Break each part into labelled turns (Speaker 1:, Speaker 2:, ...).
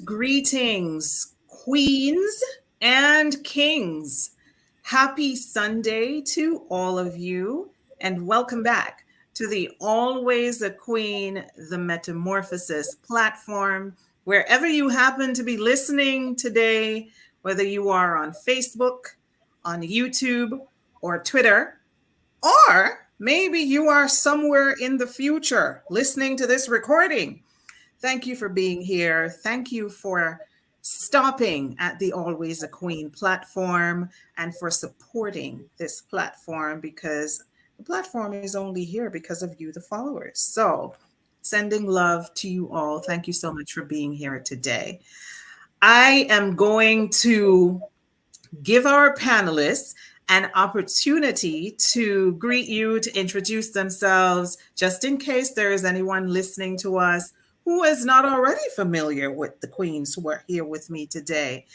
Speaker 1: Greetings, queens and kings. Happy Sunday to all of you, and welcome back to the Always a Queen, the Metamorphosis platform. Wherever you happen to be listening today, whether you are on Facebook, on YouTube, or Twitter, or maybe you are somewhere in the future listening to this recording. Thank you for being here. Thank you for stopping at the Always a Queen platform and for supporting this platform because the platform is only here because of you, the followers. So, sending love to you all. Thank you so much for being here today. I am going to give our panelists an opportunity to greet you, to introduce themselves, just in case there is anyone listening to us who is not already familiar with the queens who are here with me today.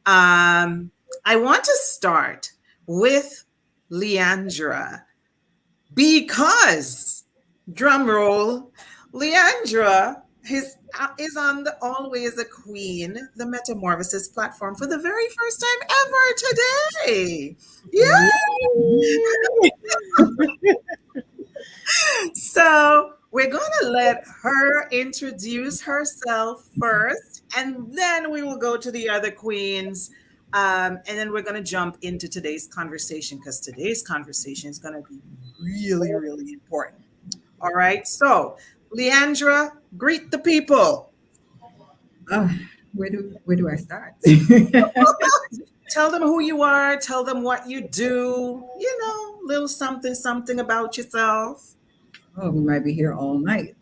Speaker 1: I want to start with Leandra because, drum roll, Leandra is on the Always a Queen, the Metamorphosis platform for the very first time ever today. Yeah. So we're going to let her introduce herself first, and then we will go to the other queens. And then we're going to jump into today's conversation because today's conversation is going to be really, really important. All right. So, Leandra, greet the people.
Speaker 2: Where do I start?
Speaker 1: Tell them who you are. Tell them what you do. Little something, something about yourself.
Speaker 2: Oh, we might be here all night,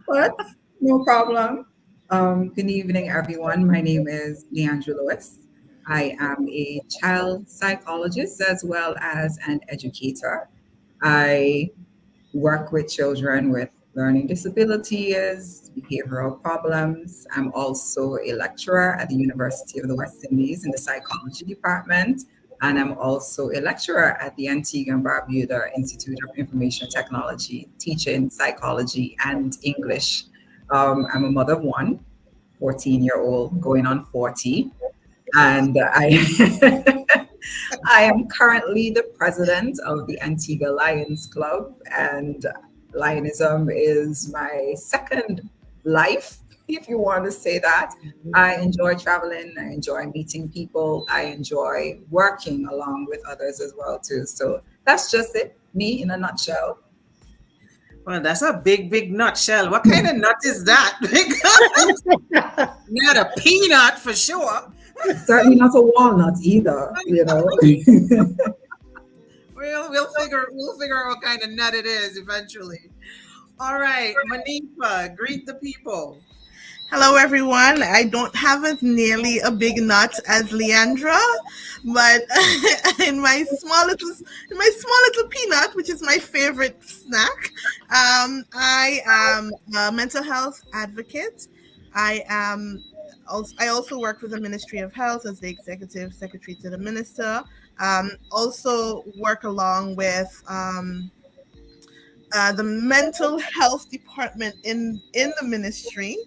Speaker 2: but no problem. Good evening, everyone. My name is Leandra Lewis. I am a child psychologist as well as an educator. I work with children with learning disabilities, behavioral problems. I'm also a lecturer at the University of the West Indies in the psychology department. And I'm also a lecturer at the Antigua and Barbuda Institute of Information Technology, teaching psychology and English. I'm a mother of one, 14-year-old, going on 40. And I am currently the president of the Antigua Lions Club, and Lionism is my second life, if you want to say that. I enjoy traveling, I enjoy meeting people, I enjoy working along with others as well too. So that's just it, me in a nutshell.
Speaker 1: Well, that's a big, big nutshell. What kind of nut is that? Not a peanut for sure.
Speaker 2: Certainly not a walnut either, you know.
Speaker 1: We'll figure out what kind of nut it is eventually. All right, Manifa, greet the people.
Speaker 3: Hello, everyone. I don't have as nearly a big nut as Leandra, but in my small little peanut, which is my favorite snack, I am a mental health advocate. I also work with the Ministry of Health as the executive secretary to the minister. Also work along with the mental health department in the ministry.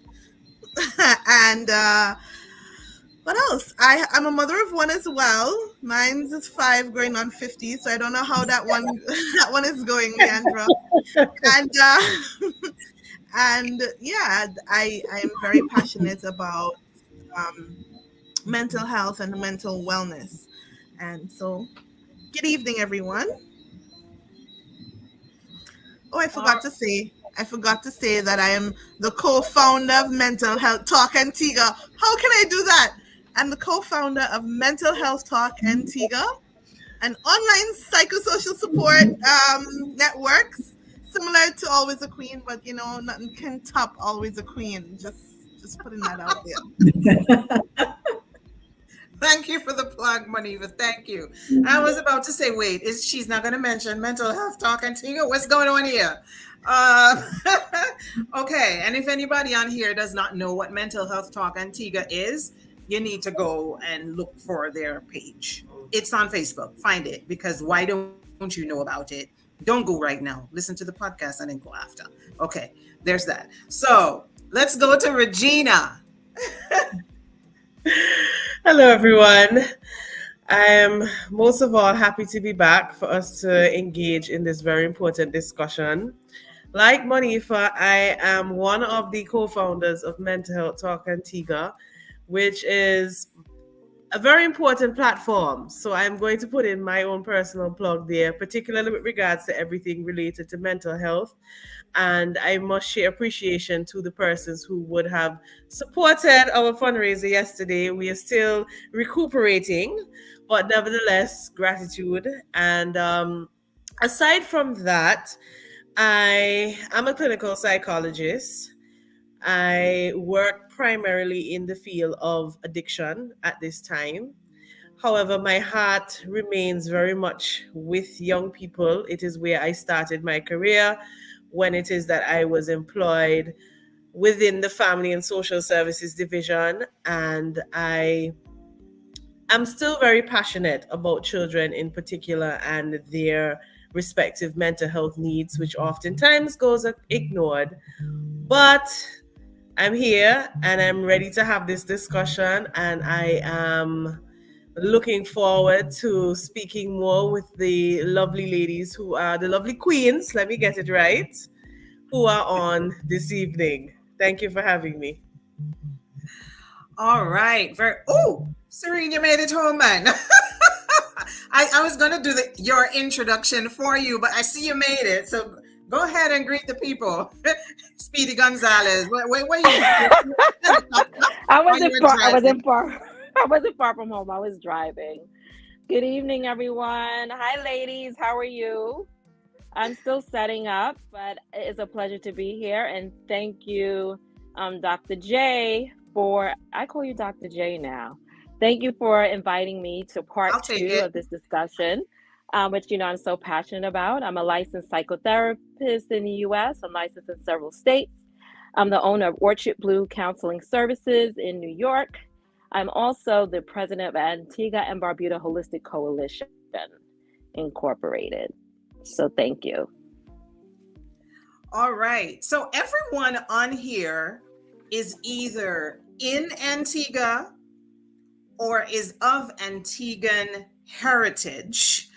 Speaker 3: And what else? I'm a mother of one as well. Mine's is 5 going on 50, so I don't know how that one that one is going, Leandra. And and yeah, I am very passionate about mental health and mental wellness. And so, good evening, everyone. Oh, I forgot to say that I am the co-founder of Mental Health Talk Antigua. How can I do that? I'm the co-founder of Mental Health Talk Antigua, an online psychosocial support network similar to Always a Queen, but nothing can top Always a Queen. Just putting that out there.
Speaker 1: Thank you for the plug, Manifa. Thank you. I was about to say, wait, she's not going to mention mental health talk Antigua? What's going on here? Uh, okay, and if anybody on here does not know what mental health talk Antigua is, you need to go and look for their page. It's on Facebook. Find it because why don't you know about it? Don't go right now. Listen to the podcast and then go after. Okay, there's that. So let's go to Regina.
Speaker 4: Hello, everyone. I am most of all happy to be back for us to engage in this very important discussion. Like Monifa, I am one of the co founders of Mental Health Talk Antigua, which is a very important platform. So I'm going to put in my own personal plug there, particularly with regards to everything related to mental health. And I must share appreciation to the persons who would have supported our fundraiser yesterday. We are still recuperating, but nevertheless, gratitude. And aside from that, I am a clinical psychologist. I work primarily in the field of addiction at this time. However, my heart remains very much with young people. It is where I started my career when it is that I was employed within the Family and Social Services Division. And I am still very passionate about children in particular and their respective mental health needs, which oftentimes goes ignored. But I'm here and I'm ready to have this discussion, and I am looking forward to speaking more with the lovely ladies who are the lovely queens, let me get it right, who are on this evening. Thank you for having me.
Speaker 1: All right. Serene, you made it home, man. I was gonna do your introduction for you, but I see you made it. So go ahead and greet the people. Speedy Gonzalez. Where you?
Speaker 5: I
Speaker 1: Are you
Speaker 5: wasn't far. I
Speaker 1: driving?
Speaker 5: wasn't far. I wasn't far from home. I was driving. Good evening, everyone. Hi, ladies. How are you? I'm still setting up, but it's a pleasure to be here. And thank you, Dr. J, for, I call you Dr. J now. Thank you for inviting me to part
Speaker 1: I'll take
Speaker 5: two
Speaker 1: it.
Speaker 5: of this discussion, which, I'm so passionate about. I'm a licensed psychotherapist in the U.S. I'm licensed in several states. I'm the owner of Orchard Blue Counseling Services in New York. I'm also the president of Antigua and Barbuda Holistic Coalition Incorporated. So thank you.
Speaker 1: All right. So everyone on here is either in Antigua or is of Antiguan heritage.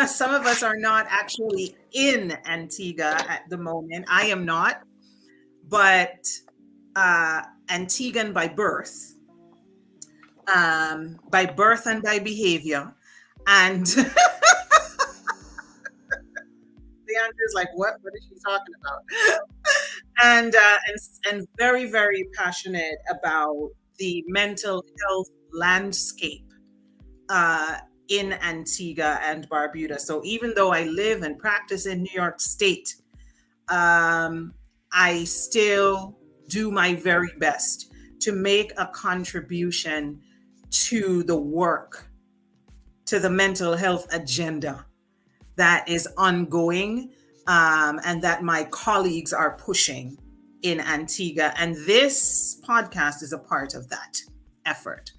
Speaker 1: Some of us are not actually in Antigua at the moment. I am not, but Antiguan by birth and by behavior. And Leandra's like, what? What is she talking about? And very, very passionate about the mental health landscape in Antigua and Barbuda. So even though I live and practice in New York State, I still do my very best to make a contribution to the work, to the mental health agenda that is ongoing and that my colleagues are pushing in Antigua. And this podcast is a part of that effort.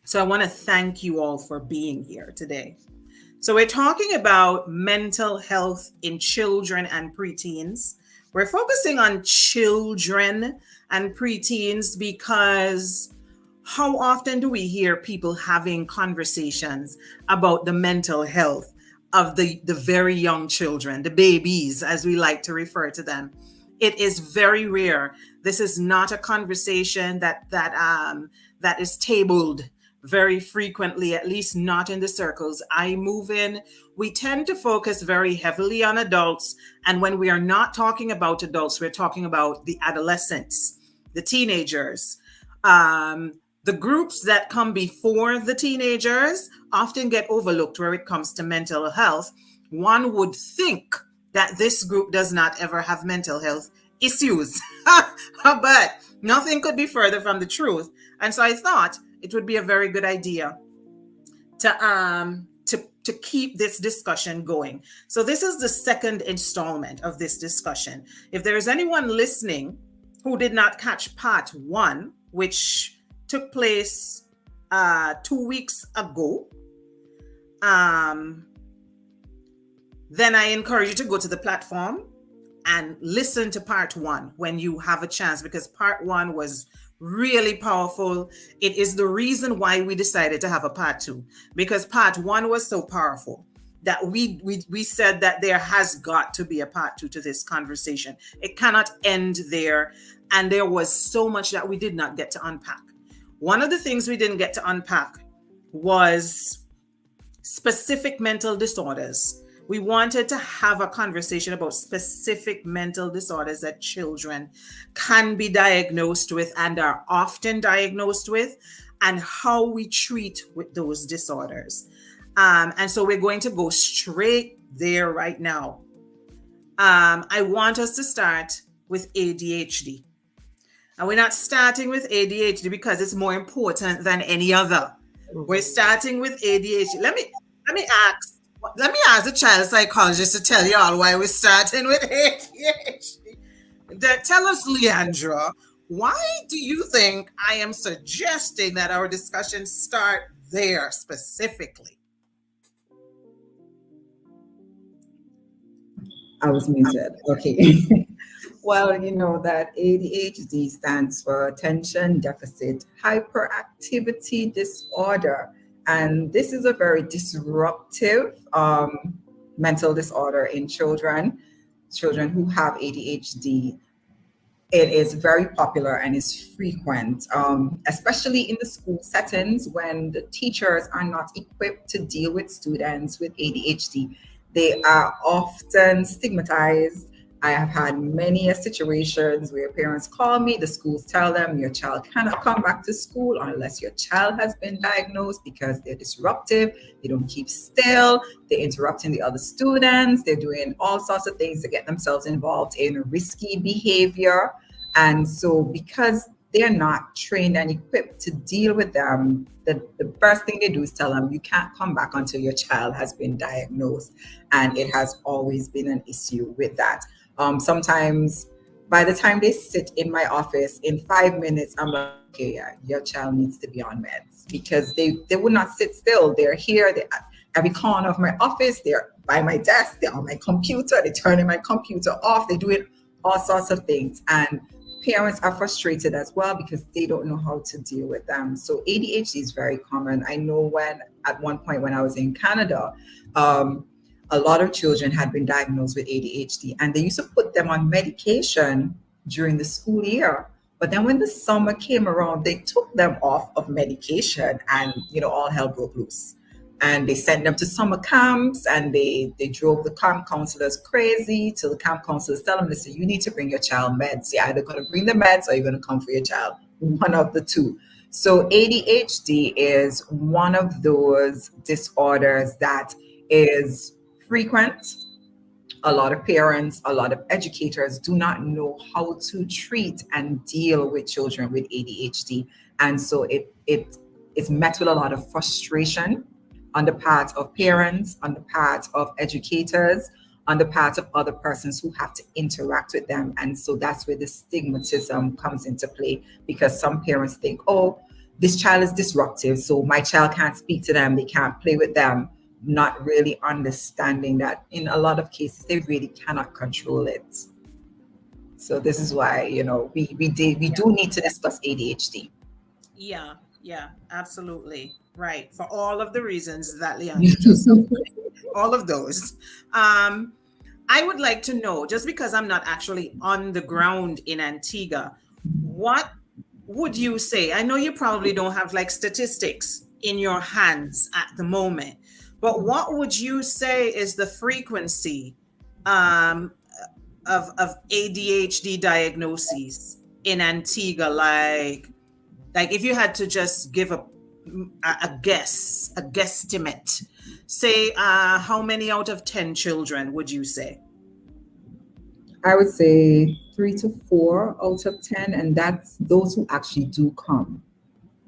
Speaker 1: So I want to thank you all for being here today. So we're talking about mental health in children and preteens. We're focusing on children and preteens because how often do we hear people having conversations about the mental health of the very young children, the babies, as we like to refer to them? It is very rare. This is not a conversation that is tabled very frequently, at least not in the circles I move in. We tend to focus very heavily on adults. And when we are not talking about adults, we're talking about the adolescents, the teenagers. The groups that come before the teenagers often get overlooked where it comes to mental health. One would think that this group does not ever have mental health issues, but nothing could be further from the truth. And so I thought it would be a very good idea to keep this discussion going. So this is the second installment of this discussion. If there is anyone listening who did not catch part one, which took place 2 weeks ago, then I encourage you to go to the platform and listen to part one when you have a chance, because part one was really powerful. It is the reason why we decided to have a part two, because part one was so powerful that we said that there has got to be a part two to this conversation. It cannot end there. And there was so much that we did not get to unpack. One of the things we didn't get to unpack was specific mental disorders. We wanted to have a conversation about specific mental disorders that children can be diagnosed with and are often diagnosed with, and how we treat with those disorders. And so we're going to go straight there right now. I want us to start with ADHD. And we're not starting with ADHD because it's more important than any other. We're starting with ADHD. Let me ask the child psychologist to tell you all why we're starting with ADHD. Tell us, Leandra, why do you think I am suggesting that our discussion start there specifically?
Speaker 2: I was muted. Okay. Well, you know that ADHD stands for Attention Deficit Hyperactivity Disorder. And this is a very disruptive mental disorder in children who have ADHD. It is very popular and is frequent, especially in the school settings when the teachers are not equipped to deal with students with ADHD. They are often stigmatized. I have had many situations where parents call me, the schools tell them your child cannot come back to school unless your child has been diagnosed because they're disruptive, they don't keep still, they're interrupting the other students, they're doing all sorts of things to get themselves involved in risky behavior. And so because they're not trained and equipped to deal with them, the first thing they do is tell them you can't come back until your child has been diagnosed. And it has always been an issue with that. Sometimes by the time they sit in my office, in 5 minutes, I'm like, okay, yeah, your child needs to be on meds, because they would not sit still. They're here, they're at every corner of my office, they're by my desk, they're on my computer, they're turning my computer off, they're doing all sorts of things. And parents are frustrated as well because they don't know how to deal with them. So ADHD is very common. I know when at one point when I was in Canada, a lot of children had been diagnosed with ADHD, and they used to put them on medication during the school year. But then when the summer came around, they took them off of medication, and all hell broke loose. And they sent them to summer camps, and they drove the camp counselors crazy till the camp counselors tell them, listen, you need to bring your child meds. You're either going to bring the meds or you're going to come for your child, one of the two. So ADHD is one of those disorders that is frequent. A lot of parents, a lot of educators do not know how to treat and deal with children with ADHD. And so it is met with a lot of frustration on the part of parents, on the part of educators, on the part of other persons who have to interact with them. And so that's where the stigmatism comes into play, because some parents think, oh, this child is disruptive, so my child can't speak to them, they can't play with them, not really understanding that in a lot of cases they really cannot control it. So this is why we do need to discuss ADHD.
Speaker 1: Yeah, absolutely. Right. For all of the reasons that Leandra just said, all of those. I would like to know, just because I'm not actually on the ground in Antigua, what would you say? I know you probably don't have like statistics in your hands at the moment, but what would you say is the frequency of ADHD diagnoses in Antigua? Like if you had to just give a guesstimate, say how many out of 10 children would you say?
Speaker 2: I would say 3 to 4 out of 10, and that's those who actually do come,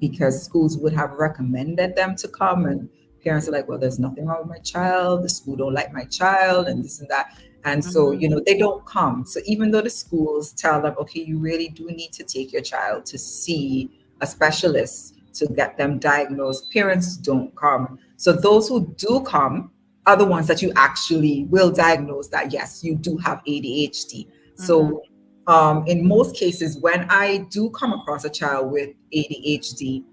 Speaker 2: because schools would have recommended them to come, and parents are like, well, there's nothing wrong with my child, the school don't like my child, and this and that. And so, they don't come. So even though the schools tell them, okay, you really do need to take your child to see a specialist to get them diagnosed, parents don't come. So those who do come are the ones that you actually will diagnose that, yes, you do have ADHD. So In most cases, when I do come across a child with ADHD,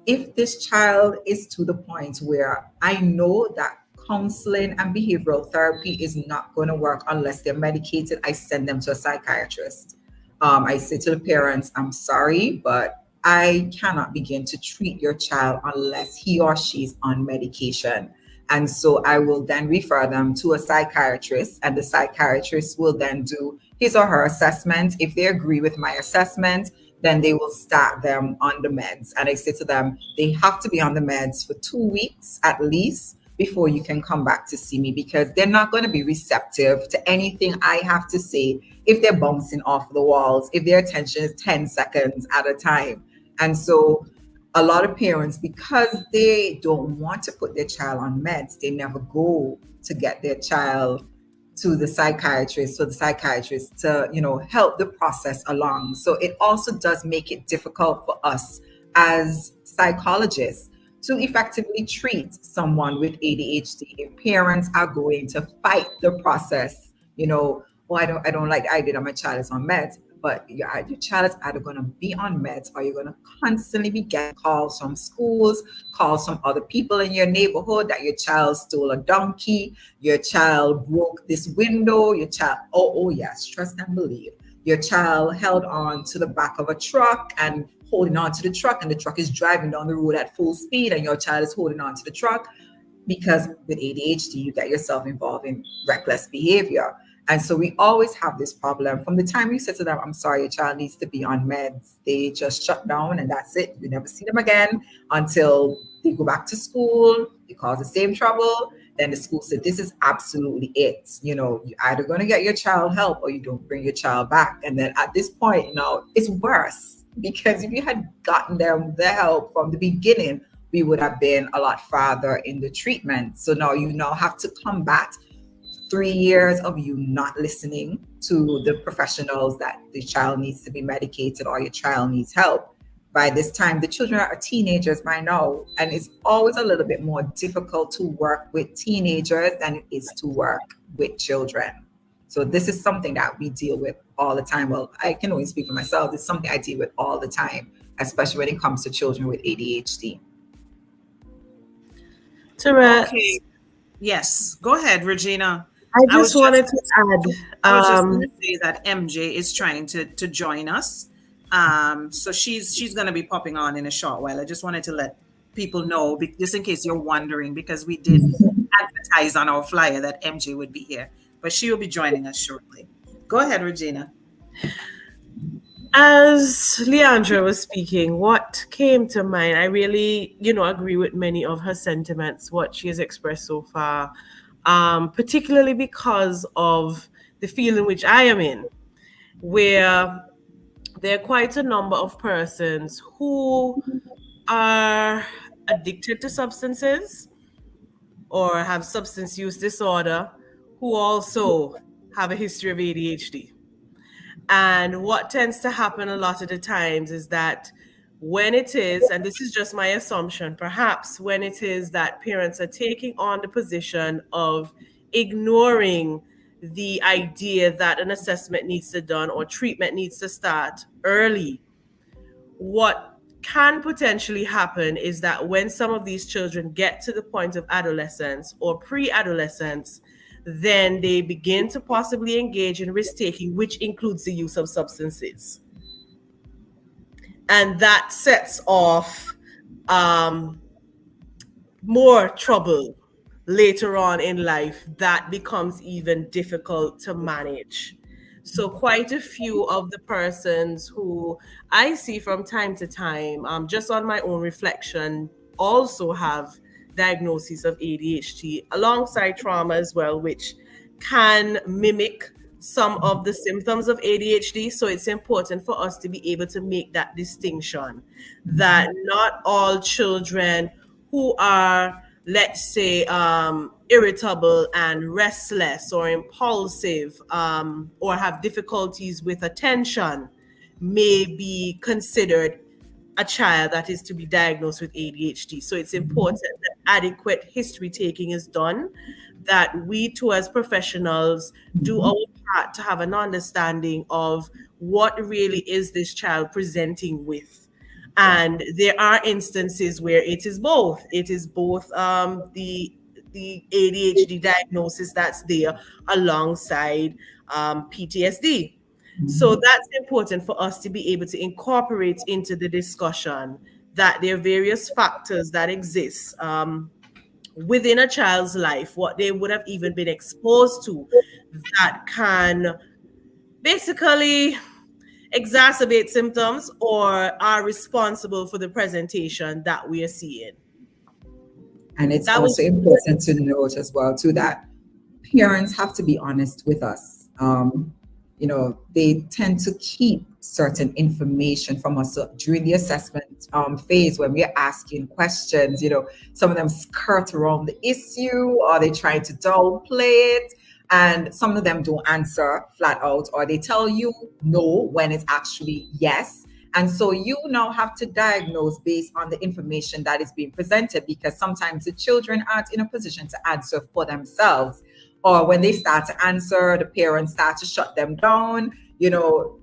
Speaker 2: if this child is to the point where I know that counseling and behavioral therapy is not going to work unless they're medicated, I send them to a psychiatrist. I say to the parents, I'm sorry, but I cannot begin to treat your child unless he or she's on medication. And so I will then refer them to a psychiatrist, and the psychiatrist will then do his or her assessment. If they agree with my assessment, then they will start them on the meds. And I say to them, they have to be on the meds for 2 weeks at least before you can come back to see me, because they're not going to be receptive to anything I have to say if they're bouncing off the walls, if their attention is 10 seconds at a time. And so a lot of parents, because they don't want to put their child on meds, they never go to get their child to the psychiatrist for the psychiatrist to, help the process along. So it also does make it difficult for us as psychologists to effectively treat someone with ADHD if parents are going to fight the process. Well, I don't like the idea that my child is on meds, but your child is either going to be on meds, or you're going to constantly be getting calls from schools, calls from other people in your neighborhood that your child stole a donkey, your child broke this window, your child, oh yes, trust and believe. Your child held on to the back of a truck and holding on to the truck, and the truck is driving down the road at full speed, and your child is holding on to the truck. Because with ADHD, you get yourself involved in reckless behavior. And so we always have this problem. From the time you say to them, I'm sorry, your child needs to be on meds, they just shut down and that's it. You never see them again until they go back to school, they cause the same trouble. Then the school said, this is absolutely it. You're either going to get your child help or you don't bring your child back. And then at this point, it's worse, because if you had gotten them the help from the beginning, we would have been a lot farther in the treatment. So now you have to combat 3 years of you not listening to the professionals that the child needs to be medicated or your child needs help. By this time, the children are teenagers by now, and it's always a little bit more difficult to work with teenagers than it is to work with children. So this is something that we deal with all the time. Well, I can only speak for myself. It's something I deal with all the time, especially when it comes to children with ADHD.
Speaker 4: Tourette's.
Speaker 1: Okay. Yes, go ahead, Regina.
Speaker 4: I just wanted to add.
Speaker 1: I was just going to say that MJ is trying to join us. So she's going to be popping on in a short while. I just wanted to let people know, just in case you're wondering, because we did advertise on our flyer that MJ would be here, but she will be joining us shortly. Go ahead, Regina.
Speaker 4: As Leandra was speaking, what came to mind, I really, agree with many of her sentiments, what she has expressed so far. Particularly because of the field in which I am in, where there are quite a number of persons who are addicted to substances or have substance use disorder, who also have a history of ADHD. And what tends to happen a lot of the times is that when it is, and this is just my assumption, perhaps when it is that parents are taking on the position of ignoring the idea that an assessment needs to be done or treatment needs to start early, what can potentially happen is that when some of these children get to the point of adolescence or pre-adolescence, then they begin to possibly engage in risk-taking, which includes the use of substances. And that sets off more trouble later on in life that becomes even difficult to manage. So quite a few of the persons who I see from time to time, just on my own reflection, also have diagnoses of ADHD alongside trauma as well, which can mimic some of the symptoms of ADHD. So it's important for us to be able to make that distinction that not all children who are, let's say, irritable and restless or impulsive or have difficulties with attention may be considered a child that is to be diagnosed with ADHD. So it's important that adequate history taking is done, that we too as professionals do our start to have an understanding of what really is this child presenting with. And there are instances where it is both. It is both the ADHD diagnosis that's there alongside PTSD. So that's important for us to be able to incorporate into the discussion that there are various factors that exist within a child's life, what they would have even been exposed to, that can basically exacerbate symptoms or are responsible for the presentation that we are seeing.
Speaker 2: And it's
Speaker 4: That was
Speaker 2: also important to note as well too that parents have to be honest with us. They tend to keep certain information from us. So during the assessment phase, when we're asking questions, some of them skirt around the issue, or they try to downplay it. And some of them don't answer flat out, or they tell you no when it's actually yes. And so you now have to diagnose based on the information that is being presented, because sometimes the children aren't in a position to answer for themselves. Or when they start to answer, the parents start to shut them down,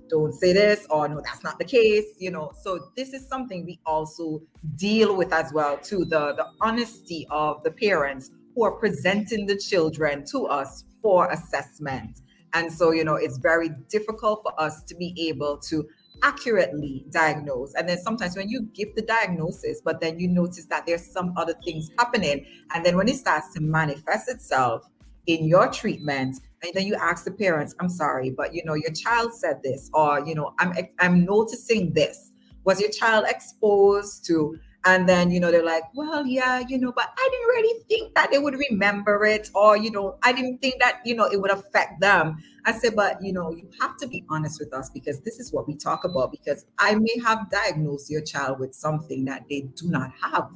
Speaker 2: don't say this, or no, that's not the case, So this is something we also deal with as well, too, the honesty of the parents who are presenting the children to us for assessment. And so, it's very difficult for us to be able to accurately diagnose. And then sometimes when you give the diagnosis, but then you notice that there's some other things happening. And then when it starts to manifest itself in your treatment, and then you ask the parents, I'm sorry, but your child said this, or I'm noticing this. Was your child exposed to? And then they're like, well, yeah, but I didn't really think that they would remember it, or I didn't think that it would affect them. I said, but you have to be honest with us, because this is what we talk about, because I may have diagnosed your child with something that they do not have.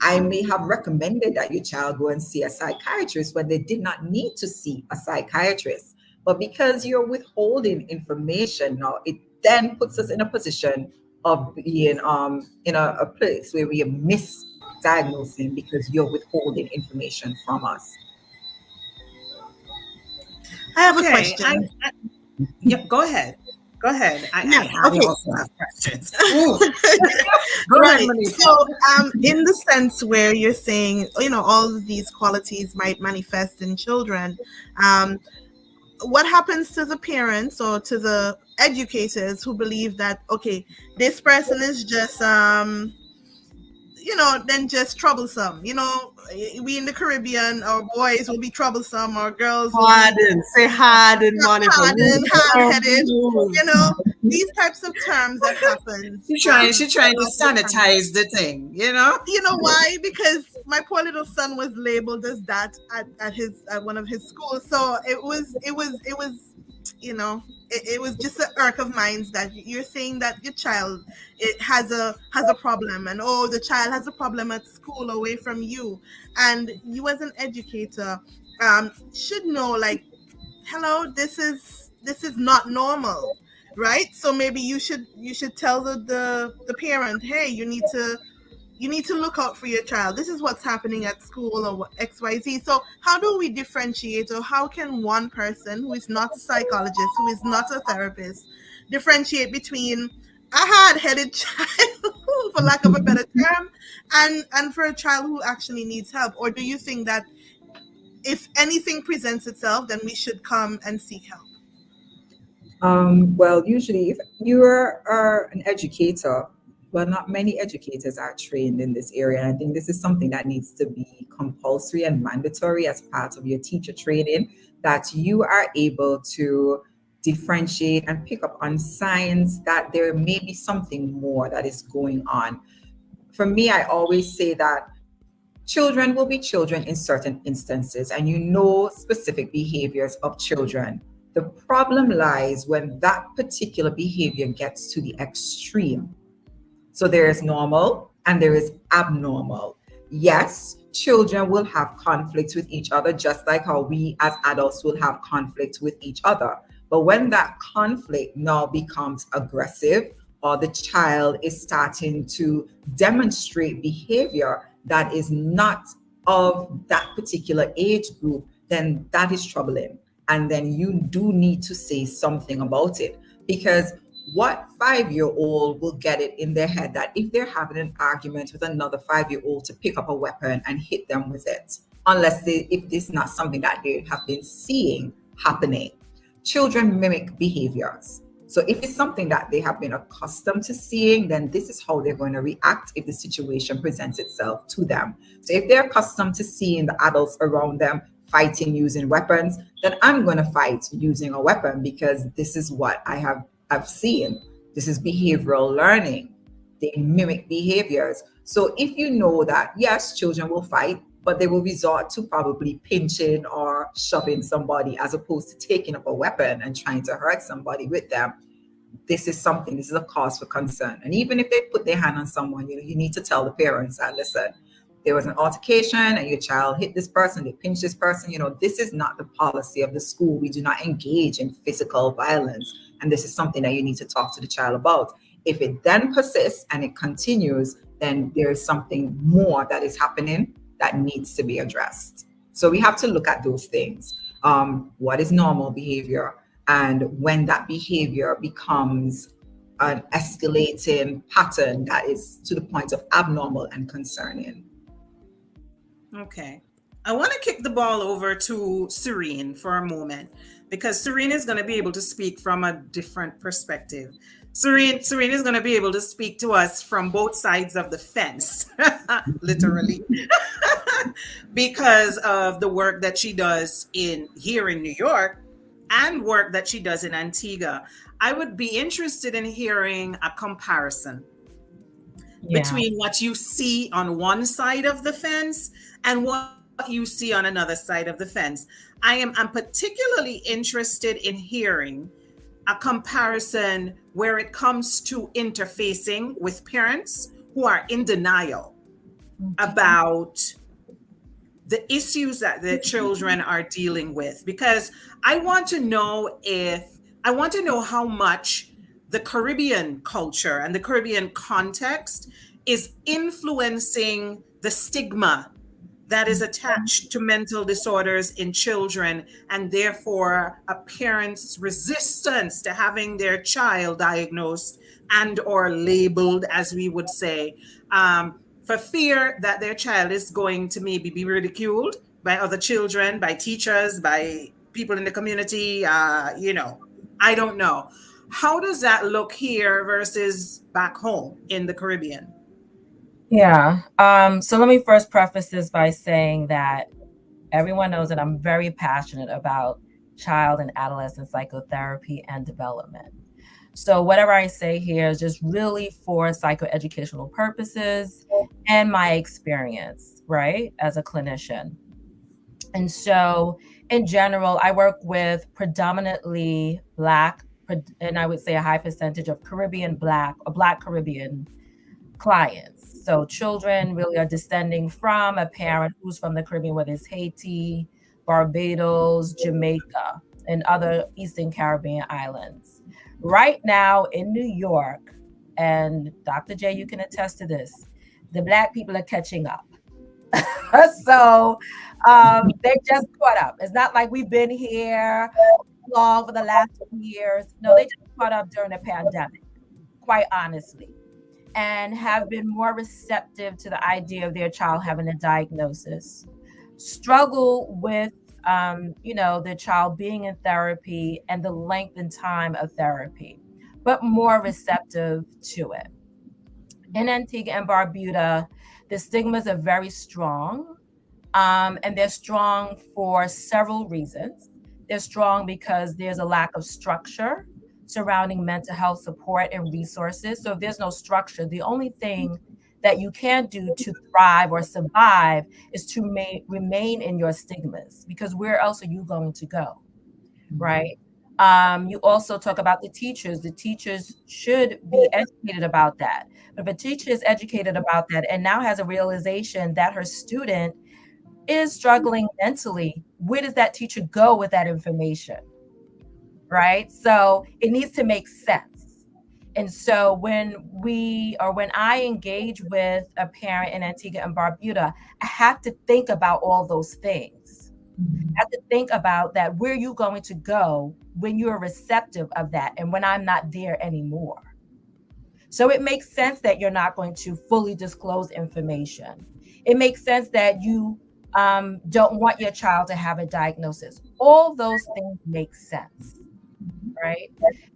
Speaker 2: I may have recommended that your child go and see a psychiatrist when they did not need to see a psychiatrist. But because you're withholding information now, it then puts us in a position of being in a place where we are misdiagnosing because you're withholding information from us.
Speaker 3: I have a
Speaker 1: Okay,
Speaker 3: question.
Speaker 1: Yep, go ahead. Go ahead.
Speaker 3: Yeah,
Speaker 1: I
Speaker 3: okay.
Speaker 1: also have questions. Ooh. Go
Speaker 3: Right.
Speaker 1: ahead, Monica.
Speaker 3: So, in the sense where you're saying, all of these qualities might manifest in children, what happens to the parents or to the educators who believe that, okay, this person is just, then just troublesome. We in the Caribbean, our boys will be troublesome, our girls will be
Speaker 4: hardened, Monica.
Speaker 3: hard-headed. These types of terms that happen.
Speaker 1: She's trying to sanitize the thing,
Speaker 3: You know why? Because my poor little son was labeled as that at one of his schools. So it was it was just an irk of mine that you're saying that your child has a problem, and the child has a problem at school away from you, and you as an educator should know, like, hello, this is not normal, right? So maybe you should tell the parent, hey, you need to look out for your child. This is what's happening at school, or XYZ. So how do we differentiate, or how can one person who is not a psychologist, who is not a therapist, differentiate between a hard-headed child, for lack of a better term, and for a child who actually needs help? Or do you think that if anything presents itself, then we should come and seek help?
Speaker 2: Well, usually if you are an educator, well, not many educators are trained in this area. And I think this is something that needs to be compulsory and mandatory as part of your teacher training, that you are able to differentiate and pick up on signs that there may be something more that is going on. For me, I always say that children will be children in certain instances, and specific behaviors of children. The problem lies when that particular behavior gets to the extreme. So there is normal and there is abnormal. Yes, children will have conflicts with each other, just like how we as adults will have conflicts with each other. But when that conflict now becomes aggressive, or the child is starting to demonstrate behavior that is not of that particular age group, then that is troubling. and then you do need to say something about it. Because what 5-year-old will get it in their head that if they're having an argument with another 5-year-old to pick up a weapon and hit them with it, unless if this is not something that they have been seeing happening. Children mimic behaviors. So if it's something that they have been accustomed to seeing, then this is how they're going to react if the situation presents itself to them. So if they're accustomed to seeing the adults around them fighting using weapons, then I'm going to fight using a weapon because this is what I've seen. This is behavioral learning. They mimic behaviors. So if you know that, yes, children will fight, but they will resort to probably pinching or shoving somebody as opposed to taking up a weapon and trying to hurt somebody with them. This is a cause for concern. And even if they put their hand on someone, you need to tell the parents that, listen, there was an altercation and your child hit this person, they pinched this person. This is not the policy of the school. We do not engage in physical violence. And this is something that you need to talk to the child about. If it then persists and it continues, then there is something more that is happening that needs to be addressed. So we have to look at those things. What is normal behavior? And when that behavior becomes an escalating pattern that is to the point of abnormal and concerning.
Speaker 1: Okay. I want to kick the ball over to Serene for a moment because Serene is going to be able to speak from a different perspective. Serene is going to be able to speak to us from both sides of the fence, literally, because of the work that she does here in New York and work that she does in Antigua. I would be interested in hearing a comparison between what you see on one side of the fence and what you see on another side of the fence. I'm particularly interested in hearing a comparison where it comes to interfacing with parents who are in denial about the issues that their children are dealing with, because I want to know how much the Caribbean culture and the Caribbean context is influencing the stigma that is attached to mental disorders in children, and therefore a parent's resistance to having their child diagnosed and or labeled, as we would say, for fear that their child is going to maybe be ridiculed by other children, by teachers, by people in the community. I don't know. How does that look here versus back home in the Caribbean?
Speaker 6: Yeah. So let me first preface this by saying that everyone knows that I'm very passionate about child and adolescent psychotherapy and development. So whatever I say here is just really for psychoeducational purposes and my experience, right, as a clinician. And so in general, I work with predominantly Black, and I would say a high percentage of Black Caribbean clients. So children really are descending from a parent who's from the Caribbean, whether it's Haiti, Barbados, Jamaica, and other Eastern Caribbean islands. Right now in New York, and Dr. J, you can attest to this, the Black people are catching up. So they just caught up. It's not like we've been here long for the last 2 years. No, they just caught up during the pandemic, quite honestly, and have been more receptive to the idea of their child having a diagnosis, struggle with, their child being in therapy and the length and time of therapy, but more receptive to it. In Antigua and Barbuda, the stigmas are very strong, and they're strong for several reasons. They're strong because there's a lack of structure surrounding mental health support and resources. So if there's no structure, the only thing that you can do to thrive or survive is to remain in your stigmas, because where else are you going to go, right? You also talk about the teachers. The teachers should be educated about that. But if a teacher is educated about that and now has a realization that her student is struggling mentally, where does that teacher go with that information? Right? So it needs to make sense. And so when I engage with a parent in Antigua and Barbuda, I have to think about all those things. Have to think about that, where you going to go when you're receptive of that and when I'm not there anymore. So it makes sense that you're not going to fully disclose information. It makes sense that you don't want your child to have a diagnosis. All those things make sense, right?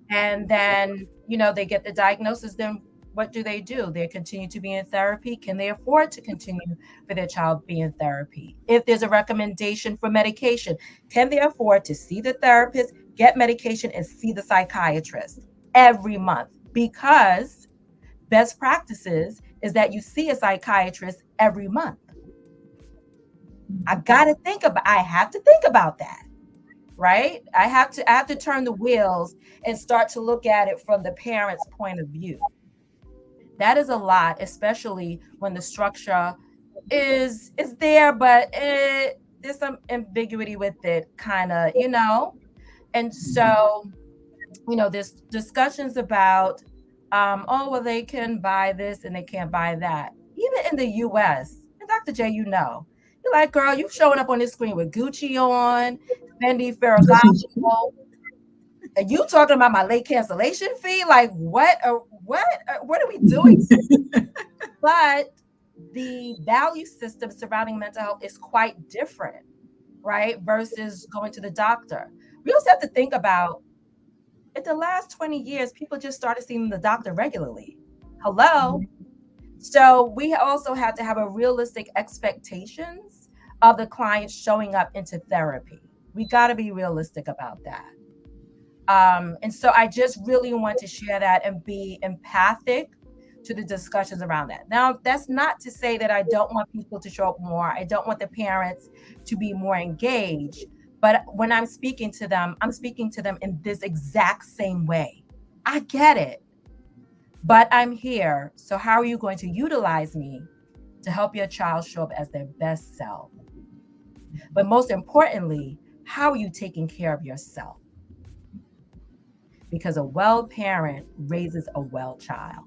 Speaker 6: And then, they get the diagnosis, then what do? They continue to be in therapy. Can they afford to continue for their child be in therapy? If there's a recommendation for medication, can they afford to see the therapist, get medication, and see the psychiatrist every month? Because best practices is that you see a psychiatrist every month. I have to think about that, right? I have to turn the wheels and start to look at it from the parent's point of view. That is a lot, especially when the structure is there, but there's some ambiguity with it, kind of, And so, there's discussions about, oh, well, they can buy this and they can't buy that. Even in the U.S., and Dr. J, you're like, girl, you showing up on this screen with Gucci on, Fendi, Ferragamo, and you talking about my late cancellation fee? Like, what are we doing? But the value system surrounding mental health is quite different, right? Versus going to the doctor. We also have to think about, in the last 20 years, people just started seeing the doctor regularly. Hello. So we also have to have a realistic expectations of the client showing up into therapy. We got to be realistic about that. And so I just really want to share that and be empathic to the discussions around that. Now, that's not to say that I don't want people to show up more. I don't want the parents to be more engaged. But when I'm speaking to them in this exact same way. I get it. But I'm here. So how are you going to utilize me to help your child show up as their best self? But most importantly, how are you taking care of yourself? Because a well parent raises a well child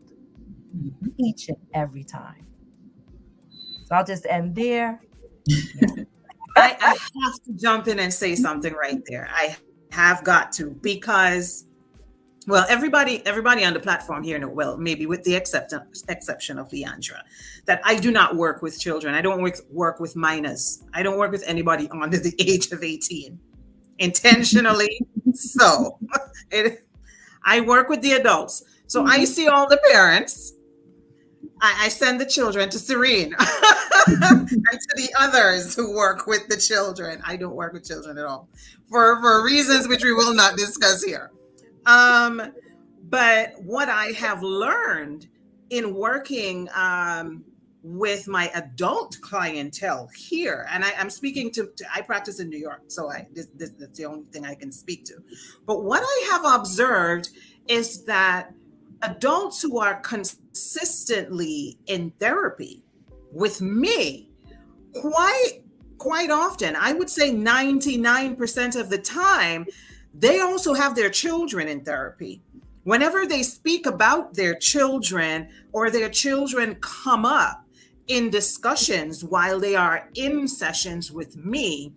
Speaker 6: each and every time. So I'll just end there.
Speaker 1: I have to jump in and say something right there. I have got to, because, well, everybody on the platform here know, well, maybe with the exception of Leandra, that I do not work with children. I don't work with minors. I don't work with anybody under the age of 18. Intentionally so. I work with the adults. So I see all the parents. I send the children to Serene and to the others who work with the children. I don't work with children at all for reasons which we will not discuss here. But what I have learned in working with my adult clientele here, and I'm speaking to I practice in New York, so that's the only thing I can speak to. But what I have observed is that adults who are consistently in therapy with me, quite often, I would say 99% of the time, they also have their children in therapy. Whenever they speak about their children or their children come up in discussions while they are in sessions with me,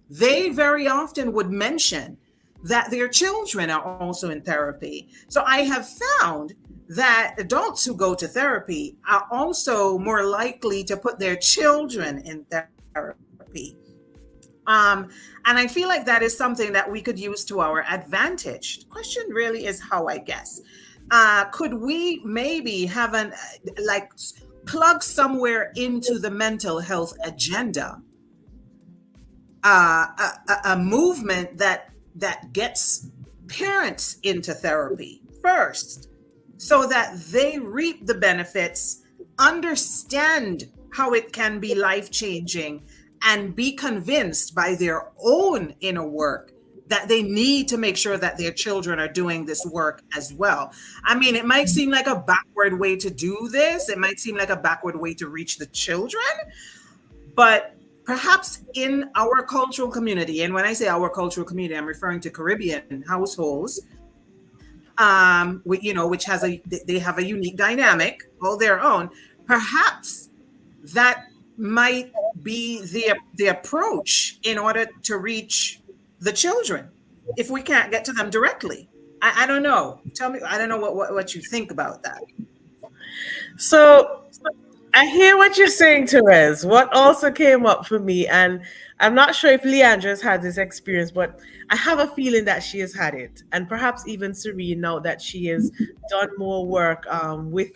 Speaker 1: they very often would mention that their children are also in therapy. So I have found that adults who go to therapy are also more likely to put their children in therapy. And I feel like that is something that we could use to our advantage. The question really is how, I guess. Could we maybe have plug somewhere into the mental health agenda a movement that gets parents into therapy first, so that they reap the benefits, understand how it can be life-changing, and be convinced by their own inner work that they need to make sure that their children are doing this work as well. I mean, it might seem like a backward way to do this. It might seem like a backward way to reach the children, but perhaps in our cultural community, and when I say our cultural community, I'm referring to Caribbean households, which they have a unique dynamic all their own. Perhaps that might be the approach in order to reach the children if we can't get to them directly? I don't know. Tell me. I don't know what you think about that.
Speaker 4: So I hear what you're saying, Therese. What also came up for me, and I'm not sure if Leandra's had this experience, but I have a feeling that she has had it, and perhaps even Serene now that she has done more work with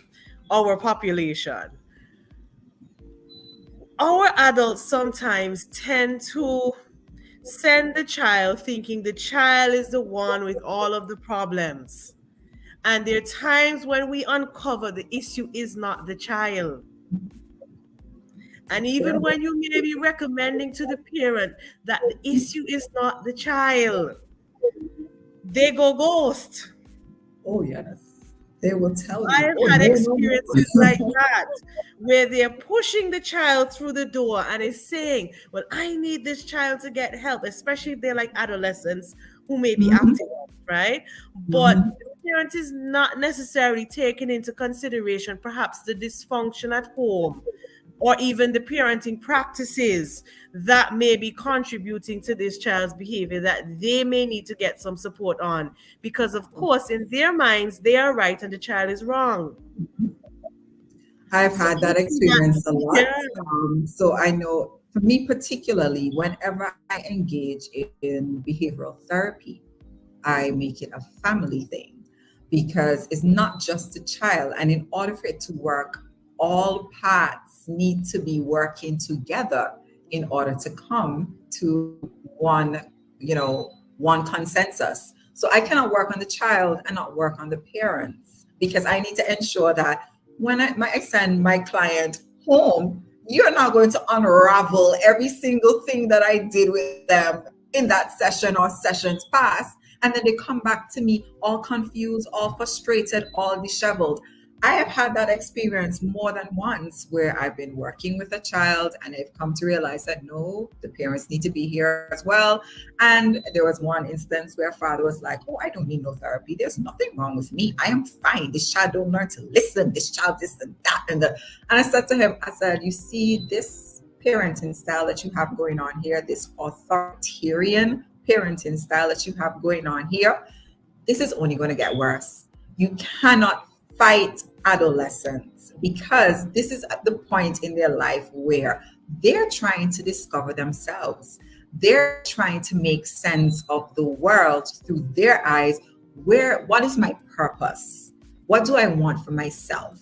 Speaker 4: our population. Our adults sometimes tend to send the child thinking the child is the one with all of the problems. And there are times when we uncover the issue is not the child. And even when you may be recommending to the parent that the issue is not the child, they go ghost.
Speaker 2: Oh, yes. They will tell
Speaker 4: I
Speaker 2: you.
Speaker 4: have
Speaker 2: Oh,
Speaker 4: had
Speaker 2: no, no,
Speaker 4: experiences
Speaker 2: no.
Speaker 4: like that where they're pushing the child through the door and is saying, well, I need this child to get help, especially if they're like adolescents who may be
Speaker 2: Mhm,
Speaker 4: acting up, right? But
Speaker 2: mhm.
Speaker 4: the parent is not necessarily taking into consideration perhaps the dysfunction at home or even the parenting practices that may be contributing to this child's behavior that they may need to get some support on. Because, of course, in their minds, they are right and the child is wrong.
Speaker 2: I've
Speaker 4: So,
Speaker 2: had that
Speaker 4: I see that,
Speaker 2: experience a lot.
Speaker 4: yeah.
Speaker 2: So I know for me particularly, whenever I engage in behavioral therapy, I make it a family thing because it's not just the child. And in order for it to work, all parts need to be working together in order to come to one, one consensus. So I cannot work on the child and not work on the parents because I need to ensure that when I send my client home, you're not going to unravel every single thing that I did with them in that session or sessions past. And then they come back to me all confused, all frustrated, all disheveled. I have had that experience more than once where I've been working with a child and I've come to realize that no, the parents need to be here as well. And there was one instance where father was like, oh, I don't need no therapy. There's nothing wrong with me. I am fine. This child don't learn to listen. This child this and that. And I said to him, I said, you see this parenting style that you have going on here, this authoritarian parenting style that you have going on here, this is only going to get worse. You cannot fight adolescents because this is at the point in their life where they're trying to discover themselves. They're trying to make sense of the world through their eyes. What is my purpose? What do I want for myself?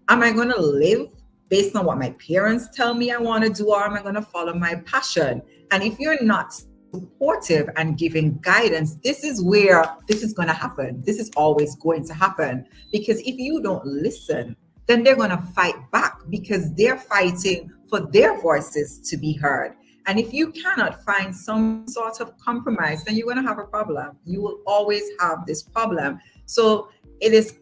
Speaker 2: Am I going to live based on what my parents tell me I want to do, or am I going to follow my passion? And if you're not supportive and giving guidance, this is where this is going to happen. This is always going to happen because if you don't listen, then they're going to fight back because they're fighting for their voices to be heard. And if you cannot find some sort of compromise, then you're going to have a problem. You will always have this problem. So it is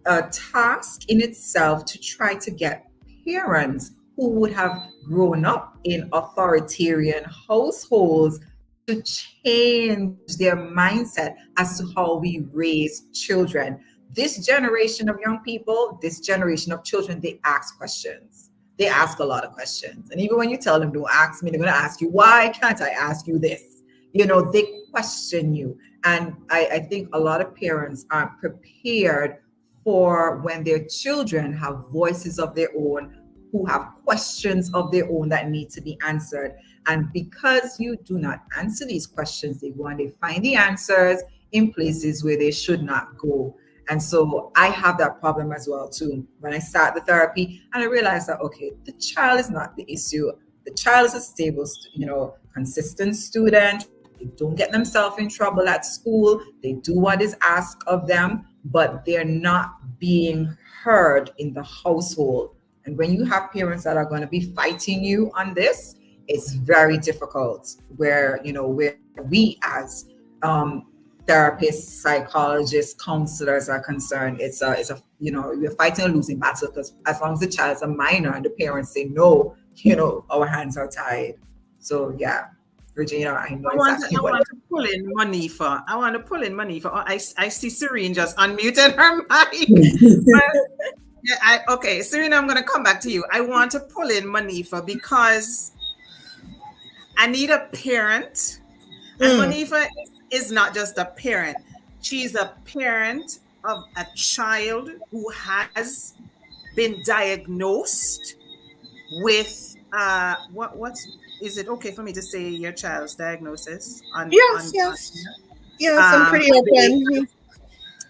Speaker 2: a task in itself to try to get parents who would have grown up in authoritarian households to change their mindset as to how we raise children. This generation of young people, this generation of children, they ask questions. They ask a lot of questions. And even when you tell them, don't ask me, they're going to ask you, why can't I ask you this? They question you. And I think a lot of parents aren't prepared for when their children have voices of their own, who have questions of their own that need to be answered. And because you do not answer these questions, they go and they find the answers in places where they should not go. And so I have that problem as well too. When I start the therapy and I realize that, okay, the child is not the issue. The child is a stable, consistent student. They don't get themselves in trouble at school. They do what is asked of them, but they're not being heard in the household. And when you have parents that are going to be fighting you on this, it's very difficult. Where we as therapists, psychologists, counselors are concerned, it's a we're fighting a losing battle because as long as the child's a minor and the parents say no, our hands are tied. So yeah, Virginia, I know exactly
Speaker 1: I want to pull in money for. I see Serene just unmuted her mic. Okay, Serena, I'm going to come back to you. I want to pull in Manifa because I need a parent. And Monifa is not just a parent, she's a parent of a child who has been diagnosed with what's is it okay for me to say your child's diagnosis
Speaker 3: Yes, yes. Yes, I'm
Speaker 1: I
Speaker 3: pretty
Speaker 1: believe,
Speaker 3: open.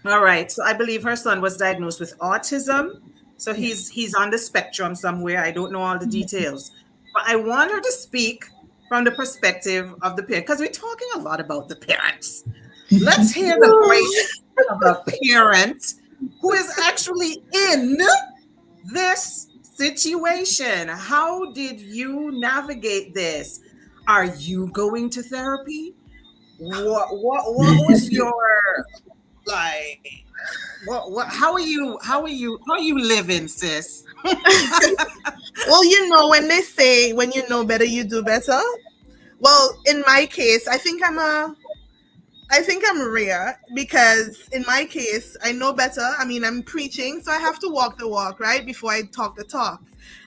Speaker 1: all right, so I believe her son was diagnosed with autism, so he's on the spectrum somewhere. I don't know all the details, but I want her to speak from the perspective of the parent because we're talking a lot about the parents. Let's hear the voice of a parent who is actually in this situation. How did you navigate this? Are you going to therapy? What was your like what how are you living, sis?
Speaker 3: Well, when they say when you know better, you do better. Well, in my case, I think I'm rare because in my case, I know better. I mean, I'm preaching, so I have to walk the walk, right? Before I talk the talk.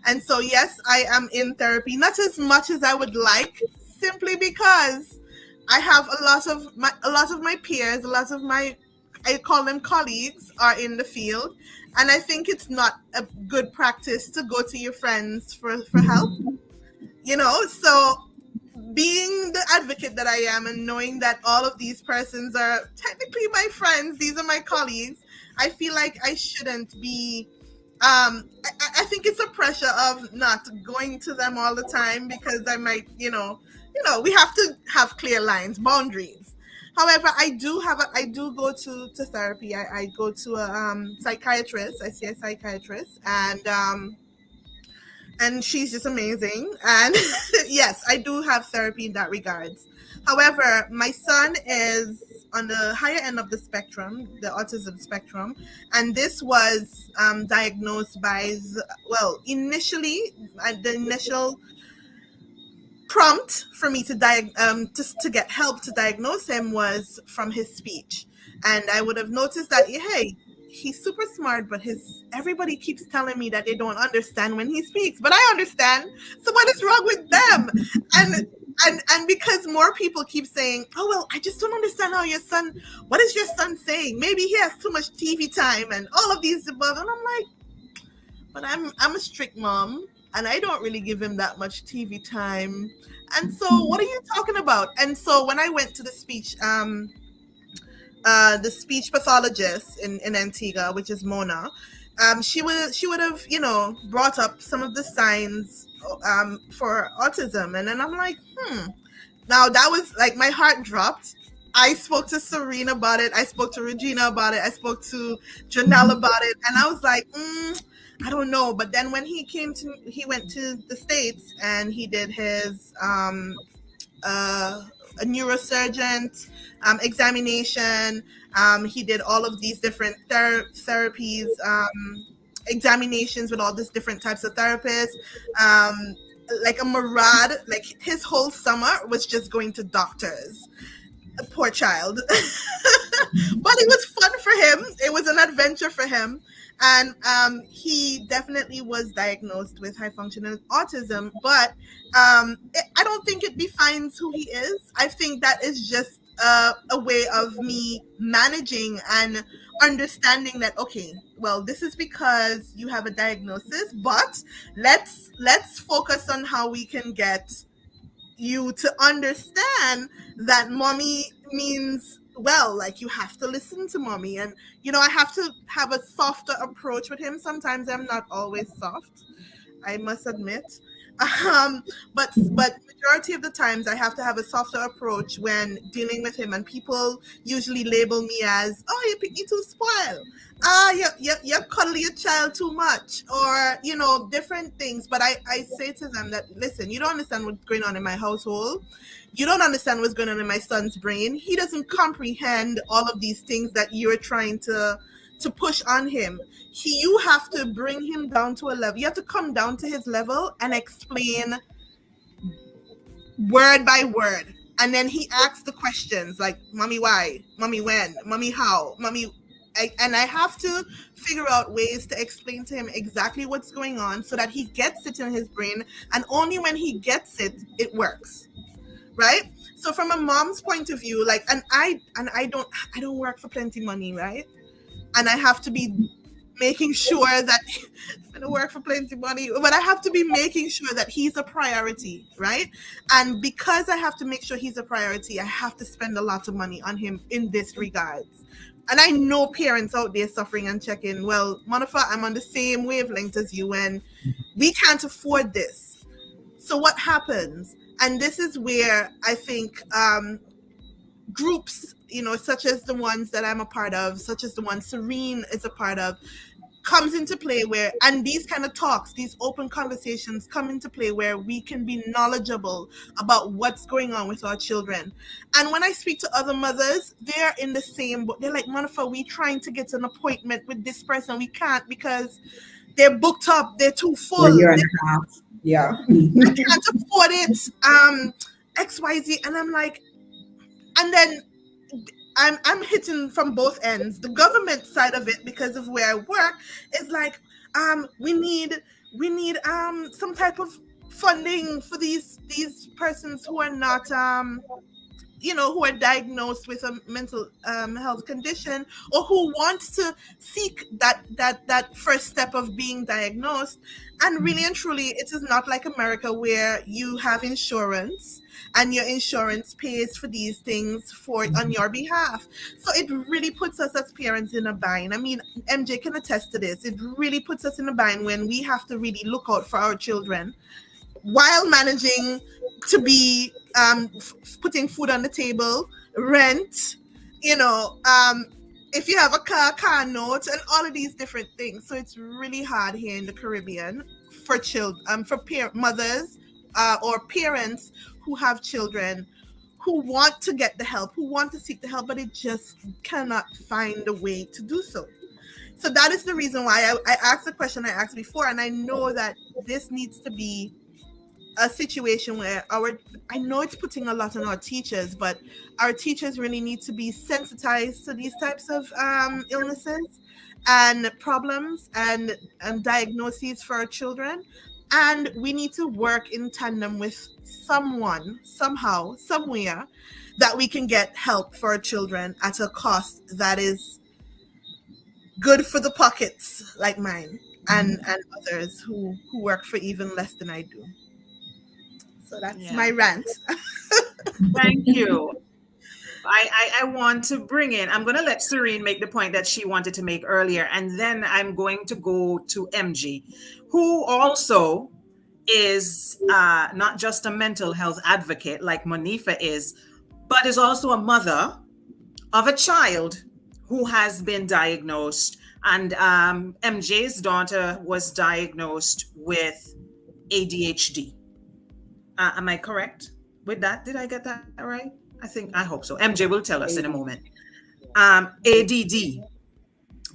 Speaker 3: And so, yes, I am in therapy, not as much as I would like, simply because I have a lot of my peers, a lot of my, I call them colleagues, are in the field. And I think it's not a good practice to go to your friends for help, so being the advocate that I am and knowing that all of these persons are technically my friends, these are my colleagues, I feel like I shouldn't be. I think it's a pressure of not going to them all the time because I might, we have to have clear lines, boundaries. However, I do go to therapy. I go to a psychiatrist. I see a psychiatrist, and she's just amazing. And yes, I do have therapy in that regards. However, my son is on the higher end of the spectrum, the autism spectrum, and this was diagnosed by initially the initial prompt for me to get help to diagnose him was from his speech. And I would have noticed that, hey, he's super smart, but everybody keeps telling me that they don't understand when he speaks, but I understand. So what is wrong with them? And because more people keep saying, oh, well, I just don't understand what is your son saying? Maybe he has too much TV time and all of these above. And I'm like, but I'm a strict mom and I don't really give him that much TV time. And so what are you talking about? And so when I went to the speech pathologist in Antigua, which is Mona, she would have brought up some of the signs for autism, and then I'm like, now that was like my heart dropped. I spoke to Serene about it. I spoke to Regina about it. I spoke to Janelle about it, and I was like, I don't know. But then when he went to the States and he did his a neurosurgeon examination. He did all of these different therapies, examinations with all these different types of therapists. Like a Murad, like his whole summer was just going to doctors. A poor child. But it was fun for him. It was an adventure for him. And he definitely was diagnosed with high functioning autism, but I don't think it defines who he is. I think that is just a way of me managing and understanding that, okay, well, this is because you have a diagnosis, but let's focus on how we can get you to understand that mommy means, well, like you have to listen to mommy. And I have to have a softer approach with him. Sometimes I'm not always soft, I must admit. But majority of the times I have to have a softer approach when dealing with him, and people usually label me as, oh, you too spoiled, you cuddle your child too much, or different things. But I say to them that, listen, you don't understand what's going on in my household. You don't understand what's going on in my son's brain. He doesn't comprehend all of these things that you're trying to push on him. You have to bring him down to a level. You have to come down to his level and explain word by word. And then he asks the questions like, mommy, why? Mommy, when? Mommy, how? Mommy. And I have to figure out ways to explain to him exactly what's going on so that he gets it in his brain. And only when he gets it, it works. right? So from a mom's point of view, like, and I don't work for plenty money, right? And I have to be making sure that I don't work for plenty money, but I have to be making sure that he's a priority, right? And because I have to make sure he's a priority, I have to spend a lot of money on him in this regards. And I know parents out there suffering and checking, well, Monica, I'm on the same wavelength as you, and we can't afford this. So what happens? And this is where I think groups, such as the ones that I'm a part of, such as the one Serene is a part of, comes into play where, and these kind of talks, these open conversations come into play where we can be knowledgeable about what's going on with our children. And when I speak to other mothers, they're in the same boat. They're like, Monica, we trying to get an appointment with this person. We can't because they're booked up. They're too full.
Speaker 2: For a year and a half. Yeah.
Speaker 3: I can't afford it. XYZ. And I'm like, and then I'm hitting from both ends. The government side of it, because of where I work, is like, we need some type of funding for these persons who are not who are diagnosed with a mental health condition, or who want to seek that first step of being diagnosed. And really and truly, it is not like America where you have insurance and your insurance pays for these things on your behalf. So it really puts us as parents in a bind. I mean, MJ can attest to this. It really puts us in a bind when we have to really look out for our children while managing to be putting food on the table, rent, if you have a car note, and all of these different things. So it's really hard here in the Caribbean for children, for mothers or parents who have children who want to get the help, who want to seek the help, but it just cannot find a way to do so. So that is the reason why I asked the question I asked before, and I know that this needs to be a situation where I know it's putting a lot on our teachers, but our teachers really need to be sensitized to these types of illnesses and problems and diagnoses for our children. And we need to work in tandem with someone, somehow, somewhere, that we can get help for our children at a cost that is good for the pockets, like mine and others who work for even less than I do. So that's my rant.
Speaker 1: Thank you. I want to bring in, I'm going to let Serene make the point that she wanted to make earlier, and then I'm going to go to MG, who also is not just a mental health advocate like Monifa is, but is also a mother of a child who has been diagnosed. And MJ's daughter was diagnosed with ADHD. Am I correct with that? Did I get that right? I hope so. MJ will tell us in a moment. ADD.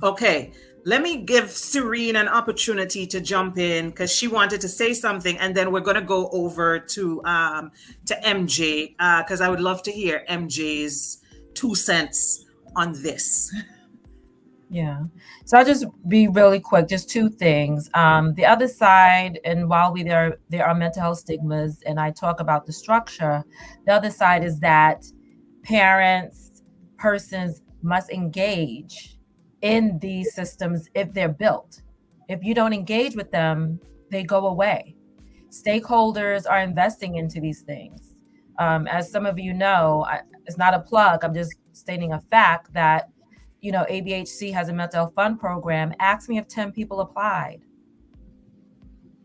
Speaker 1: Okay, let me give Serene an opportunity to jump in because she wanted to say something, and then we're going to go over to MJ because I would love to hear MJ's 2 cents on this.
Speaker 6: Yeah. So I'll just be really quick, just 2 things. The other side, and while there are mental health stigmas, and I talk about the structure, the other side is that persons must engage in these systems if they're built. If you don't engage with them, they go away. Stakeholders are investing into these things. As some of you know, it's not a plug, I'm just stating a fact that ABHC has a mental health fund program. Ask me if 10 people applied.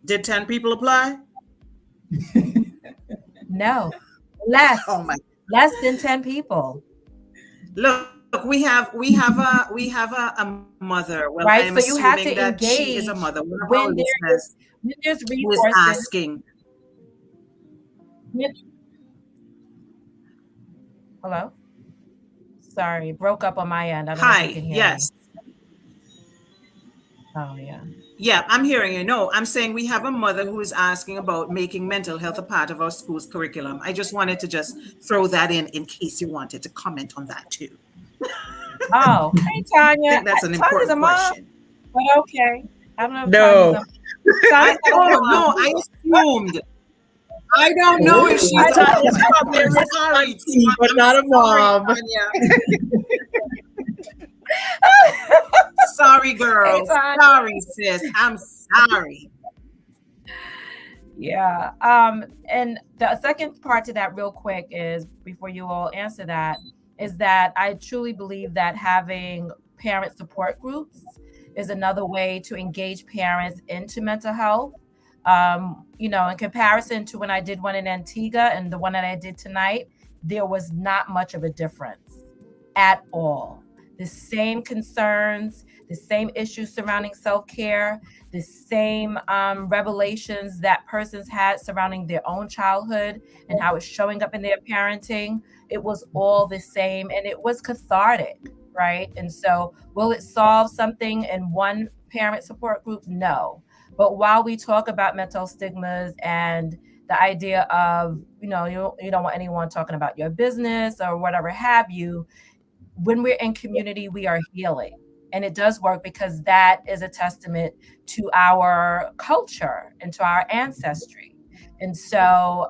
Speaker 1: Did 10 people apply?
Speaker 6: No, less.
Speaker 1: Oh my!
Speaker 6: Less than 10 people.
Speaker 1: Look, we have a mother. Well,
Speaker 6: right.
Speaker 1: I'm
Speaker 6: so you have to
Speaker 1: assuming that
Speaker 6: engage
Speaker 1: she is a mother.
Speaker 6: when there's resources.
Speaker 1: Who is asking?
Speaker 6: Hello. Sorry, broke up on my end. I don't know if you can hear
Speaker 1: yes.
Speaker 6: me. Oh, yeah.
Speaker 1: Yeah, I'm hearing you. No, I'm saying we have a mother who is asking about making mental health a part of our school's curriculum. I just wanted to just throw that in case you wanted to comment on that too.
Speaker 6: Oh, hey, Tanya.
Speaker 1: I think that's an important question.
Speaker 6: But okay. I don't know if
Speaker 4: No.
Speaker 1: No, I I don't know if she's
Speaker 6: I
Speaker 1: a
Speaker 6: don't-
Speaker 1: housewife.
Speaker 4: Probably a
Speaker 1: I'm
Speaker 4: rich
Speaker 1: sorry.
Speaker 4: auntie, but
Speaker 1: I'm
Speaker 4: not a
Speaker 1: sorry,
Speaker 4: mom.
Speaker 1: Tanya. Sorry, girl.
Speaker 6: Tanya.
Speaker 1: Sorry, sis. I'm sorry.
Speaker 6: Yeah. And the second part to that, real quick, is before you all answer that, is that I truly believe that having parent support groups is another way to engage parents into mental health. In comparison to when I did one in Antigua and the one that I did tonight, there was not much of a difference at all. The same concerns, the same issues surrounding self-care, the same revelations that persons had surrounding their own childhood and how it's showing up in their parenting. It was all the same and it was cathartic, right? And so, will it solve something in one parent support group? No. But while we talk about mental stigmas and the idea of, you don't want anyone talking about your business or whatever have you, when we're in community, we are healing. And it does work because that is a testament to our culture and to our ancestry. And so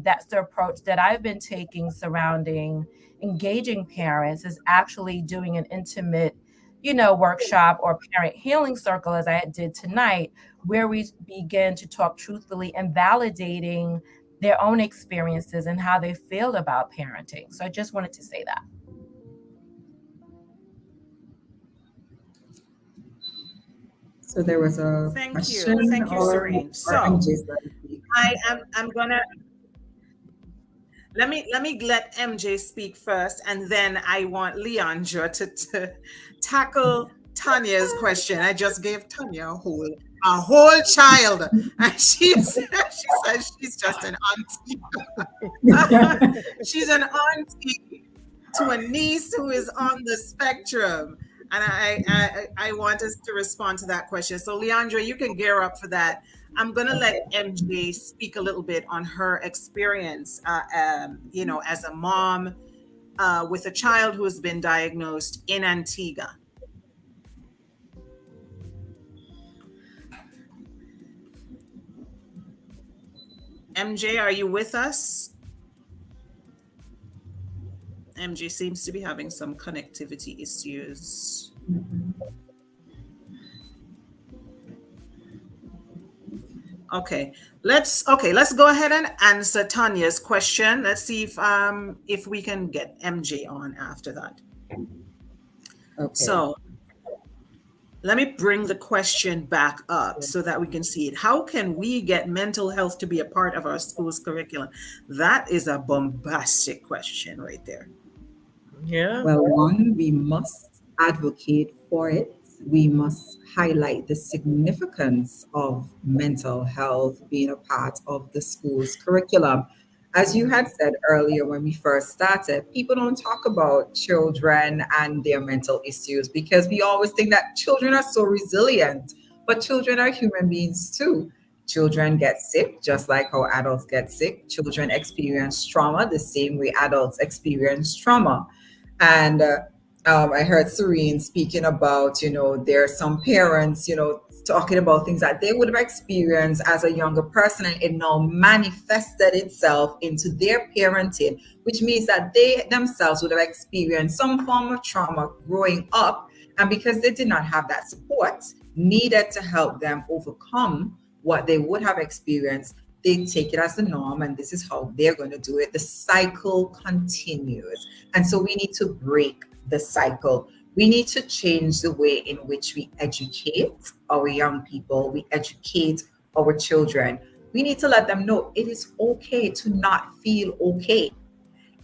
Speaker 6: that's the approach that I've been taking surrounding engaging parents, is actually doing an intimate, workshop or parent healing circle, as I did tonight, where we begin to talk truthfully and validating their own experiences and how they feel about parenting. So I just wanted to say that.
Speaker 2: So there was a
Speaker 1: Thank you.
Speaker 2: question
Speaker 1: Thank you, Serene.
Speaker 2: or
Speaker 1: So
Speaker 2: MJ's going to speak.
Speaker 1: I'm gonna let MJ speak first, and then I want Leandra to tackle Tanya's question. I just gave Tanya a whole child, and she says she's just an auntie. She's an auntie to a niece who is on the spectrum. And I want us to respond to that question. So, Leandra, you can gear up for that. I'm going to let MJ speak a little bit on her experience, as a mom with a child who has been diagnosed in Antigua. MJ, are you with us? MJ seems to be having some connectivity issues. Okay, let's go ahead and answer Tanya's question. Let's see if we can get MJ on after that.
Speaker 2: Okay.
Speaker 1: So let me bring the question back up so that we can see it. How can we get mental health to be a part of our school's curriculum? That is a bombastic question right there.
Speaker 4: Yeah.
Speaker 2: Well, one, we must advocate for it. We must highlight the significance of mental health being a part of the school's curriculum. As you had said earlier when we first started, people don't talk about children and their mental issues because we always think that children are so resilient, but children are human beings too. Children get sick just like how adults get sick. Children experience trauma the same way adults experience trauma. And I heard Serene speaking about, there are some parents, talking about things that they would have experienced as a younger person, and it now manifested itself into their parenting, which means that they themselves would have experienced some form of trauma growing up. And because they did not have that support needed to help them overcome what they would have experienced, they take it as the norm, and this is how they're going to do it. The cycle continues. And so we need to break the cycle. We need to change the way in which we educate our young people, we educate our children. We need to let them know it is okay to not feel okay.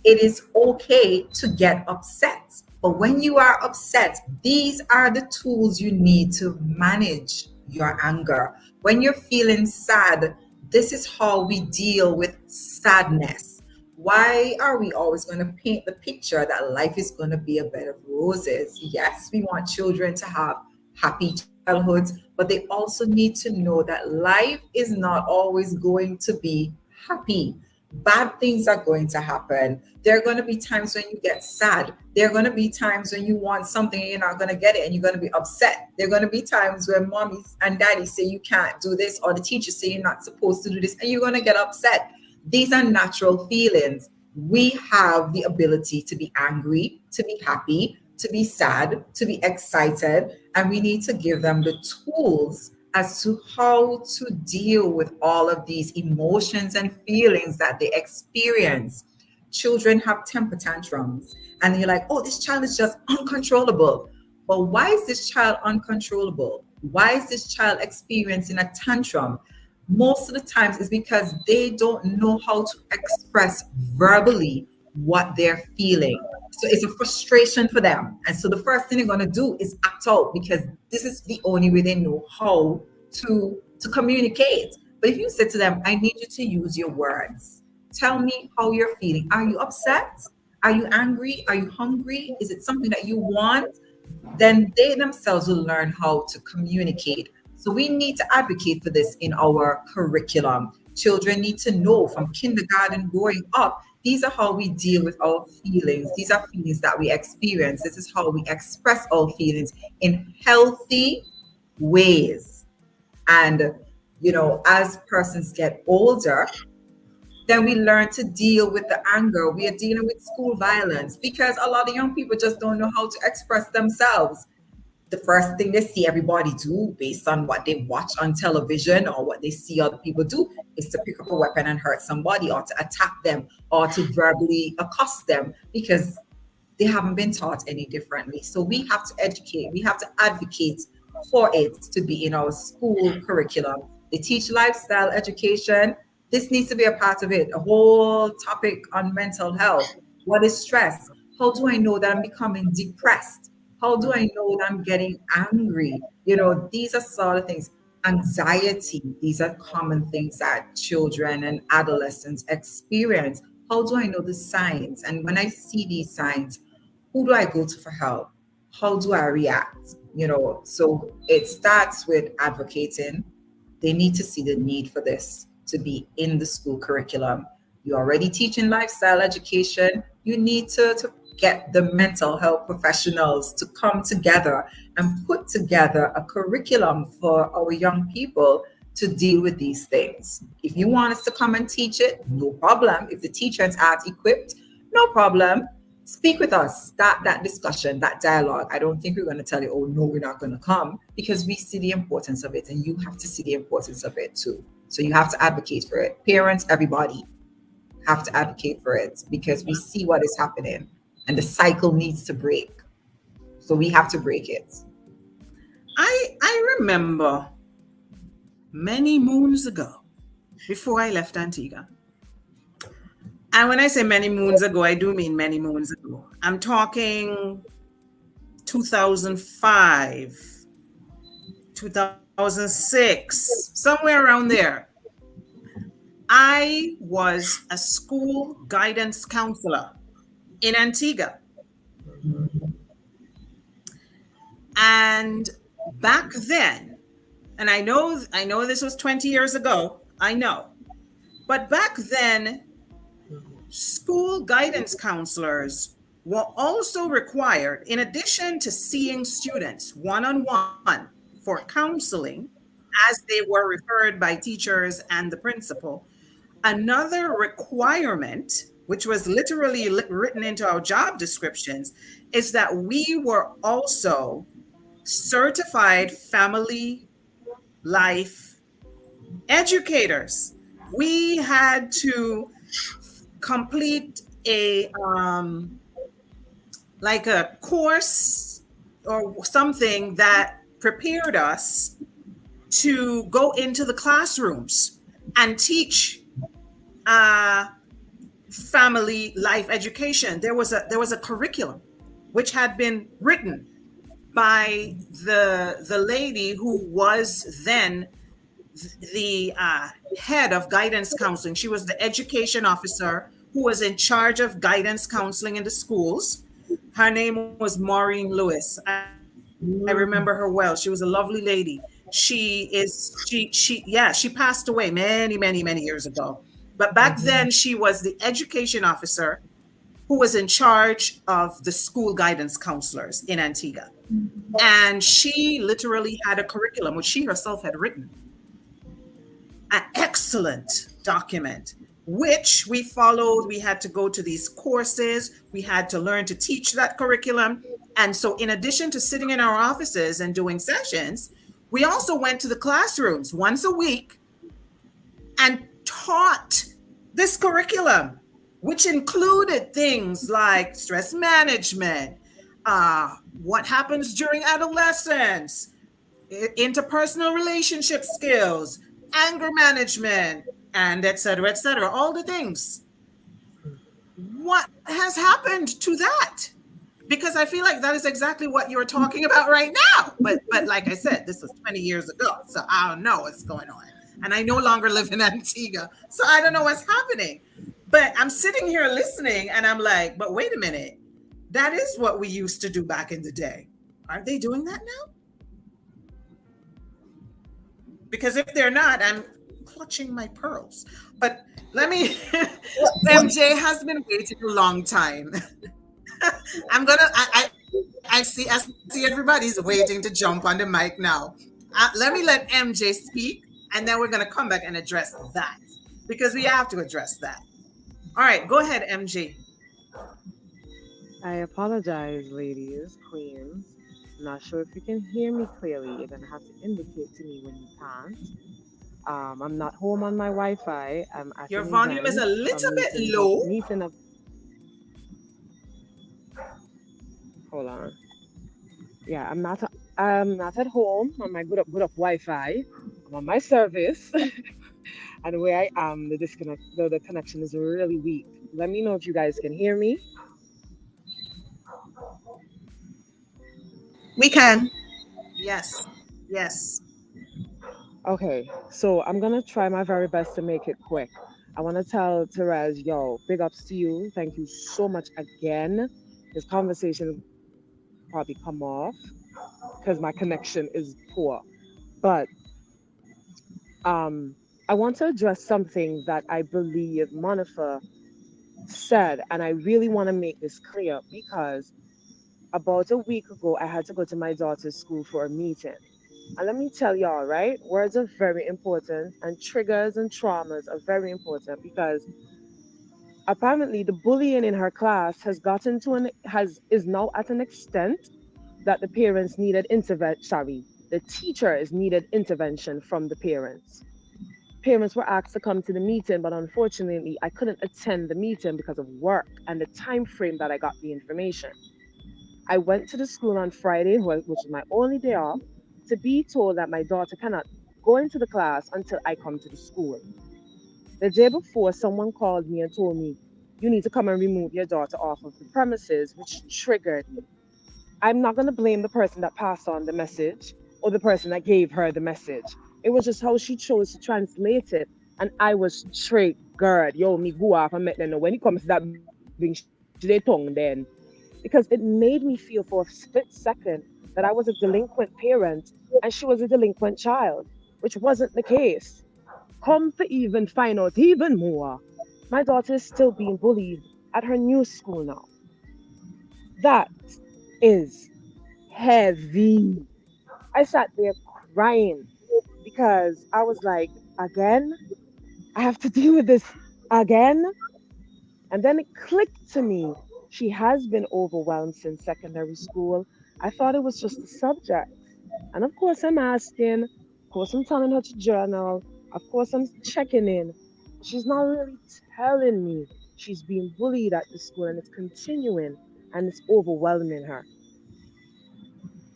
Speaker 2: It is okay to get upset. But when you are upset, these are the tools you need to manage your anger. When you're feeling sad, this is how we deal with sadness. Why are we always going to paint the picture that life is going to be a bed of roses? Yes, we want children to have happy childhoods, but they also need to know that life is not always going to be happy. Bad things are going to happen. There are going to be times when you get sad. There are going to be times when you want something and you're not going to get it and you're going to be upset. There are going to be times when mommy and daddy say you can't do this, or the teacher say you're not supposed to do this, and you're going to get upset. These are natural feelings. We have the ability to be angry, to be happy, to be sad, to be excited, and we need to give them the tools as to how to deal with all of these emotions and feelings that they experience. Children have temper tantrums, and you're like, oh, this child is just uncontrollable. But why is this child uncontrollable? Why is this child experiencing a tantrum? Most of the times it's because they don't know how to express verbally what they're feeling. So it's a frustration for them. And so the first thing they're going to do is act out, because this is the only way they know how to communicate. But if you say to them, I need you to use your words. Tell me how you're feeling. Are you upset? Are you angry? Are you hungry? Is it something that you want? Then they themselves will learn how to communicate. So we need to advocate for this in our curriculum. Children need to know from kindergarten growing up, these are how we deal with our feelings. These are feelings that we experience. This is how we express our feelings in healthy ways. And, as persons get older, then we learn to deal with the anger. We are dealing with school violence because a lot of young people just don't know how to express themselves. The first thing they see everybody do based on what they watch on television or what they see other people do is to pick up a weapon and hurt somebody, or to attack them, or to verbally accost them, because they haven't been taught any differently. So we have to educate, we have to advocate for it to be in our school curriculum. They teach lifestyle education. This needs to be a part of it. A whole topic on mental health. What is stress? How do I know that I'm becoming depressed? How do I know that I'm getting angry? These are sort of things. Anxiety, these are common things that children and adolescents experience. How do I know the signs? And when I see these signs, who do I go to for help? How do I react? So it starts with advocating. They need to see the need for this to be in the school curriculum. You're already teaching lifestyle education. You need to get the mental health professionals to come together and put together a curriculum for our young people to deal with these things. If you want us to come and teach it, no problem. If the teachers aren't equipped, no problem. Speak with us, start that discussion, that dialogue. I don't think we're going to tell you, oh, no, we're not going to come, because we see the importance of it, and you have to see the importance of it too. So you have to advocate for it. Parents, everybody have to advocate for it, because we see what is happening and the cycle needs to break. So we have to break it.
Speaker 1: I remember many moons ago, before I left Antigua. And when I say many moons ago, I do mean many moons ago. I'm talking 2005, 2006, somewhere around there. I was a school guidance counselor in Antigua. And back then, and I know this was 20 years ago, I know. But back then, school guidance counselors were also required, in addition to seeing students one-on-one for counseling, as they were referred by teachers and the principal. Another requirement, which was literally written into our job descriptions, is that we were also certified family life educators. We had to complete a like a course or something that prepared us to go into the classrooms and teach family life education. There was a curriculum which had been written by the lady who was then the head of guidance counseling. She was the education officer who was in charge of guidance counseling in the schools. Her name was Maureen Lewis. I remember her well. She was a lovely lady. She passed away many years ago. But back then she was the education officer who was in charge of the school guidance counselors in Antigua. And she literally had a curriculum which she herself had written. An excellent document. which we followed. We had to go to these courses, we had to learn to teach that curriculum. And so, in addition to sitting in our offices and doing sessions, we also went to the classrooms once a week and taught this curriculum, which included things like stress management, what happens during adolescence, interpersonal relationship skills, anger management, and et cetera, all the things. What has happened to that? Because I feel like that is exactly what you're talking about right now. But like I said, this was 20 years ago, so I don't know what's going on. And I no longer live in Antigua, so I don't know what's happening. But I'm sitting here listening and I'm like, but wait a minute. That is what we used to do back in the day. Aren't they doing that now? Because if they're not, I'm clutching my pearls. But let me, MJ has been waiting a long time. I'm gonna. I see everybody's waiting to jump on the mic now. Let me let MJ speak, and then we're gonna come back and address that because we have to address that. All right, go ahead, MJ.
Speaker 7: I apologize, ladies, queens. Not sure if you can hear me clearly. You're gonna have to indicate to me when you can't. I'm not home on my Wi-Fi. I'm at
Speaker 1: Your
Speaker 7: an
Speaker 1: volume is a
Speaker 7: event, a
Speaker 1: little bit
Speaker 7: meeting,
Speaker 1: low.
Speaker 7: meeting of. Hold on. Yeah, I'm not at home on my good up Wi-Fi. I'm on my service, and where I am, the connection is really weak. Let me know if you guys can hear me.
Speaker 3: We can.
Speaker 1: Yes, yes.
Speaker 7: Okay, so I'm gonna try my very best to make it quick. I want to tell Therese, yo, big ups to you. Thank you so much again. This conversation will probably come off because my connection is poor. But I want to address something that I believe Monifa said, and I really want to make this clear because about a week ago, I had to go to my daughter's school for a meeting. And let me tell y'all, right? Words are very important, and triggers and traumas are very important because apparently the bullying in her class has gotten to an has is now at an extent that the parents needed intervention. Sorry, the teachers needed intervention from the parents. Parents were asked to come to the meeting, but unfortunately, I couldn't attend the meeting because of work and the time frame that I got the information. I went to the school on Friday, which is my only day off, to be told that my daughter cannot go into the class until I come to the school. The day before, someone called me and told me, you need to come and remove your daughter off of the premises, which triggered me. I'm not going to blame the person that passed on the message or the person that gave her the message. It was just how she chose to translate it. And I was triggered. Yo, me go off and make them know when it comes to that being their tongue then. Because it made me feel for a split second that I was a delinquent parent and she was a delinquent child, which wasn't the case. Come to even find out even more. My daughter is still being bullied at her new school now. That is heavy. I sat there crying because I was like, again? I have to deal with this again? And then it clicked to me. She has been overwhelmed since secondary school. I thought it was just a subject. And of course, I'm asking. Of course, I'm telling her to journal. Of course, I'm checking in. But she's not really telling me she's being bullied at the school and it's continuing and it's overwhelming her.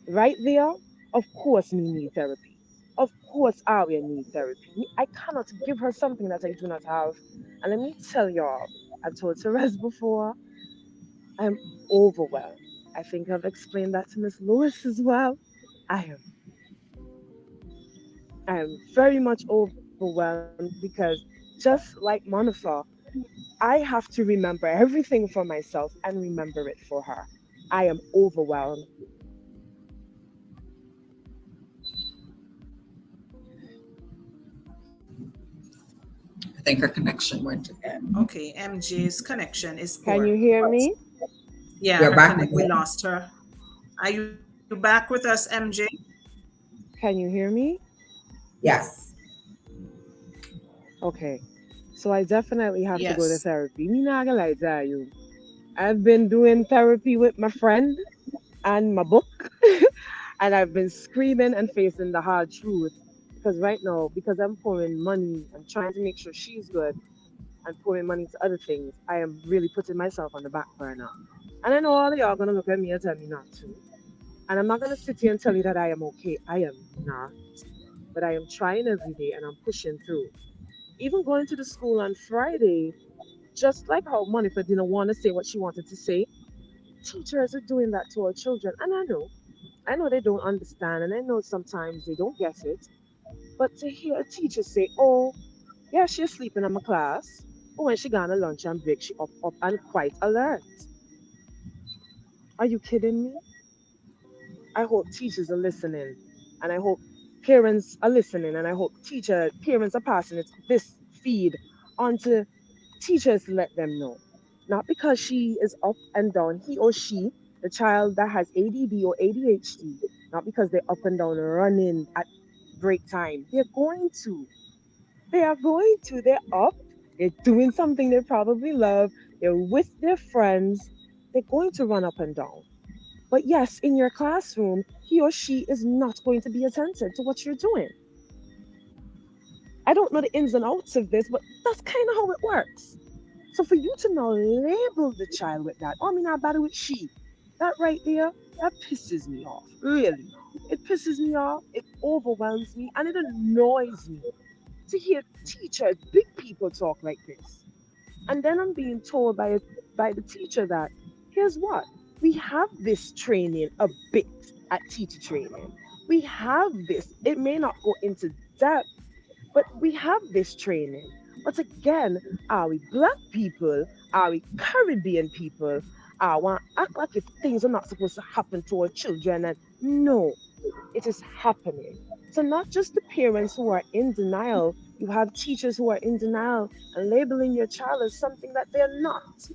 Speaker 7: Right there, of course, me need therapy. Of course, I will need therapy. I cannot give her something that I do not have. And let me tell y'all, I've told Therese before, I'm overwhelmed. I think I've explained that to Miss Lewis as well. I am I am very much overwhelmed because just like Monica, I have to remember everything for myself and remember it for her. I am overwhelmed.
Speaker 2: I think her connection went again.
Speaker 1: Okay, MJ's connection is
Speaker 7: Can
Speaker 1: poor.
Speaker 7: you hear me?
Speaker 1: Yeah,
Speaker 2: You're
Speaker 1: her
Speaker 2: back
Speaker 1: connect. We
Speaker 2: again.
Speaker 1: lost her. Are you back with us, MJ?
Speaker 7: Can you hear me?
Speaker 2: Yes.
Speaker 7: Okay. So I definitely have to go to
Speaker 1: Yes.
Speaker 7: therapy. Me not gonna lie to you. I've been doing therapy with my friend and my book, and I've been screaming and facing the hard truth. Because right now, because I'm pouring money and trying to make sure she's good and pouring money to other things, I am really putting myself on the back burner. And I know all of y'all gonna look at me and tell me not to. And I'm not gonna sit here and tell you that I am okay. I am not. But I am trying every day and I'm pushing through. Even going to the school on Friday, just like how Monica didn't want to say what she wanted to say, teachers are doing that to our children. And I know they don't understand, and I know sometimes they don't get it. But to hear a teacher say, "Oh, yeah, she's sleeping in my class," or when she gone to lunch and break, she up and quite alert. Are you kidding me? I hope teachers are listening, and I hope parents are listening, and I hope parents are passing this feed on to teachers to let them know. Not because she is up and down, he or she, the child that has ADD or ADHD, not because they're up and down running at break time. They're going to. They are going to. They're up. They're doing something they probably love. They're with their friends. They're going to run up and down. But yes, in your classroom, he or she is not going to be attentive to what you're doing. I don't know the ins and outs of this, but that's kind of how it works. So for you to now label the child with that, oh, I mean, I battle with she, that right there, that pisses me off. Really. It pisses me off. It overwhelms me and it annoys me to hear teachers, big people talk like this. And then I'm being told by the teacher that here's what we have this training a bit at teacher training. We have this. It may not go into depth, but we have this training. But again, are we black people? Are we Caribbean people? I want to act like if things are not supposed to happen to our children. And no, it is happening. So not just the parents who are in denial, you have teachers who are in denial and labeling your child as something that they're not.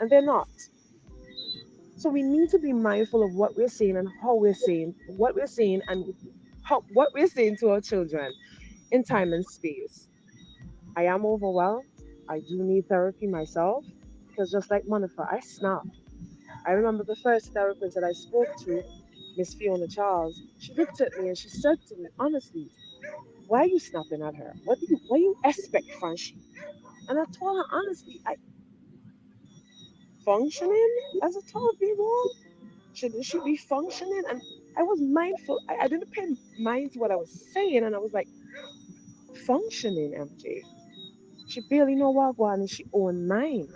Speaker 7: And they're not. So we need to be mindful of what we're saying and how we're saying what we're saying and what we're saying to our children in time and space. I am overwhelmed. I do need therapy myself because just like Monica, I snap. I remember the first therapist that I spoke to, Miss Fiona Charles, she looked at me and she said to me, honestly, why are you snapping at her? What do you expect from she? And I told her honestly, I functioning as a 12-year-old? Shouldn't she be functioning? And I was mindful. I didn't pay mind to what I was saying, and I was like, functioning, MJ. She barely know what one and she own nine.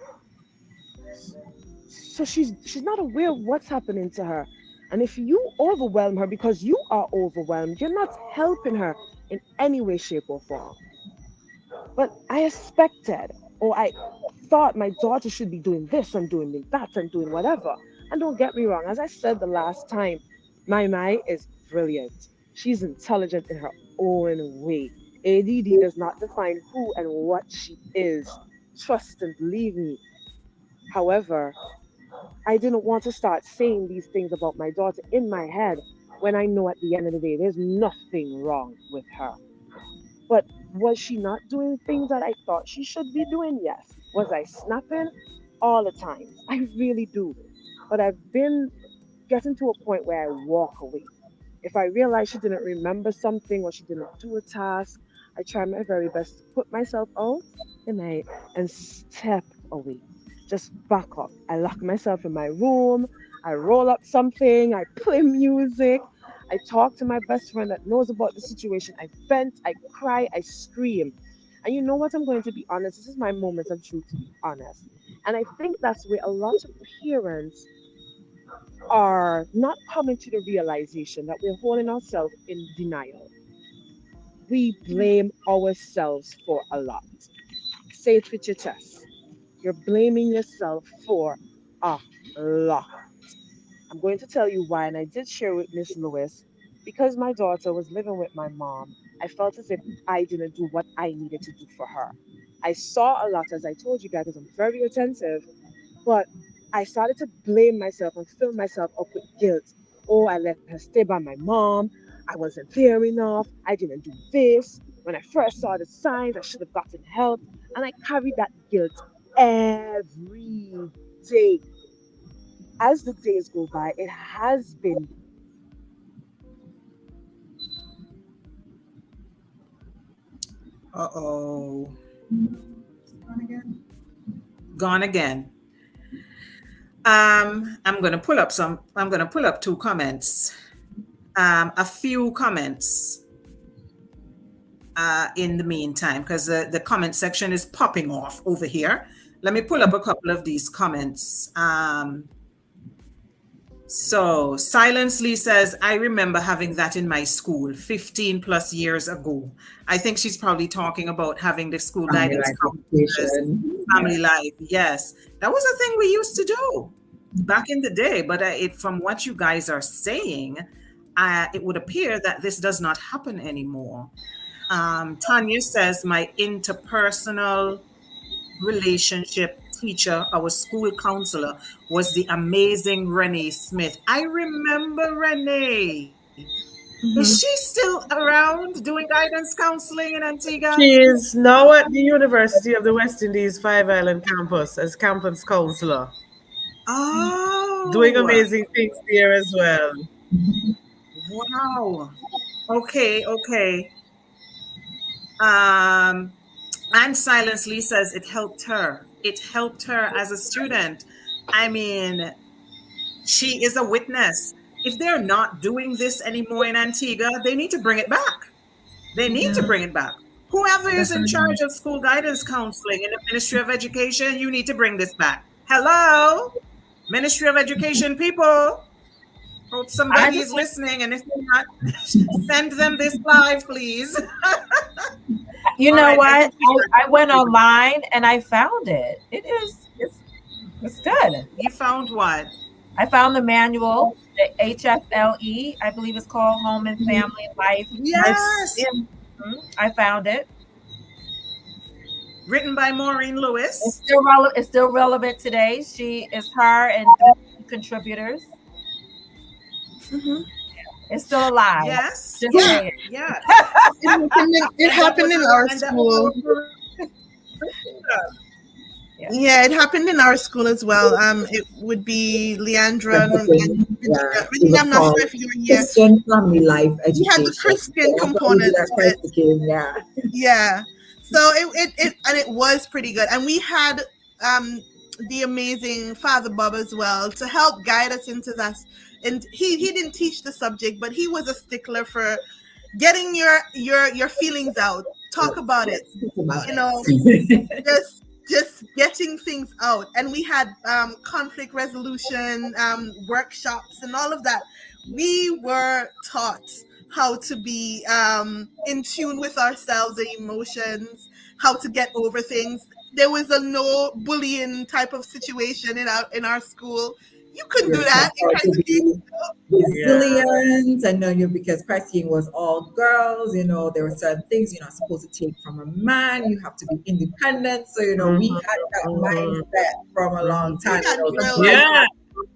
Speaker 7: So she's not aware of what's happening to her. And if you overwhelm her because you are overwhelmed, you're not helping her in any way, shape, or form. But I expected, or I thought my daughter should be doing this and doing that and doing whatever. And don't get me wrong, as I said the last time, my Mai is brilliant. She's intelligent in her own way. ADD does not define who and what she is. Trust and believe me. However, I didn't want to start saying these things about my daughter in my head when I know at the end of the day there's nothing wrong with her. But was she not doing things that I thought she should be doing? Yes. Was I snapping? All the times. I really do. But I've been getting to a point where I walk away. If I realize she didn't remember something or she didn't do a task, I try my very best to put myself out and step away. Just back up. I lock myself in my room. I roll up something. I play music. I talk to my best friend that knows about the situation. I vent. I cry. I scream. And you know what? I'm going to be honest. This is my moment of truth to be honest. And I think that's where a lot of parents are not coming to the realization that we're holding ourselves in denial. We blame ourselves for a lot. Say it with your chest. You're blaming yourself for a lot. I'm going to tell you why, and I did share with Miss Lewis. Because my daughter was living with my mom, I felt as if I didn't do what I needed to do for her. I saw a lot, as I told you guys, because I'm very attentive, but I started to blame myself and fill myself up with guilt. Oh, I let her stay by my mom. I wasn't there enough. I didn't do this. When I first saw the signs, I should have gotten help. And I carried that guilt every day. As the days go by, it has been
Speaker 1: Uh-oh.
Speaker 2: Gone again.
Speaker 1: Gone again. I'm gonna pull up two comments. A few comments in the meantime, because the comment section is popping off over here. Let me pull up a couple of these comments. So Silence Lee says, I remember having that in my school 15 plus years ago. I think she's probably talking about having the school
Speaker 2: Family
Speaker 1: guidance
Speaker 2: life
Speaker 1: counselors,
Speaker 2: education.
Speaker 1: family life. Yes, that was a thing we used to do back in the day. But from what you guys are saying, it would appear that this does not happen anymore. Tanya says, my interpersonal relationship teacher, our school counselor, was the amazing Renee Smith. I remember Renee. Is she still around doing guidance counseling in Antigua?
Speaker 4: She is now at the University of the West Indies Five Island campus as campus counselor, doing
Speaker 1: Oh,
Speaker 4: amazing things there as well.
Speaker 1: wow. Okay, okay. Um, and Silence Lee says it helped her. It helped her as a student. I mean, she is a witness. If they're not doing this anymore in Antigua, they need to bring it back. They need to
Speaker 2: Yeah,
Speaker 1: bring it back. Whoever is in
Speaker 2: definitely.
Speaker 1: charge of school guidance counseling in the Ministry of Education, you need to bring this back. Hello, Ministry of Education people. Hope
Speaker 6: I
Speaker 1: somebody
Speaker 6: just
Speaker 1: is
Speaker 6: want,
Speaker 1: listening, and if they're not, send them this live, please.
Speaker 6: you
Speaker 1: All
Speaker 6: know
Speaker 1: right, I
Speaker 6: what?
Speaker 1: think we
Speaker 6: I went
Speaker 1: got.
Speaker 6: online and I found it. It's good.
Speaker 1: You found what?
Speaker 6: I found the manual, the HFLE, I believe it's called Home and Family Life.
Speaker 1: Yes,
Speaker 4: Yeah.
Speaker 6: I found it.
Speaker 1: written by Maureen
Speaker 6: It's
Speaker 1: Lewis.
Speaker 6: still relevant. It's still relevant today. She is her and 3 contributors.
Speaker 3: Mhm.
Speaker 6: It's still alive.
Speaker 1: Yes,
Speaker 6: Just
Speaker 3: Yeah,
Speaker 6: saying.
Speaker 1: yes,
Speaker 3: it happened in our
Speaker 1: and that was
Speaker 3: school.
Speaker 1: our curriculum.
Speaker 6: Yeah.
Speaker 3: Yeah, it happened in our school as well. It would be Leandra and
Speaker 2: Everything. Yeah.
Speaker 3: Regina.
Speaker 2: It
Speaker 3: Regina,
Speaker 2: was
Speaker 3: I'm not
Speaker 2: called
Speaker 3: sure if you were here.
Speaker 2: Christian Family Life
Speaker 3: We had the
Speaker 2: Education. So
Speaker 3: Christian
Speaker 2: that's what we did
Speaker 3: component
Speaker 2: at
Speaker 3: to
Speaker 2: Christ
Speaker 3: it.
Speaker 2: the King. Yeah.
Speaker 3: Yeah. So it was pretty good. And we had the amazing Father Bob as well to help guide us into that. And he didn't teach the subject, but he was a stickler for getting your feelings out. Talk about it.
Speaker 2: Let's talk about
Speaker 3: You know,
Speaker 2: it.
Speaker 3: just getting things out. And we had conflict resolution workshops and all of that. We were taught how to be in tune with ourselves, the emotions, how to get over things. There was a no bullying type of situation in our school. You couldn't do
Speaker 2: You're
Speaker 3: that
Speaker 2: taught
Speaker 3: in
Speaker 2: how to
Speaker 3: Christ.
Speaker 2: be
Speaker 4: Yeah.
Speaker 2: resilient. I know you because Christine was all girls. There were certain things you're not supposed to take from a man. You have to be independent. So we
Speaker 4: Mhm,
Speaker 2: had that
Speaker 4: mhm,
Speaker 2: mindset from a long
Speaker 3: We
Speaker 2: time.
Speaker 4: mhm.
Speaker 3: got
Speaker 2: The
Speaker 3: drilled.
Speaker 2: boys
Speaker 4: Yeah.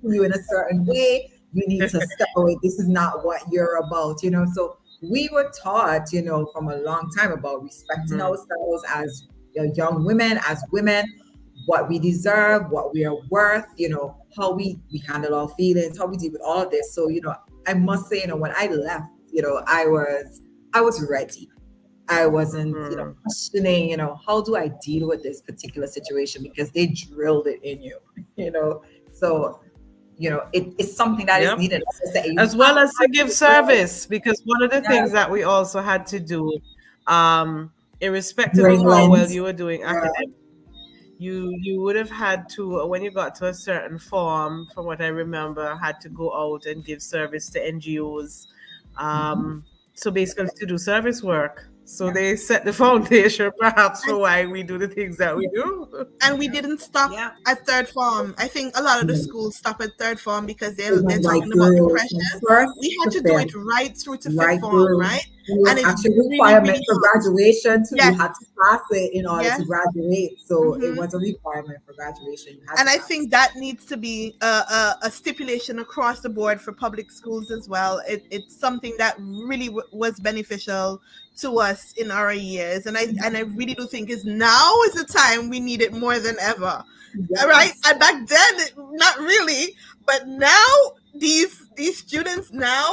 Speaker 2: are you in a certain way. You need to step away. This is not what you're about. So we were taught, from a long time about respecting
Speaker 4: Mhm,
Speaker 2: ourselves as young women, as women, what we deserve, what we are worth, how we handle our feelings, how we deal with all of this. So, I must say, when I left, I was ready. I wasn't,
Speaker 4: mhm.
Speaker 2: questioning, how do I deal with this particular situation because they drilled it in you, you know. So, it's something that is
Speaker 4: Yep.
Speaker 2: needed. Like I say, you
Speaker 4: As
Speaker 2: have
Speaker 4: well as to
Speaker 2: to
Speaker 4: give
Speaker 2: grow.
Speaker 4: service, because one of the
Speaker 2: Yeah,
Speaker 4: things that we also had to do, irrespective of
Speaker 2: bring
Speaker 4: how well
Speaker 2: lens.
Speaker 4: you were doing
Speaker 2: Yeah.
Speaker 4: academic, you would have had to, when you got to a certain form, from what I remember, had to go out and give service to NGOs.
Speaker 2: Mhm.
Speaker 4: So basically to do service work. So they set the foundation perhaps for why we do the things that we do.
Speaker 3: And we didn't stop
Speaker 1: Yeah,
Speaker 3: at third form. I think a lot of the
Speaker 2: Yeah.
Speaker 3: schools stop at third form because
Speaker 2: It
Speaker 3: they're
Speaker 2: went right
Speaker 3: talking about the
Speaker 2: through from
Speaker 3: pressures.
Speaker 2: first
Speaker 3: We had
Speaker 2: to
Speaker 3: to do it
Speaker 2: fifth,
Speaker 3: right through to fifth
Speaker 2: right
Speaker 3: form,
Speaker 2: through,
Speaker 3: right?
Speaker 2: It was
Speaker 3: and it's
Speaker 2: actually a
Speaker 3: really,
Speaker 2: requirement
Speaker 3: really
Speaker 2: for
Speaker 3: hard.
Speaker 2: graduation too. You
Speaker 3: Yes,
Speaker 2: had to pass it in order to
Speaker 3: yes.
Speaker 2: graduate. So it
Speaker 3: Hmm.
Speaker 2: was a requirement for graduation. You had
Speaker 3: And
Speaker 2: to
Speaker 3: I
Speaker 2: pass.
Speaker 3: think that needs to be a stipulation across the board for public schools as well. It's something that really was beneficial to us in our years, and I really do think is now is the time we need it more than ever. All right,
Speaker 2: Yes.
Speaker 3: and back then not really, but now these students now,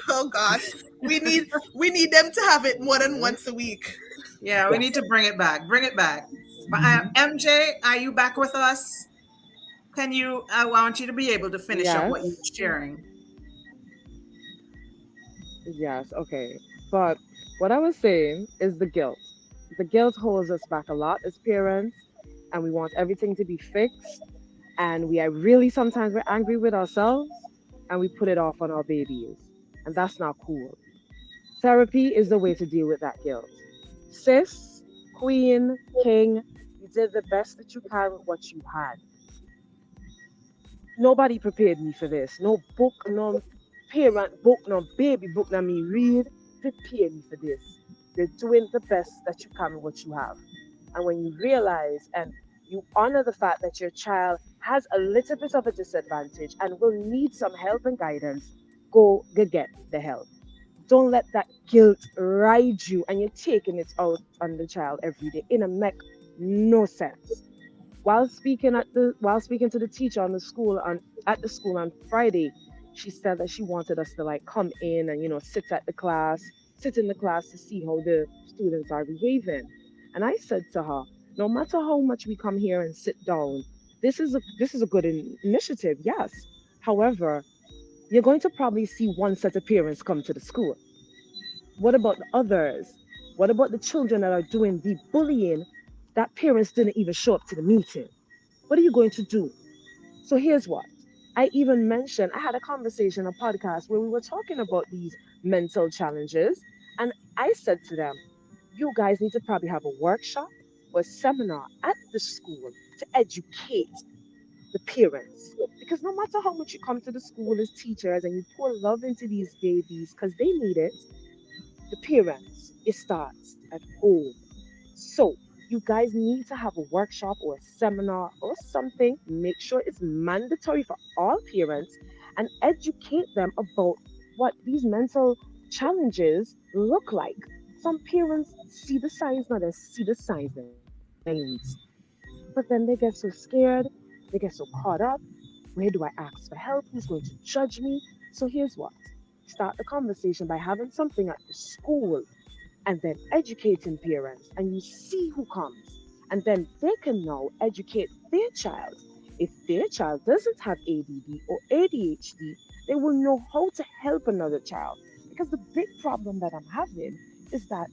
Speaker 3: oh gosh, we need we need them to have it more than once a week.
Speaker 1: Yeah, we
Speaker 2: Yes.
Speaker 1: need to bring it back. Bring it back. But
Speaker 2: Mhm.
Speaker 1: MJ, are you back with us? Can you? I want you to be able to finish up what you were
Speaker 7: Yes.
Speaker 1: sharing.
Speaker 7: Yes. Okay. But what I was saying is the guilt. The guilt holds us back a lot as parents, and we want everything to be fixed. And we are really sometimes we're angry with ourselves, and we put it off on our babies, and that's not cool. Therapy is the way to deal with that guilt. Sis, queen, king, you did the best that you can with what you had. Nobody prepared me for this. No book, no parent book, no baby book that me read prepared me for this. You're doing the best that you can with what you have. And when you realize and you honor the fact that your child has a little bit of a disadvantage and will need some help and guidance, go get the help. Don't let that guilt ride you and you're taking it out on the child every day. In a make no sense. While speaking to the teacher on the school on at the school on Friday, she said that she wanted us to like come in and sit in the class to see how the students are behaving. And I said to her, no matter how much we come here and sit down, this is a good initiative, yes. However, you're going to probably see one set of parents come to the school. What about the others? What about the children that are doing the bullying that parents didn't even show up to the meeting? What are you going to do? So here's what. I even mentioned, I had a conversation, a podcast where we were talking about these mental challenges. And I said to them, you guys need to probably have a workshop or a seminar at the school to educate the parents. Because no matter how much you come to the school as teachers and you pour love into these babies because they need it, the parents, it starts at home. So you guys need to have a workshop or a seminar or something. Make sure it's mandatory for all parents and educate them about what these mental challenges look like. Some parents see the signs, not they see the signs, they see the signs. But then they get so scared, they get so caught up. Where do I ask for help? Who's going to judge me? So here's what. Start the conversation by having something at the school and then educating parents, and you see who comes. And then they can now educate their child. If their child doesn't have ADD or ADHD, they will know how to help another child. Because the big problem that I'm having is that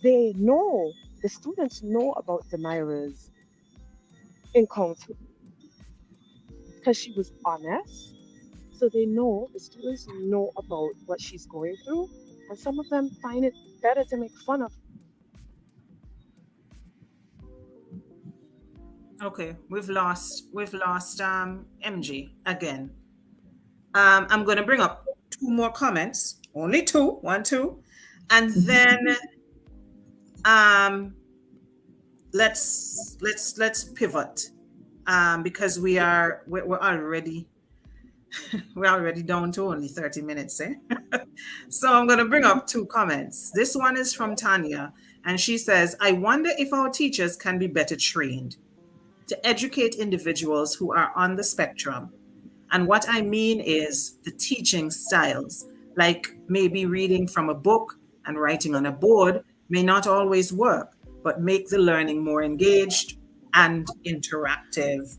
Speaker 7: the students know about Demira's encounter because she was honest. So they know, the students know about what she's going through, and some of them find it better to make fun of.
Speaker 1: Okay, we've lost MG again. I'm going to bring up two more comments, only two, one, two, and then um, let's pivot because we're already we're already down to only 30 minutes, eh? So I'm going to bring up two comments. This one is from Tanya, and she says, I wonder if our teachers can be better trained to educate individuals who are on the spectrum. And what I mean is the teaching styles, like maybe reading from a book and writing on a board may not always work, but make the learning more engaged and interactive.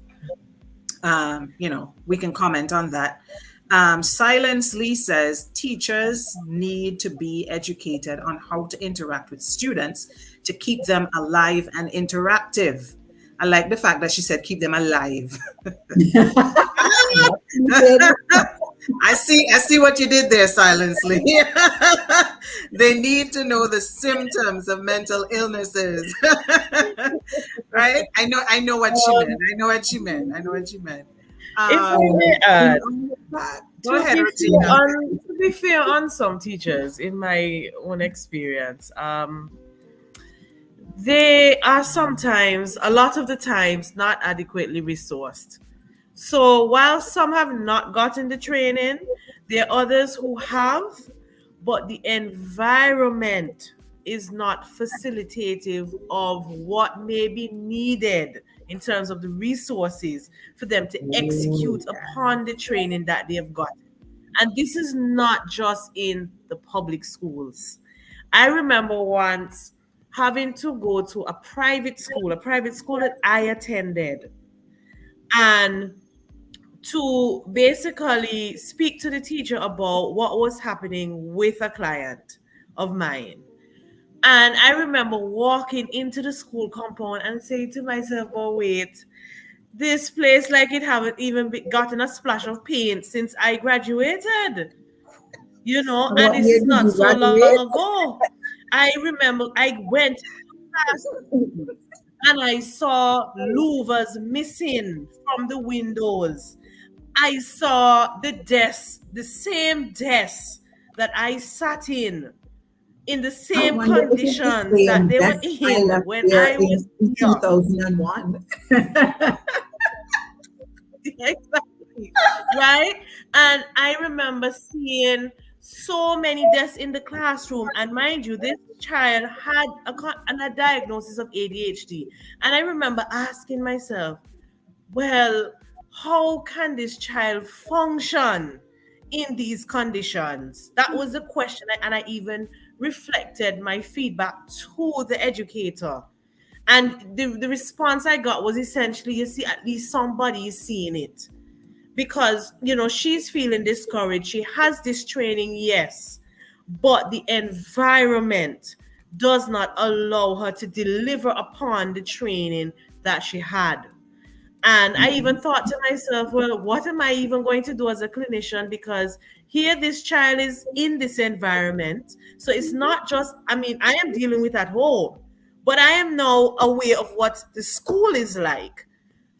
Speaker 1: We can comment on that. Silence Lee says teachers need to be educated on how to interact with students to keep them alive and interactive. I like the fact that she said keep them alive. I see what you did there, Silently. They need to know the symptoms of mental illnesses. Right? I know what she meant. I know what she meant.
Speaker 4: If I may add,
Speaker 1: Go
Speaker 4: to
Speaker 1: ahead,
Speaker 4: be
Speaker 1: Regina.
Speaker 4: be fair on some teachers, in my own experience, they are sometimes, a lot of the times, not adequately resourced. So while some have not gotten the training, there are others who have, but the environment is not facilitative of what may be needed in terms of the resources for them to
Speaker 2: Oh,
Speaker 4: execute upon the training that they have got. And this is not just in the public schools. I remember once having to go to a private school that I attended, and to basically speak to the teacher about what was happening with a client of mine. And I remember walking into the school compound and saying to myself, oh, wait, this place like it haven't even gotten a splash of paint since I graduated,
Speaker 2: and
Speaker 4: and
Speaker 2: what
Speaker 4: this
Speaker 2: year
Speaker 4: is
Speaker 2: did
Speaker 4: not
Speaker 2: you
Speaker 4: so long
Speaker 2: graduate?
Speaker 4: ago. I remember I went to classroom and I saw louvers missing from the windows. I saw the desk, the same desk that I sat in the
Speaker 2: I
Speaker 4: same
Speaker 2: wonder if it's the
Speaker 4: conditions that
Speaker 2: same
Speaker 4: they were
Speaker 2: desk I
Speaker 4: in
Speaker 2: left
Speaker 4: when
Speaker 2: there
Speaker 4: I was
Speaker 2: in
Speaker 4: here.
Speaker 2: 2001.
Speaker 4: Exactly. Right? And I remember seeing so many desks in the classroom. And mind you, this child had a diagnosis of ADHD. And I remember asking myself, well, how can this child function in these conditions? That was the question. And I even reflected my feedback to the educator. And the response I got was essentially, you see, at least somebody is seeing it. Because, she's feeling discouraged. She has this training, yes, but the environment does not allow her to deliver upon the training that she had. And I even thought to myself, well, what am I even going to do as a clinician? Because here this child is in this environment. So it's not just, I am dealing with at home, but I am now aware of what the school is like.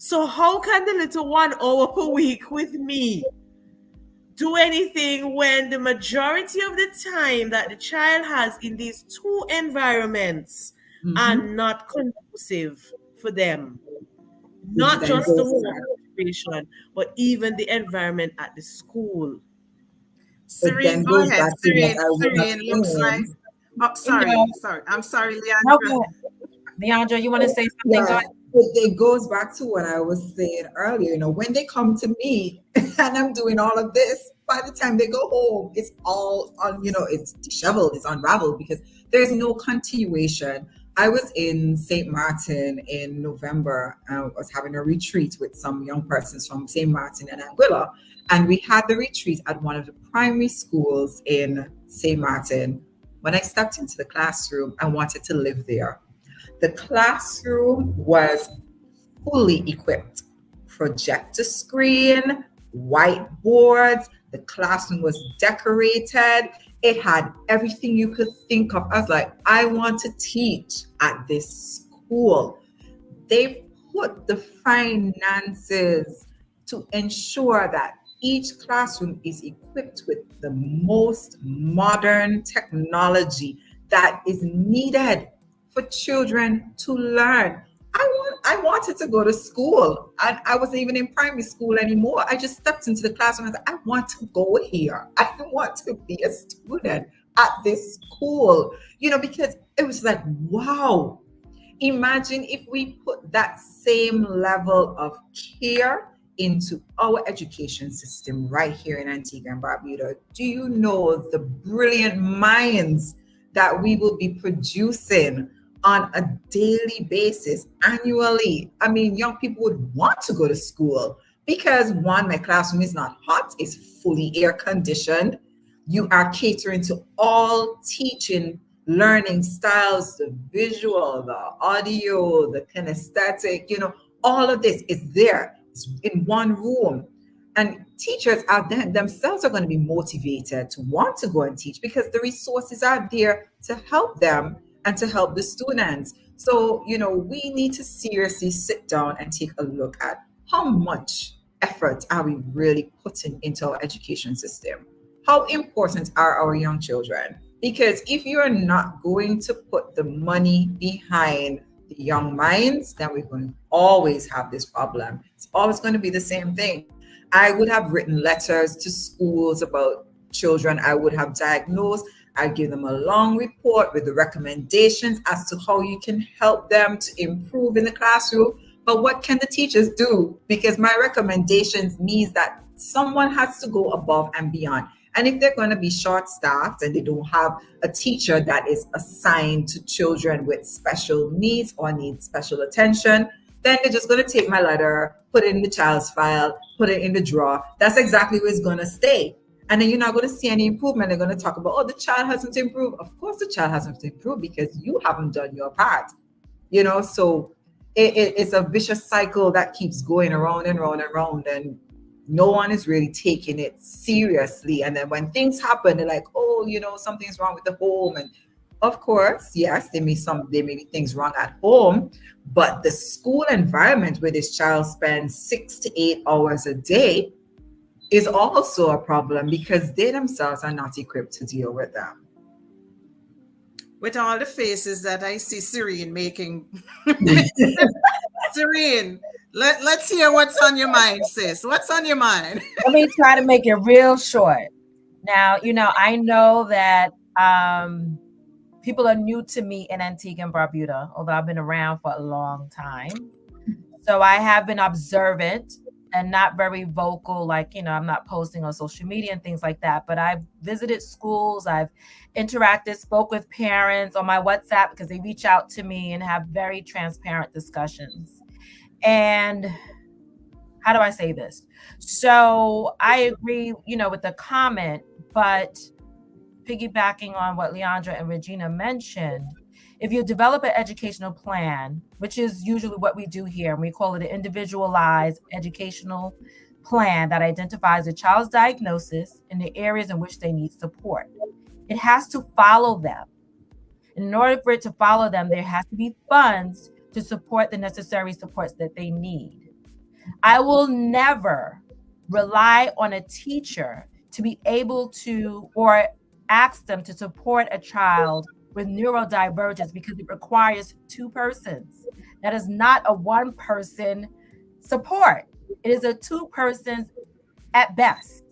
Speaker 4: So how can the little 1 hour per week with me do anything when the majority of the time that the child has in these two environments are
Speaker 2: Mm-hmm.
Speaker 4: not conducive for them?
Speaker 2: Which
Speaker 4: Not
Speaker 2: then
Speaker 4: just the
Speaker 2: goes
Speaker 4: home
Speaker 2: back,
Speaker 4: situation, but even the environment at the school.
Speaker 2: which
Speaker 1: Serene,
Speaker 2: then
Speaker 1: go
Speaker 2: goes
Speaker 1: ahead.
Speaker 2: back to what
Speaker 1: Serene,
Speaker 2: I was
Speaker 1: Serene, looks like.
Speaker 2: saying.
Speaker 1: Oh,
Speaker 6: You know,
Speaker 1: sorry. I'm sorry, Leandra.
Speaker 6: okay. Leandra, you want to say something? Go
Speaker 2: Yeah,
Speaker 6: ahead.
Speaker 2: it goes back to what I was saying earlier. When they come to me and I'm doing all of this, by the time they go home, it's all on, it's disheveled, it's unraveled because there's no continuation. I was in St. Martin in November. I was having a retreat with some young persons from St. Martin and Anguilla. And we had the retreat at one of the primary schools in St. Martin. When I stepped into the classroom, I wanted to live there. The classroom was fully equipped. Projector screen, whiteboards, the classroom was decorated. It had everything you could think of. I was like, I want to teach at this school. They put the finances to ensure that each classroom is equipped with the most modern technology that is needed for children to learn. I wanted to go to school, and I wasn't even in primary school anymore. I just stepped into the classroom and said, I want to go here. I want to be a student at this school, because it was like, wow. Imagine if we put that same level of care into our education system right here in Antigua and Barbuda. Do you know the brilliant minds that we will be producing on a daily basis, annually? I mean, young people would want to go to school because one, my classroom is not hot, it's fully air conditioned. You are catering to all teaching learning styles, the visual, the audio, the kinesthetic, all of this is there. It's in one room. And teachers out there themselves are going to be motivated to want to go and teach because the resources are there to help them and to help the students. So, we need to seriously sit down and take a look at how much effort are we really putting into our education system? how important are our young children? Because if you're not going to put the money behind the young minds, then we're going to always have this problem. It's always going to be the same thing. I would have written letters to schools about children I would have diagnosed. I give them a long report with the recommendations as to how you can help them to improve in the classroom. But what can the teachers do? Because my recommendations means that someone has to go above and beyond. And if they're going to be short staffed and they don't have a teacher that is assigned to children with special needs or need special attention, then they're just going to take my letter, put it in the child's file, put it in the drawer. That's exactly where it's going to stay. And then you're not going to see any improvement. They're going to talk about, oh, the child hasn't improved. Of course, the child hasn't improved because you haven't done your part. So it's a vicious cycle that keeps going around and round and round. And no one is really taking it seriously. And then when things happen, they're like, oh, something's wrong with the home. And of course, yes, there may be things wrong at home, but the school environment where this child spends 6 to 8 hours a day is also a problem because they themselves are not equipped to deal with them.
Speaker 1: With all the faces that I see Serene making. Serene, let's hear what's on your mind, sis. What's on your mind?
Speaker 6: Let me try to make it real short. Now, I know that people are new to me in Antigua and Barbuda, although I've been around for a long time. So I have been observant and not very vocal, like, I'm not posting on social media and things like that. But I've visited schools, I've interacted, spoke with parents on my WhatsApp because they reach out to me and have very transparent discussions. And how do I say this? So I agree, with the comment, but piggybacking on what Leandra and Regina mentioned, if you develop an educational plan, which is usually what we do here, and we call it an individualized educational plan that identifies a child's diagnosis and the areas in which they need support, it has to follow them. In order for it to follow them, there has to be funds to support the necessary supports that they need. I will never rely on a teacher to be able to, or ask them to support a child with neurodivergence because it requires two persons. That is not a one person support. It is a two persons at best,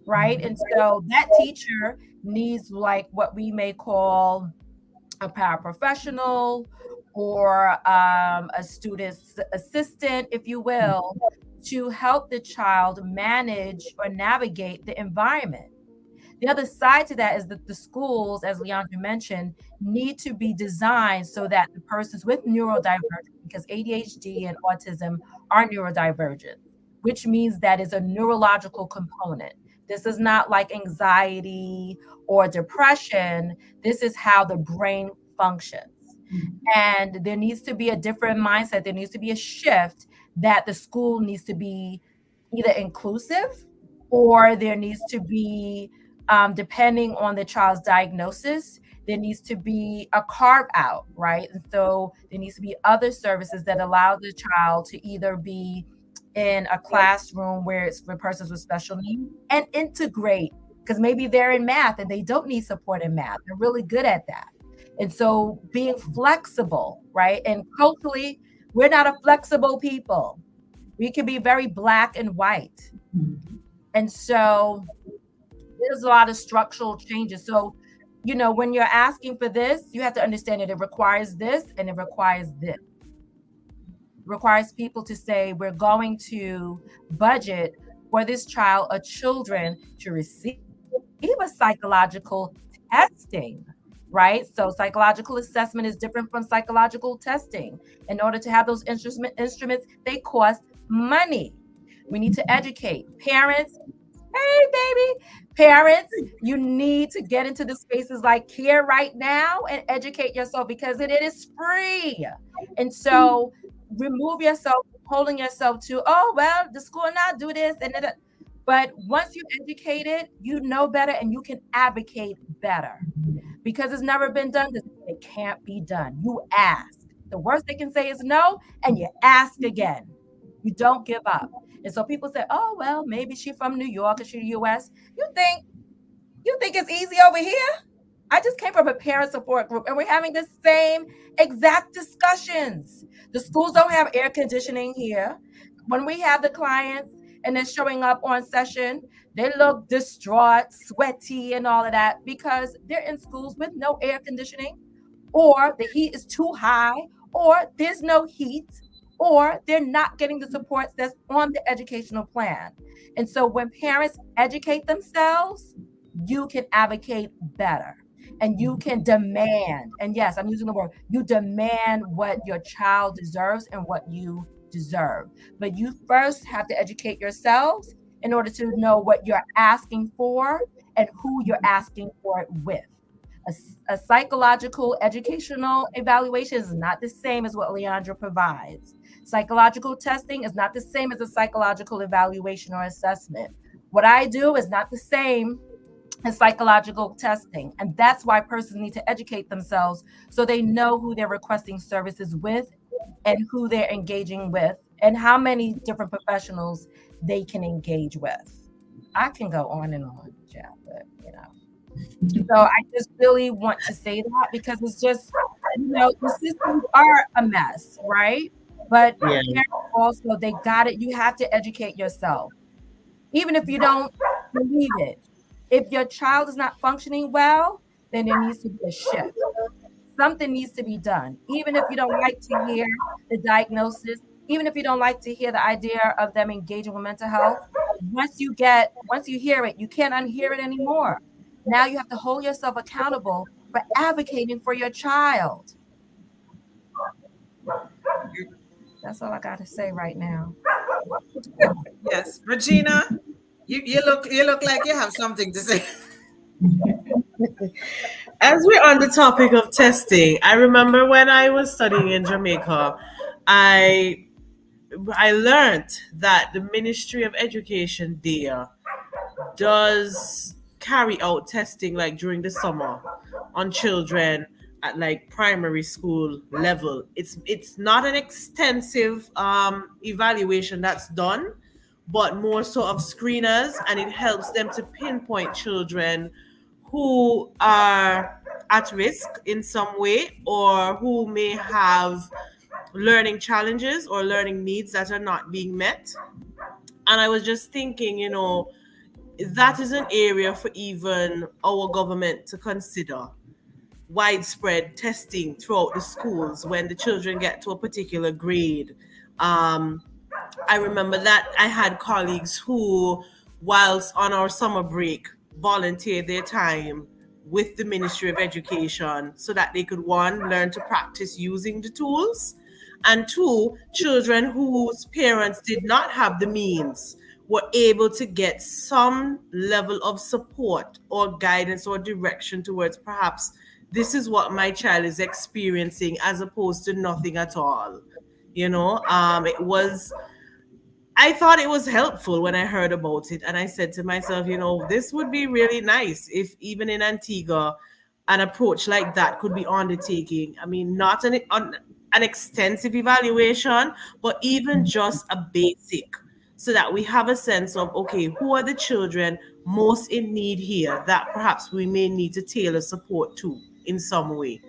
Speaker 6: right? And so that teacher needs like what we may call a paraprofessional or a student assistant, if you will, to help the child manage or navigate the environment. The other side to that is that the schools, as Leandra mentioned, need to be designed so that the persons with neurodivergence, because ADHD and autism are neurodivergent, which means that is a neurological component. This is not like anxiety or depression. This is how the brain functions. And there needs to be a different mindset. There needs to be a shift that the school needs to be either inclusive or there needs to be, depending on the child's diagnosis, there needs to be a carve out, right? And so there needs to be other services that allow the child to either be in a classroom where it's for persons with special needs and integrate, because maybe they're in math and they don't need support in math. They're really good at that. And so being flexible, right? And culturally, we're not a flexible people. We can be very black and white. And so there's a lot of structural changes. So, when you're asking for this, you have to understand that it requires this and it requires this. It requires people to say, we're going to budget for this child or children to receive a psychological testing, right? So psychological assessment is different from psychological testing. In order to have those instruments, they cost money. We need to educate parents. Hey, baby. Parents, you need to get into the spaces like Here Right Now and educate yourself because it is free. And so remove yourself, holding yourself to, oh, well, the school not do this. But once you educate it, you know better and you can advocate better because it's never been done. It can't be done. You ask. The worst they can say is no, and you ask again. You don't give up. And so people say, oh, well, maybe she's from New York or she's US. You think You think it's easy over here? I just came from a parent support group and we're having the same exact discussions. The schools don't have air conditioning here. When we have the clients and they're showing up on session, they look distraught, sweaty, and all of that because they're in schools with no air conditioning, or the heat is too high, or there's no heat, or they're not getting the supports that's on the educational plan. And so when parents educate themselves, you can advocate better and you can demand. And yes, I'm using the word, you demand what your child deserves and what you deserve. But you first have to educate yourselves in order to know what you're asking for and who you're asking for it with. A psychological educational evaluation is not the same as what Leandra provides. Psychological testing is not the same as a psychological evaluation or assessment. What I do is not the same as psychological testing. And that's why persons need to educate themselves so they know who they're requesting services with and who they're engaging with and how many different professionals they can engage with. I can go on and on, Jeff, but you know. So I just really want to say that because it's just, the systems are a mess, right? But
Speaker 4: Yeah.
Speaker 6: parents also, they got it. You have to educate yourself, even if you don't believe it. If your child is not functioning well, then there needs to be a shift. Something needs to be done. Even if you don't like to hear the diagnosis, even if you don't like to hear the idea of them engaging with mental health, once you hear it, you can't unhear it anymore. Now you have to hold yourself accountable for advocating for your child. That's all I got to say right now.
Speaker 1: Yes, Regina, you look like you have something to say.
Speaker 4: As we're on the topic of testing, I remember when I was studying in Jamaica, I I learned that the Ministry of Education there does carry out testing like during the summer on children at like primary school level. It's not an extensive evaluation that's done, but more so of screeners, and it helps them to pinpoint children who are at risk in some way or who may have learning challenges or learning needs that are not being met. And I was just thinking, that is an area for even our government to consider widespread testing throughout the schools when the children get to a particular grade. Um, I remember that I had colleagues who, whilst on our summer break, volunteered their time with the Ministry of Education so that they could, one, learn to practice using the tools, and two, children whose parents did not have the means were able to get some level of support or guidance or direction towards perhaps this is what my child is experiencing as opposed to nothing at all. It was I thought it was helpful when I heard about it. And I said to myself, this would be really nice if even in Antigua, an approach like that could be undertaking. I mean, not an extensive evaluation, but even just a basic, so that we have a sense of, okay, who are the children most in need here that perhaps we may need to tailor support to in some way.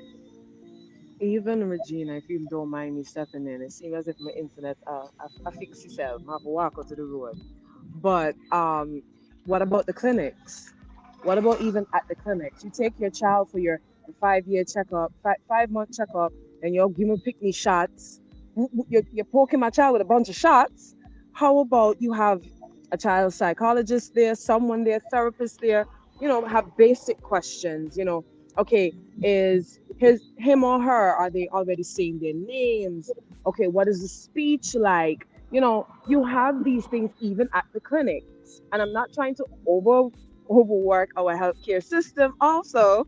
Speaker 7: Even Regina, if you don't mind me stepping in, it seems as if my internet I fix itself. I have to walk out to the road. But what about the clinics? What about even at the clinics? You take your child for your 5 year checkup, 5 month checkup, and you're giving pick me shots. You're poking my child with a bunch of shots. How about you have a child psychologist there, someone there, therapist there, have basic questions, okay, is him or her, are they already saying their names? Okay, what is the speech like? You have these things even at the clinics. And I'm not trying to overwork our healthcare system also,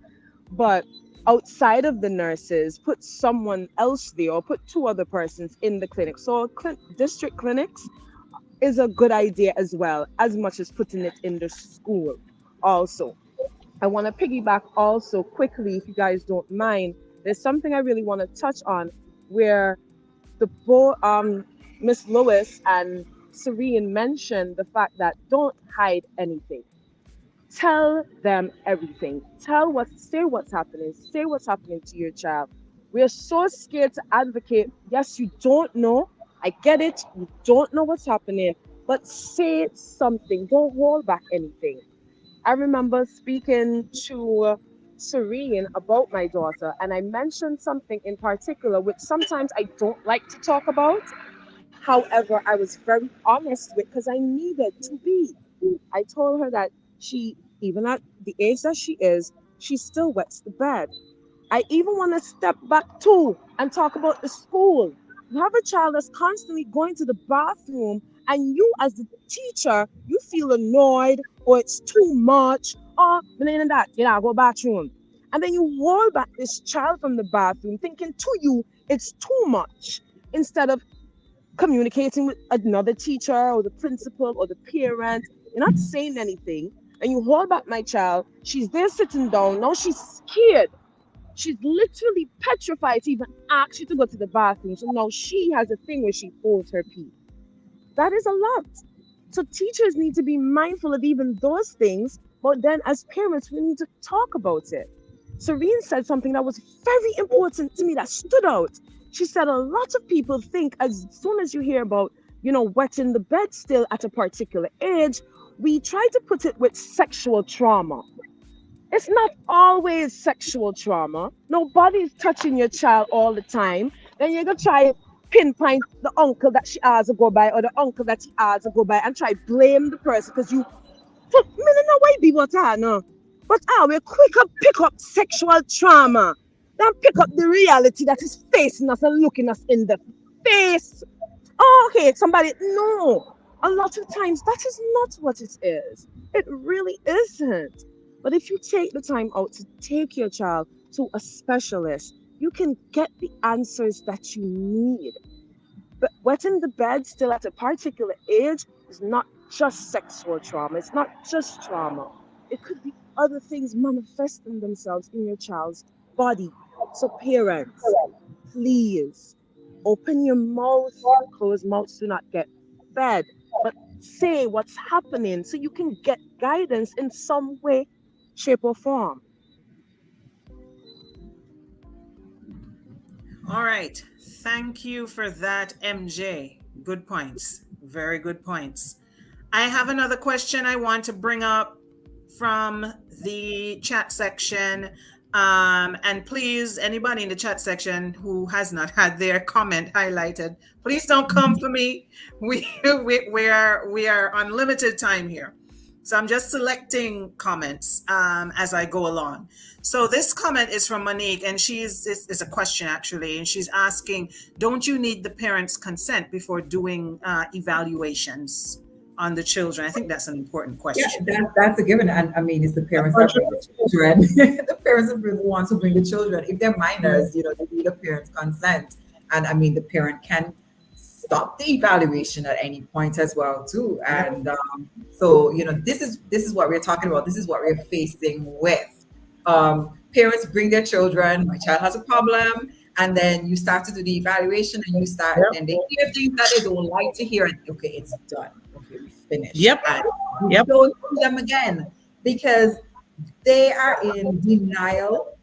Speaker 7: but outside of the nurses, put someone else there or put two other persons in the clinic. So district clinics is a good idea as well, as much as putting it in the school also. I want to piggyback also quickly, if you guys don't mind. There's something I really want to touch on where the Miss Lewis and Serene mentioned the fact that don't hide anything. Tell them everything. Say what's happening to your child. We are so scared to advocate. Yes, you don't know. I get it. You don't know what's happening, but say something. Don't hold back anything. I remember speaking to Serene about my daughter, and I mentioned something in particular, which sometimes I don't like to talk about. However, I was very honest with because I needed to be. I told her that she, even at the age that she is, she still wets the bed. I even want to step back too and talk about the school. You have a child that's constantly going to the bathroom, and you, as the teacher, you feel annoyed or it's too much. Oh, that, go bathroom. And then you hold back this child from the bathroom, thinking to you it's too much, instead of communicating with another teacher or the principal or the parent. You're not saying anything, and you hold back my child. She's there sitting down. Now she's scared. She's literally petrified to even ask you to go to the bathroom. So now she has a thing where she holds her pee. That is a lot. So teachers need to be mindful of even those things, but then as parents, we need to talk about it. Serene said something that was very important to me that stood out. She said a lot of people think as soon as you hear about, wetting the bed still at a particular age, we try to put it with sexual trauma. It's not always sexual trauma. Nobody's touching your child all the time. Then you're gonna try pinpoint the uncle that she has to go by or the uncle that he has to go by and try blame the person because you put me in a way people no. But we're quick up pick up sexual trauma. Then pick up the reality that is facing us and looking us in the face. Oh, okay, somebody no. A lot of times that is not what it is. It really isn't. But if you take the time out to take your child to a specialist, you can get the answers that you need. But wetting the bed still at a particular age is not just sexual trauma. It's not just trauma. It could be other things manifesting themselves in your child's body. So parents, please open your mouth. Closed mouths do not get fed. But say what's happening so you can get guidance in some way, shape, or form.
Speaker 1: All right. Thank you for that, MJ. Good points. Very good points. I have another question I want to bring up from the chat section. And please, anybody in the chat section who has not had their comment highlighted, please don't come for me. We are on limited time here. So I'm just selecting comments as I go along. So this comment is from Monique, and it's a question actually, and she's asking, don't you need the parents' consent before doing evaluations on the children? I think that's an important question.
Speaker 2: Yeah, that's a given. And I mean, it's the parents that bring the children. The parents are the ones who bring the children. If they're minors, they need a parent's consent. And I mean, the parent can stop the evaluation at any point as well too. And so this is what we're talking about. This is what we're facing with. Parents bring their children. My child has a problem, and then you start to do the evaluation, and and they hear things that they don't like to hear. And okay, it's done. Okay, we finished.
Speaker 4: Yep.
Speaker 2: And you don't see them again because they are in denial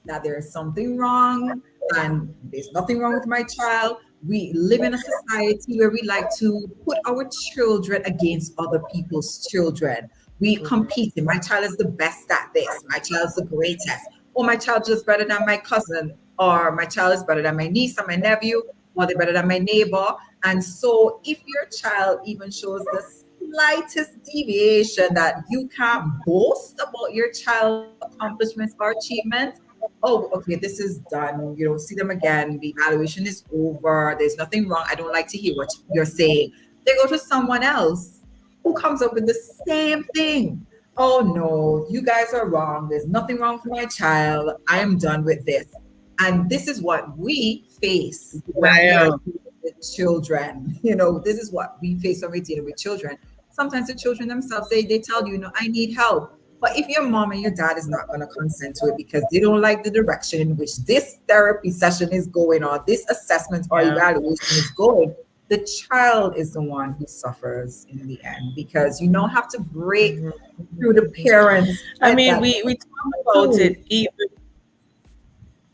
Speaker 2: that there is something wrong and there's nothing wrong with my child. We live in a society where we like to put our children against other people's children. We compete. My child is the best at this. My child is the greatest. Or my child is better than my cousin. Or my child is better than my niece or my nephew. Or they're better than my neighbor. And so if your child even shows the slightest deviation that you can't boast about your child's accomplishments or achievements, oh, okay, this is done. You don't see them again. The evaluation is over. There's nothing wrong. I don't like to hear what you're saying. They go to someone else who comes up with the same thing. Oh, no, you guys are wrong. There's nothing wrong with my child. I am done with this. And this is what we face when we are dealing with children. This is what we face when we're dealing with children. Sometimes the children themselves, they tell you, I need help. But if your mom and your dad is not going to consent to it because they don't like the direction in which this therapy session is going or this assessment or evaluation is going, the child is the one who suffers in the end, because you don't have to break
Speaker 4: Mhm.
Speaker 2: through the parents
Speaker 4: I
Speaker 2: at
Speaker 4: mean,
Speaker 2: that
Speaker 4: we talk about
Speaker 2: too.
Speaker 4: it even.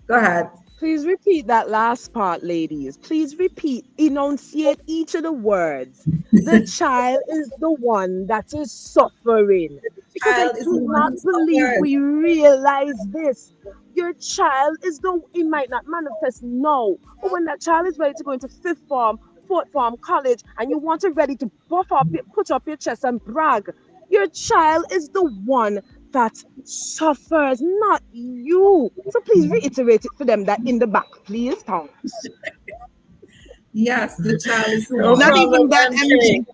Speaker 2: Go ahead.
Speaker 7: Please repeat that last part, ladies. Please repeat, enunciate each of the words. The child is the one that is suffering. Because I
Speaker 2: Child is the
Speaker 7: do
Speaker 2: one
Speaker 7: not
Speaker 2: who
Speaker 7: believe
Speaker 2: suffers.
Speaker 7: we realize this. Your child is the, it might not manifest now, but when that child is ready to go into fifth form, fourth form, college, and you want to ready to buff up, put up your chest and brag, your child is the one that suffers, not you. So please reiterate it for them that in the back, please, thanks.
Speaker 2: Yes, the child is the
Speaker 4: No
Speaker 3: Not
Speaker 2: one.
Speaker 4: problem,
Speaker 3: even that,
Speaker 4: MJ.
Speaker 3: MG.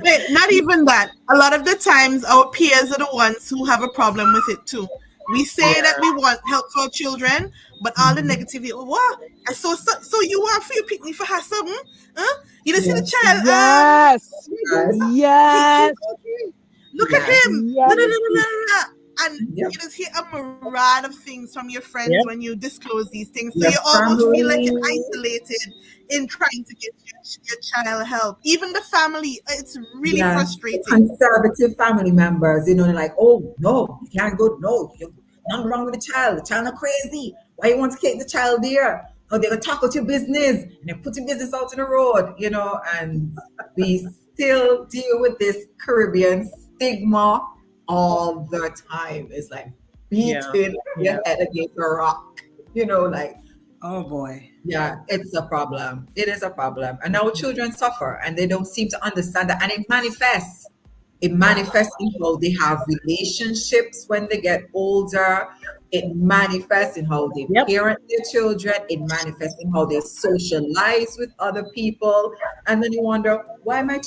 Speaker 3: Wait, not even that. A lot of the times, our peers are the ones who have a problem with it too. We say that
Speaker 4: Yeah.
Speaker 3: we want help for children, but all the negativity. Oh, what? I so you want for you pick me for her something? Huh? You don't see the
Speaker 2: Yes,
Speaker 3: child.
Speaker 7: Yes,
Speaker 3: He
Speaker 2: yes,
Speaker 7: yes,
Speaker 3: okay. Look at
Speaker 2: yes,
Speaker 3: him. No, no,
Speaker 7: yes.
Speaker 3: no, no, no, no. And
Speaker 2: yep.
Speaker 3: you just hear a myriad of things from your friends
Speaker 4: Yep.
Speaker 3: when you disclose these things. So
Speaker 2: Your
Speaker 3: you almost feel like you're
Speaker 2: family.
Speaker 3: isolated in trying to get your child help. Even the family, it's really
Speaker 2: Yeah,
Speaker 3: frustrating.
Speaker 2: conservative family members, they're like, oh no, you can't go, no, nothing wrong with the child not crazy. Why you want to take the child there? Oh, they're gonna talk about your business and they put your business out in the road, and we still deal with this Caribbean stigma all the time. It's like
Speaker 4: Yeah.
Speaker 2: beating your
Speaker 4: Yeah.
Speaker 2: head against a rock, like
Speaker 1: Oh boy.
Speaker 2: yeah, it's a problem. It is a problem. And our children suffer and they don't seem to understand that. And it manifests. It manifests in how they have relationships when they get older. It manifests in how they
Speaker 4: Yep.
Speaker 2: parent their children. It manifests in how they socialize with other people. And then you wonder, why my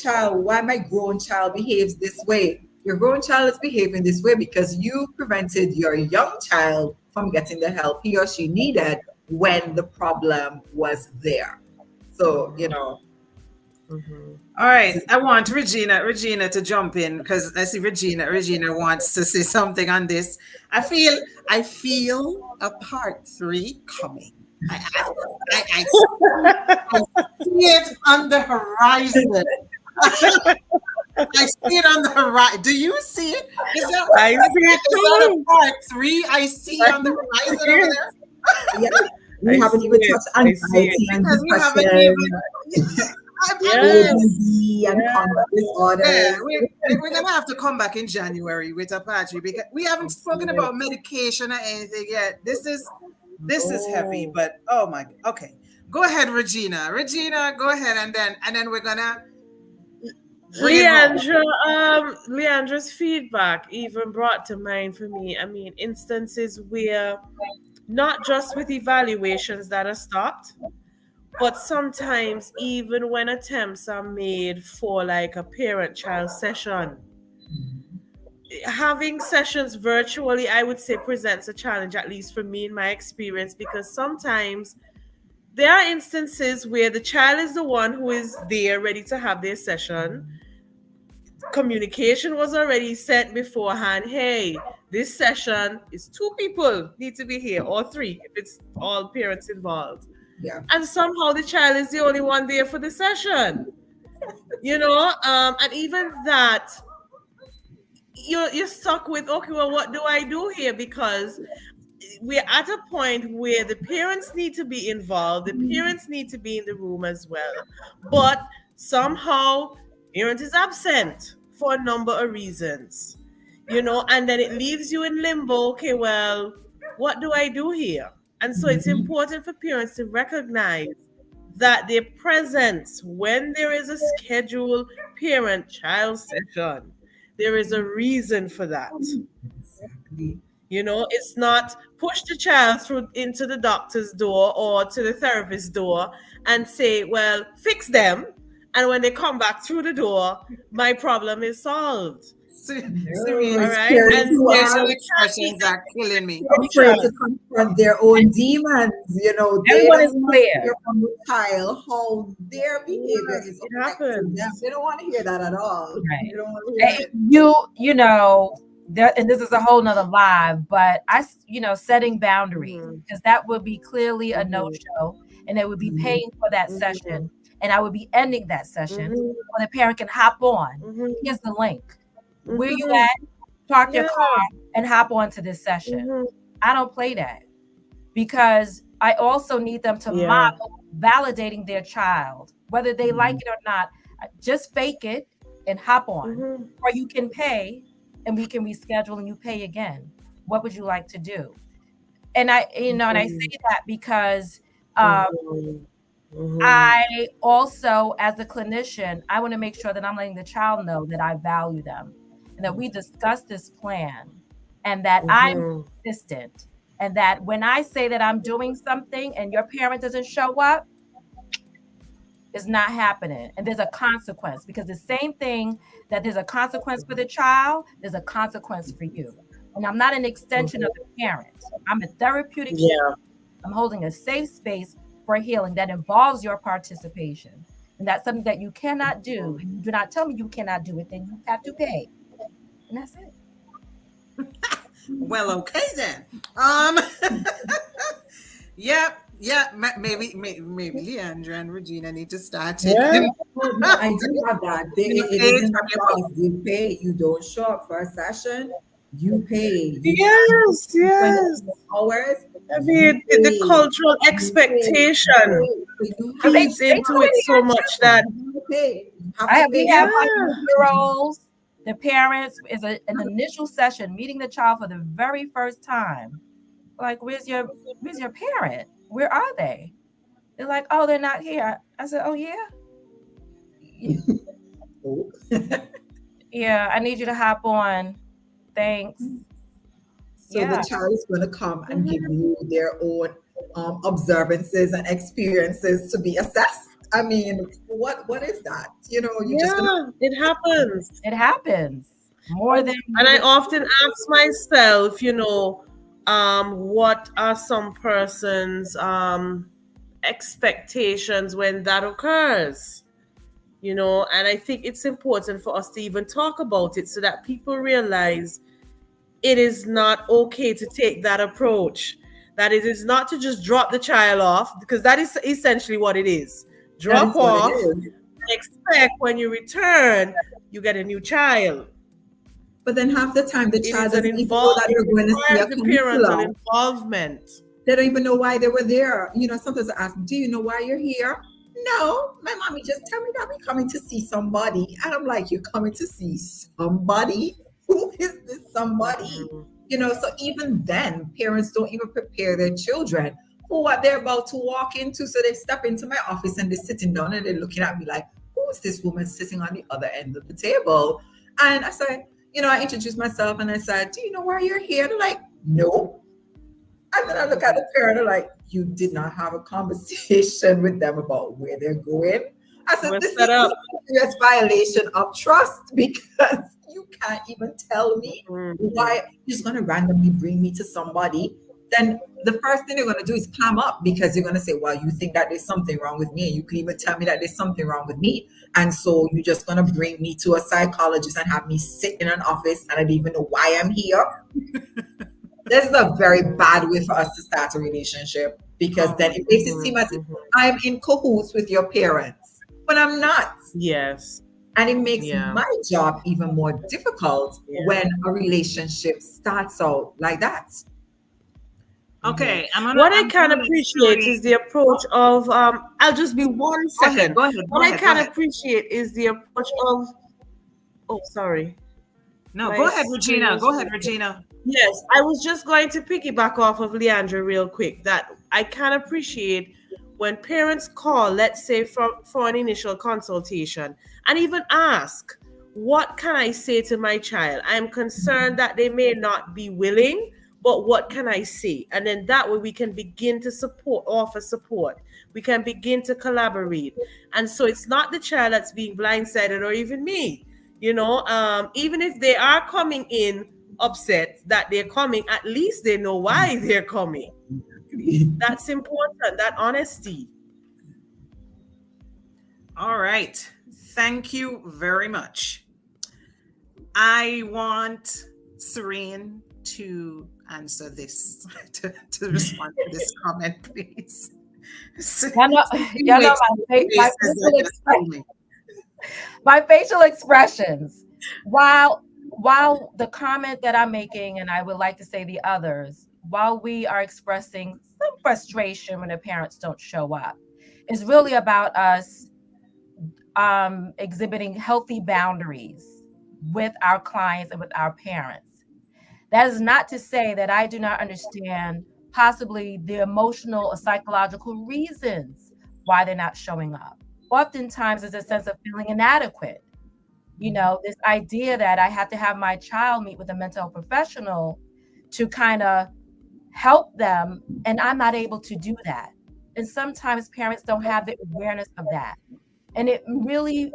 Speaker 2: grown child behaves this way? Your grown child is behaving this way because you prevented your young child from getting the help he or she needed when the problem was there. So,
Speaker 4: Mhm.
Speaker 1: All right. I want Regina to jump in because I see Regina wants to say something on this. I feel a part three coming. I see it on the horizon. I see it on the horizon. Do you see it?
Speaker 4: I see it
Speaker 1: Is that a
Speaker 4: too.
Speaker 1: part three I see
Speaker 4: I
Speaker 1: on the
Speaker 4: see
Speaker 1: horizon over
Speaker 4: it.
Speaker 1: there?
Speaker 2: yeah, we
Speaker 4: I
Speaker 2: haven't
Speaker 4: see
Speaker 2: even
Speaker 4: it.
Speaker 2: touched
Speaker 4: I see it.
Speaker 2: anxiety and
Speaker 1: Because we haven't even.
Speaker 2: depression,
Speaker 4: Yes.
Speaker 2: ADD and
Speaker 4: Yes.
Speaker 2: conduct
Speaker 1: Yeah,
Speaker 2: disorders.
Speaker 1: we're gonna have to come back in January with a patchy because we haven't spoken about medication or anything yet. This is heavy,
Speaker 4: Oh.
Speaker 1: but oh my. Okay, go ahead, Regina. Regina, go ahead, and then we're gonna bring it home.
Speaker 4: Leandra's feedback even brought to mind for me. I mean, instances where not just with evaluations that are stopped, but sometimes even when attempts are made for like a parent-child session, having sessions virtually, I would say, presents a challenge, at least for me in my experience, because sometimes there are instances where the child is the one who is there ready to have their session. Communication was already sent beforehand. Hey, this session is two people need to be here, or three if it's all parents involved.
Speaker 2: Yeah.
Speaker 4: And somehow the child is the only one there for the session. And even that, you're stuck with, okay, well, what do I do here? Because we're at a point where the parents need to be involved, the parents need to be in the room as well, but somehow parent is absent for a number of reasons, and then it leaves you in limbo. Okay, well, what do I do here? And so it's
Speaker 2: Mhm.
Speaker 4: important for parents to recognize that their presence when there is a scheduled parent child session, there is a reason for that.
Speaker 2: Exactly.
Speaker 4: It's not push the child through into the doctor's door or to the therapist's door and say, well, fix them. And when they come back through the door, my problem is solved.
Speaker 2: No,
Speaker 4: All
Speaker 2: it's
Speaker 4: right.
Speaker 2: scary
Speaker 4: And
Speaker 2: to
Speaker 1: Facial
Speaker 2: ask.
Speaker 1: expressions are killing me.
Speaker 2: Afraid to confront their own demons. They
Speaker 6: Everyone is
Speaker 2: don't want to hear
Speaker 6: clear.
Speaker 2: from the child how their behavior
Speaker 4: yes,
Speaker 2: is
Speaker 4: it
Speaker 2: affecting them.
Speaker 4: happens.
Speaker 2: They don't want to hear that at all.
Speaker 6: Right.
Speaker 2: They don't want to hear it.
Speaker 6: And this is a whole nother live, but setting boundaries,
Speaker 4: Mhm.
Speaker 6: because that would be clearly a
Speaker 4: Mhm.
Speaker 6: no-show, and it would be
Speaker 2: Mhm.
Speaker 6: paying for that
Speaker 4: Mhm.
Speaker 6: session and I would be ending that session,
Speaker 4: Mm-hmm.
Speaker 6: or the parent can hop on.
Speaker 4: Mm-hmm.
Speaker 6: Here's the link. Where you
Speaker 4: Mm-hmm.
Speaker 6: at? Park your
Speaker 4: Yeah.
Speaker 6: car and hop on to this session.
Speaker 4: Mm-hmm.
Speaker 6: I don't play that, because I also need them to
Speaker 4: Yeah.
Speaker 6: model validating their child, whether they like it or not. Just fake it and hop on,
Speaker 4: Mm-hmm.
Speaker 6: or you can pay and we can reschedule and you pay again. What would you like to do? And and I say that because
Speaker 4: Mm-hmm. Mm-hmm.
Speaker 6: I also, as a clinician, I want to make sure that I'm letting the child know that I value them and that we discuss this plan and that I'm
Speaker 4: Mm-hmm.
Speaker 6: consistent, and that when I say that I'm doing something and your parent doesn't show up, it's not happening. And there's a consequence, because the same thing that there's a consequence for the child, there's a consequence for you. And I'm not an extension of the parent. I'm a therapeutic healer.
Speaker 4: Yeah.
Speaker 6: I'm holding a safe space for healing that involves your participation. And that's something that you cannot do. And you do not tell me you cannot do it, then you have to pay. And that's it.
Speaker 1: Well, okay then. Um, yeah, yeah. Maybe Leandra and Regina need to start
Speaker 4: Yeah.
Speaker 1: taking
Speaker 2: Oh, no, I do have that. It
Speaker 1: page
Speaker 2: isn't
Speaker 1: from
Speaker 2: a
Speaker 1: your
Speaker 2: choice. You pay. You don't show up for a session. You pay. You can't
Speaker 4: Yes. Yes.
Speaker 2: spend hours.
Speaker 4: I
Speaker 2: You
Speaker 4: mean, the
Speaker 2: pay.
Speaker 4: cultural
Speaker 2: You pay.
Speaker 4: expectation
Speaker 2: So you
Speaker 6: Because
Speaker 2: have
Speaker 4: feeds
Speaker 2: to
Speaker 6: they
Speaker 4: into
Speaker 6: do
Speaker 4: it
Speaker 6: it
Speaker 4: so
Speaker 6: here
Speaker 4: much
Speaker 6: too.
Speaker 4: that
Speaker 2: you pay. You have
Speaker 6: I
Speaker 2: to
Speaker 6: have we
Speaker 2: pay.
Speaker 6: have
Speaker 4: yeah.
Speaker 6: 5 year-olds, the parents is an initial session meeting the child for the very first time. Like, where's your parent? Where are they? They're like, oh, they're not here. I said, oh yeah?
Speaker 2: Oh.
Speaker 6: Yeah, I need you to hop on. Thanks.
Speaker 2: So the
Speaker 6: Yeah.
Speaker 2: child is going to come and give
Speaker 4: Mhm.
Speaker 2: you their own observances and experiences to be assessed. I mean, what is that? You know, you're just going to.
Speaker 4: Yeah, it happens.
Speaker 6: It happens more than
Speaker 4: And I
Speaker 6: with
Speaker 4: often ask myself, what are some person's expectations when that occurs? And I think it's important for us to even talk about it so that people realize it is not okay to take that approach. That it is not to just drop the child off, because that is essentially what it is.
Speaker 2: That
Speaker 4: Drop
Speaker 2: is what it
Speaker 4: off
Speaker 2: is.
Speaker 4: and expect when you return, you get a new child.
Speaker 2: But then half the time, the
Speaker 4: It
Speaker 2: child
Speaker 4: is an
Speaker 2: doesn't even know that
Speaker 4: it
Speaker 2: they're going to see a
Speaker 4: requires the parental
Speaker 2: counselor.
Speaker 4: involvement.
Speaker 2: They don't even know why they were there. You know, sometimes I ask them, do you know why you're here? No, my mommy just tell me that we're coming to see somebody. And I'm like, you're coming to see somebody? Who is this somebody?
Speaker 4: Mhm.
Speaker 2: You know, so even then, parents don't even prepare their children for what they're about to walk into. So they step into my office and they're sitting down and they're looking at me like, who is this woman sitting on the other end of the table? And I said, I introduced myself and I said, do you know why you're here? They're like, no. And then I look at the parent and like, you did not have a conversation with them about where they're going. I said,
Speaker 4: We're
Speaker 2: this is
Speaker 4: set
Speaker 2: a
Speaker 4: up.
Speaker 2: serious violation of trust because you can't even tell me
Speaker 4: Mhm.
Speaker 2: why you're just going to randomly bring me to somebody. Then the first thing they're going to do is clam up because you're going to say, well, you think that there's something wrong with me. And you can even tell me that there's something wrong with me. And so you're just going to bring me to a psychologist and have me sit in an office and I don't even know why I'm here. This is a very bad way for us to start a relationship because then it makes it seem as if I'm in cahoots with your parents, but I'm not.
Speaker 4: Yes.
Speaker 2: And it makes
Speaker 4: Yeah.
Speaker 2: my job even more difficult
Speaker 4: Yeah.
Speaker 2: when a relationship starts out like that.
Speaker 1: Okay,
Speaker 4: What I can appreciate is the approach of I'll just be 1 second.
Speaker 1: Go ahead.
Speaker 4: What I can appreciate is the approach of sorry.
Speaker 1: No,
Speaker 4: My
Speaker 1: go ahead, Regina.
Speaker 4: screen
Speaker 1: Go
Speaker 4: was-
Speaker 1: ahead, Regina.
Speaker 4: Yes, I was just going to piggyback off of Leandra real quick that I can appreciate when parents call, let's say for an initial consultation, and even ask, what can I say to my child? I'm concerned that they may not be willing, but what can I say? And then that way we can begin to offer support. We can begin to collaborate. And so it's not the child that's being blindsided or even me. Even if they are coming in upset that they're coming, at least they know why they're coming. That's important, that honesty.
Speaker 1: All right. Thank you very much. I want Serene to answer this, to respond to this comment, please.
Speaker 6: Y'all know
Speaker 1: Insinuates
Speaker 6: my
Speaker 1: faces
Speaker 6: facial
Speaker 1: are just
Speaker 6: expression,
Speaker 1: booming.
Speaker 6: my facial expressions. While the comment that I'm making, and I would like to say the others, while we are expressing some frustration when the parents don't show up, is really about us exhibiting healthy boundaries with our clients and with our parents. That is not to say that I do not understand possibly the emotional or psychological reasons why they're not showing up. Oftentimes, it's a sense of feeling inadequate. This idea that I have to have my child meet with a mental health professional to kind of help them, and I'm not able to do that. And sometimes parents don't have the awareness of that, and it really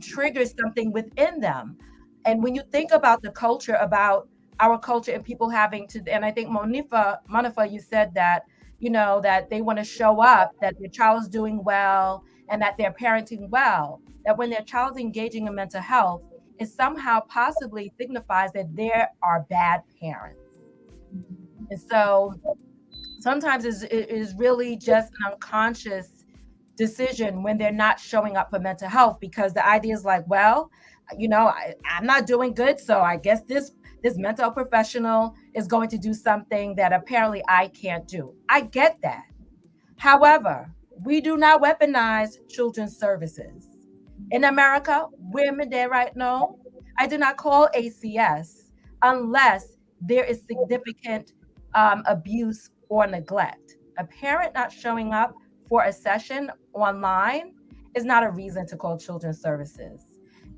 Speaker 6: triggers something within them. And when you think about the culture, about our culture and people having to, and I think Monifa, you said that, that they want to show up, that their child is doing well and that they're parenting well, that when their child is engaging in mental health, it somehow possibly signifies that they are bad parents. And so sometimes it is really just an unconscious decision when they're not showing up for mental health, because the idea is like, well, I'm not doing good, so I guess this mental health professional is going to do something that apparently I can't do. I get that. However, we do not weaponize children's services. In America, women there right now, I do not call ACS unless there is significant abuse or neglect. A parent not showing up for a session online is not a reason to call children's services.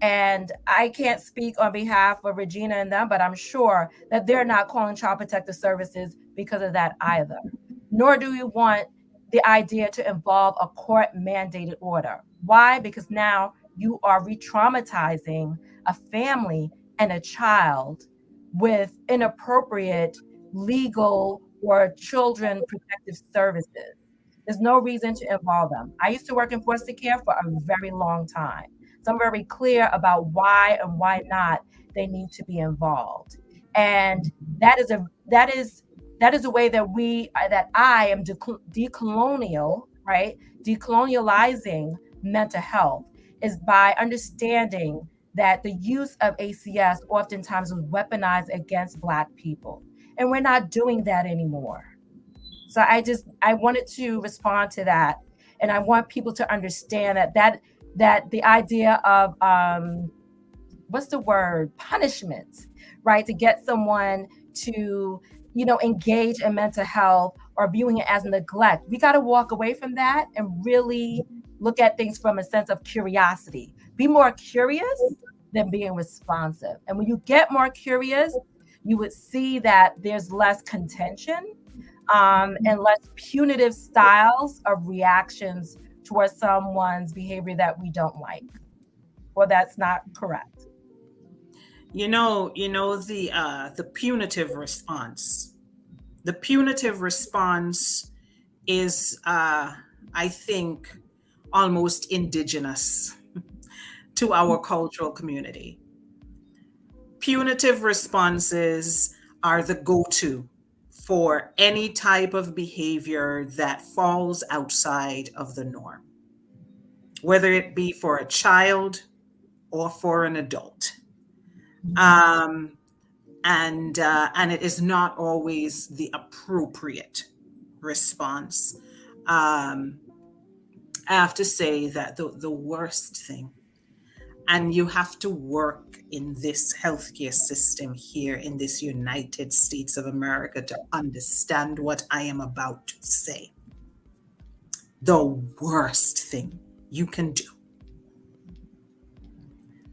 Speaker 6: And I can't speak on behalf of Regina and them, but I'm sure that they're not calling Child Protective Services because of that either. Nor do we want the idea to involve a court mandated order. Why? Because now you are re traumatizing a family and a child with inappropriate legal or children protective services. There's no reason to involve them. I used to work in foster care for a very long time. So I'm very clear about why and why not they need to be involved. And that is a way that I am decolonial, right? Decolonializing mental health is by understanding that the use of ACS oftentimes was weaponized against Black people. And we're not doing that anymore. So I wanted to respond to that. And I want people to understand that the idea of what's the word, punishment, right, to get someone to engage in mental health or viewing it as neglect, we got to walk away from that and really look at things from a sense of curiosity. Be more curious than being responsive. And when you get more curious, you would see that there's less contention and less punitive styles of reactions towards someone's behavior that we don't like or that's not correct.
Speaker 1: The punitive response. The punitive response is, I think, almost indigenous to our cultural community. Punitive responses are the go-to for any type of behavior that falls outside of the norm, whether it be for a child or for an adult. Um, and it is not always the appropriate response. Um, I have to say that the worst thing, and you have to work in this healthcare system here in this United States of America to understand what I am about to say. The worst thing you can do,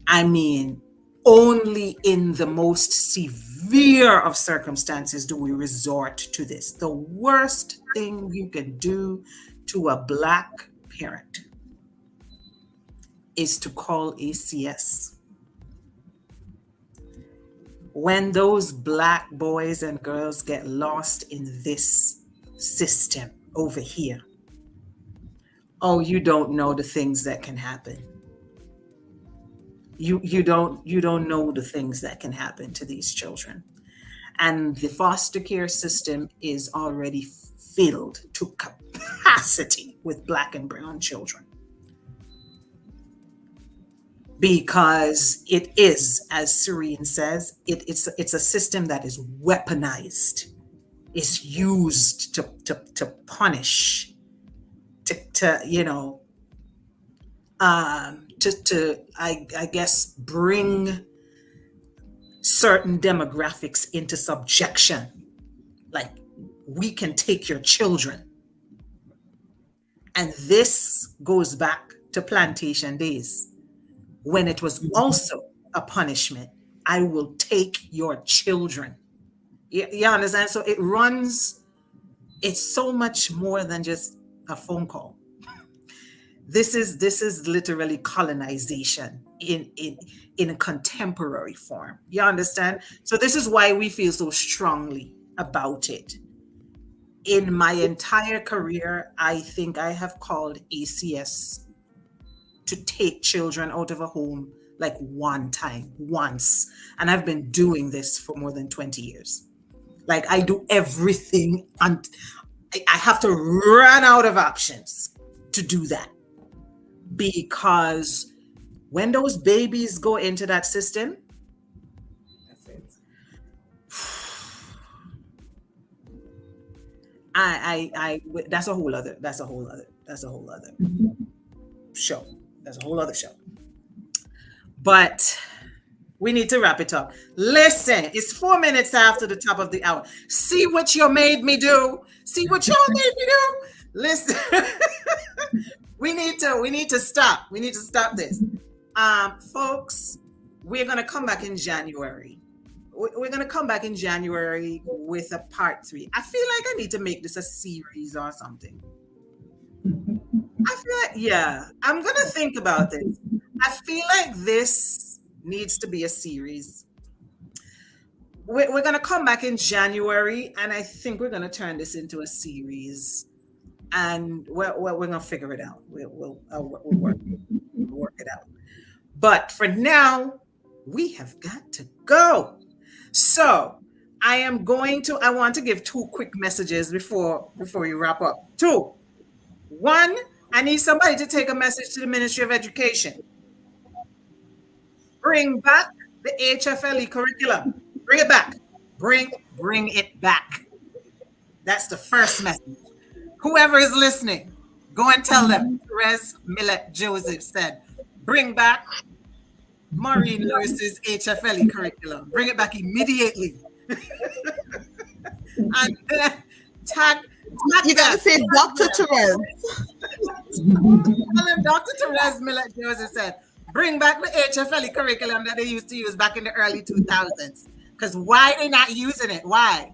Speaker 1: I mean, only in the most severe of circumstances do we resort to this. The worst thing you can do to a Black parent is to call ACS. When those Black boys and girls get lost in this system over here, oh, you don't know the things that can happen. You don't know the things that can happen to these children. And the foster care system is already filled to capacity with Black and brown children. Because it is, as Serene says, it's a system that is weaponized, is used to punish, to I guess bring certain demographics into subjection. Like, we can take your children. And this goes back to plantation days, when it was also a punishment. I will take your children. You understand? So it's so much more than just a phone call. This is literally colonization in a contemporary form. You understand? So this is why we feel so strongly about it. In my entire career, I think I have called ACS to take children out of a home like once. And I've been doing this for more than 20 years. Like, I do everything, and I have to run out of options to do that. Because when those babies go into that system, that's it. That's a whole other show. That's a whole other show. But we need to wrap it up. Listen, it's 4 minutes after the top of the hour. See what you made me do. See what y'all made me do. Listen, we need to stop. We need to stop this. Folks, we're going to come back in January. We're going to come back in January with a part 3. I feel like I need to make this a series or something. I feel like, yeah, I'm going to think about this. I feel like this needs to be a series. We're going to come back in January, and I think we're going to turn this into a series. And we're going to figure it out. We'll work it out. But for now, we have got to go. So I want to give 2 quick messages before you wrap up. 2. 1, I need somebody to take a message to the Ministry of Education. Bring back the HFLE curriculum. Bring it back. Bring it back. That's the first message. Whoever is listening, go and tell them. Therese Millett Joseph said, bring back Maureen Lewis's HFLE curriculum. Bring it back immediately. And then tag
Speaker 3: you got to say Dr. Therese.
Speaker 1: Tell him Dr. Therese Millett Joseph said, bring back the HFLE curriculum that they used to use back in the early 2000s. Because why are they not using it? Why?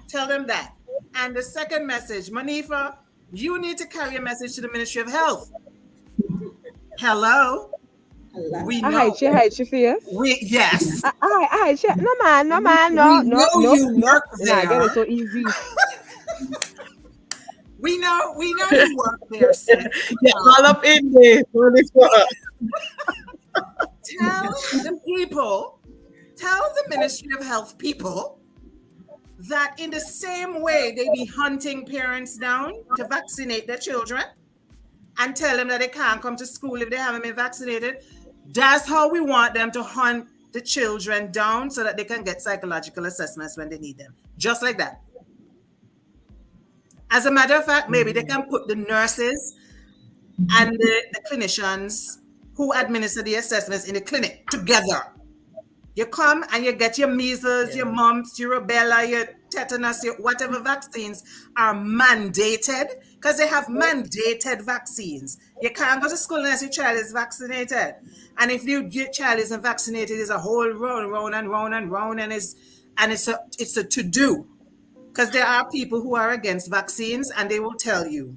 Speaker 1: Tell them that. And the second message, Manifa, you need to carry a message to the Ministry of Health. Hello. We know.
Speaker 7: Hi, Shafia.
Speaker 1: Yes.
Speaker 7: Hi, no man, no.
Speaker 1: You work there.
Speaker 7: I get it so easy.
Speaker 1: We know you work there.
Speaker 4: Yeah, all up in there.
Speaker 1: Tell the Ministry of Health people that in the same way they be hunting parents down to vaccinate their children and tell them that they can't come to school if they haven't been vaccinated, that's how we want them to hunt the children down so that they can get psychological assessments when they need them. Just like that. As a matter of fact, maybe they can put the nurses and the clinicians who administer the assessments in the clinic together. You come and you get your measles, your mumps, your rubella, your tetanus, your whatever vaccines are mandated, because they have mandated vaccines. You can't go to school unless your child is vaccinated. And if your child isn't vaccinated, it's a whole round, and it's a to-do. Because there are people who are against vaccines and they will tell you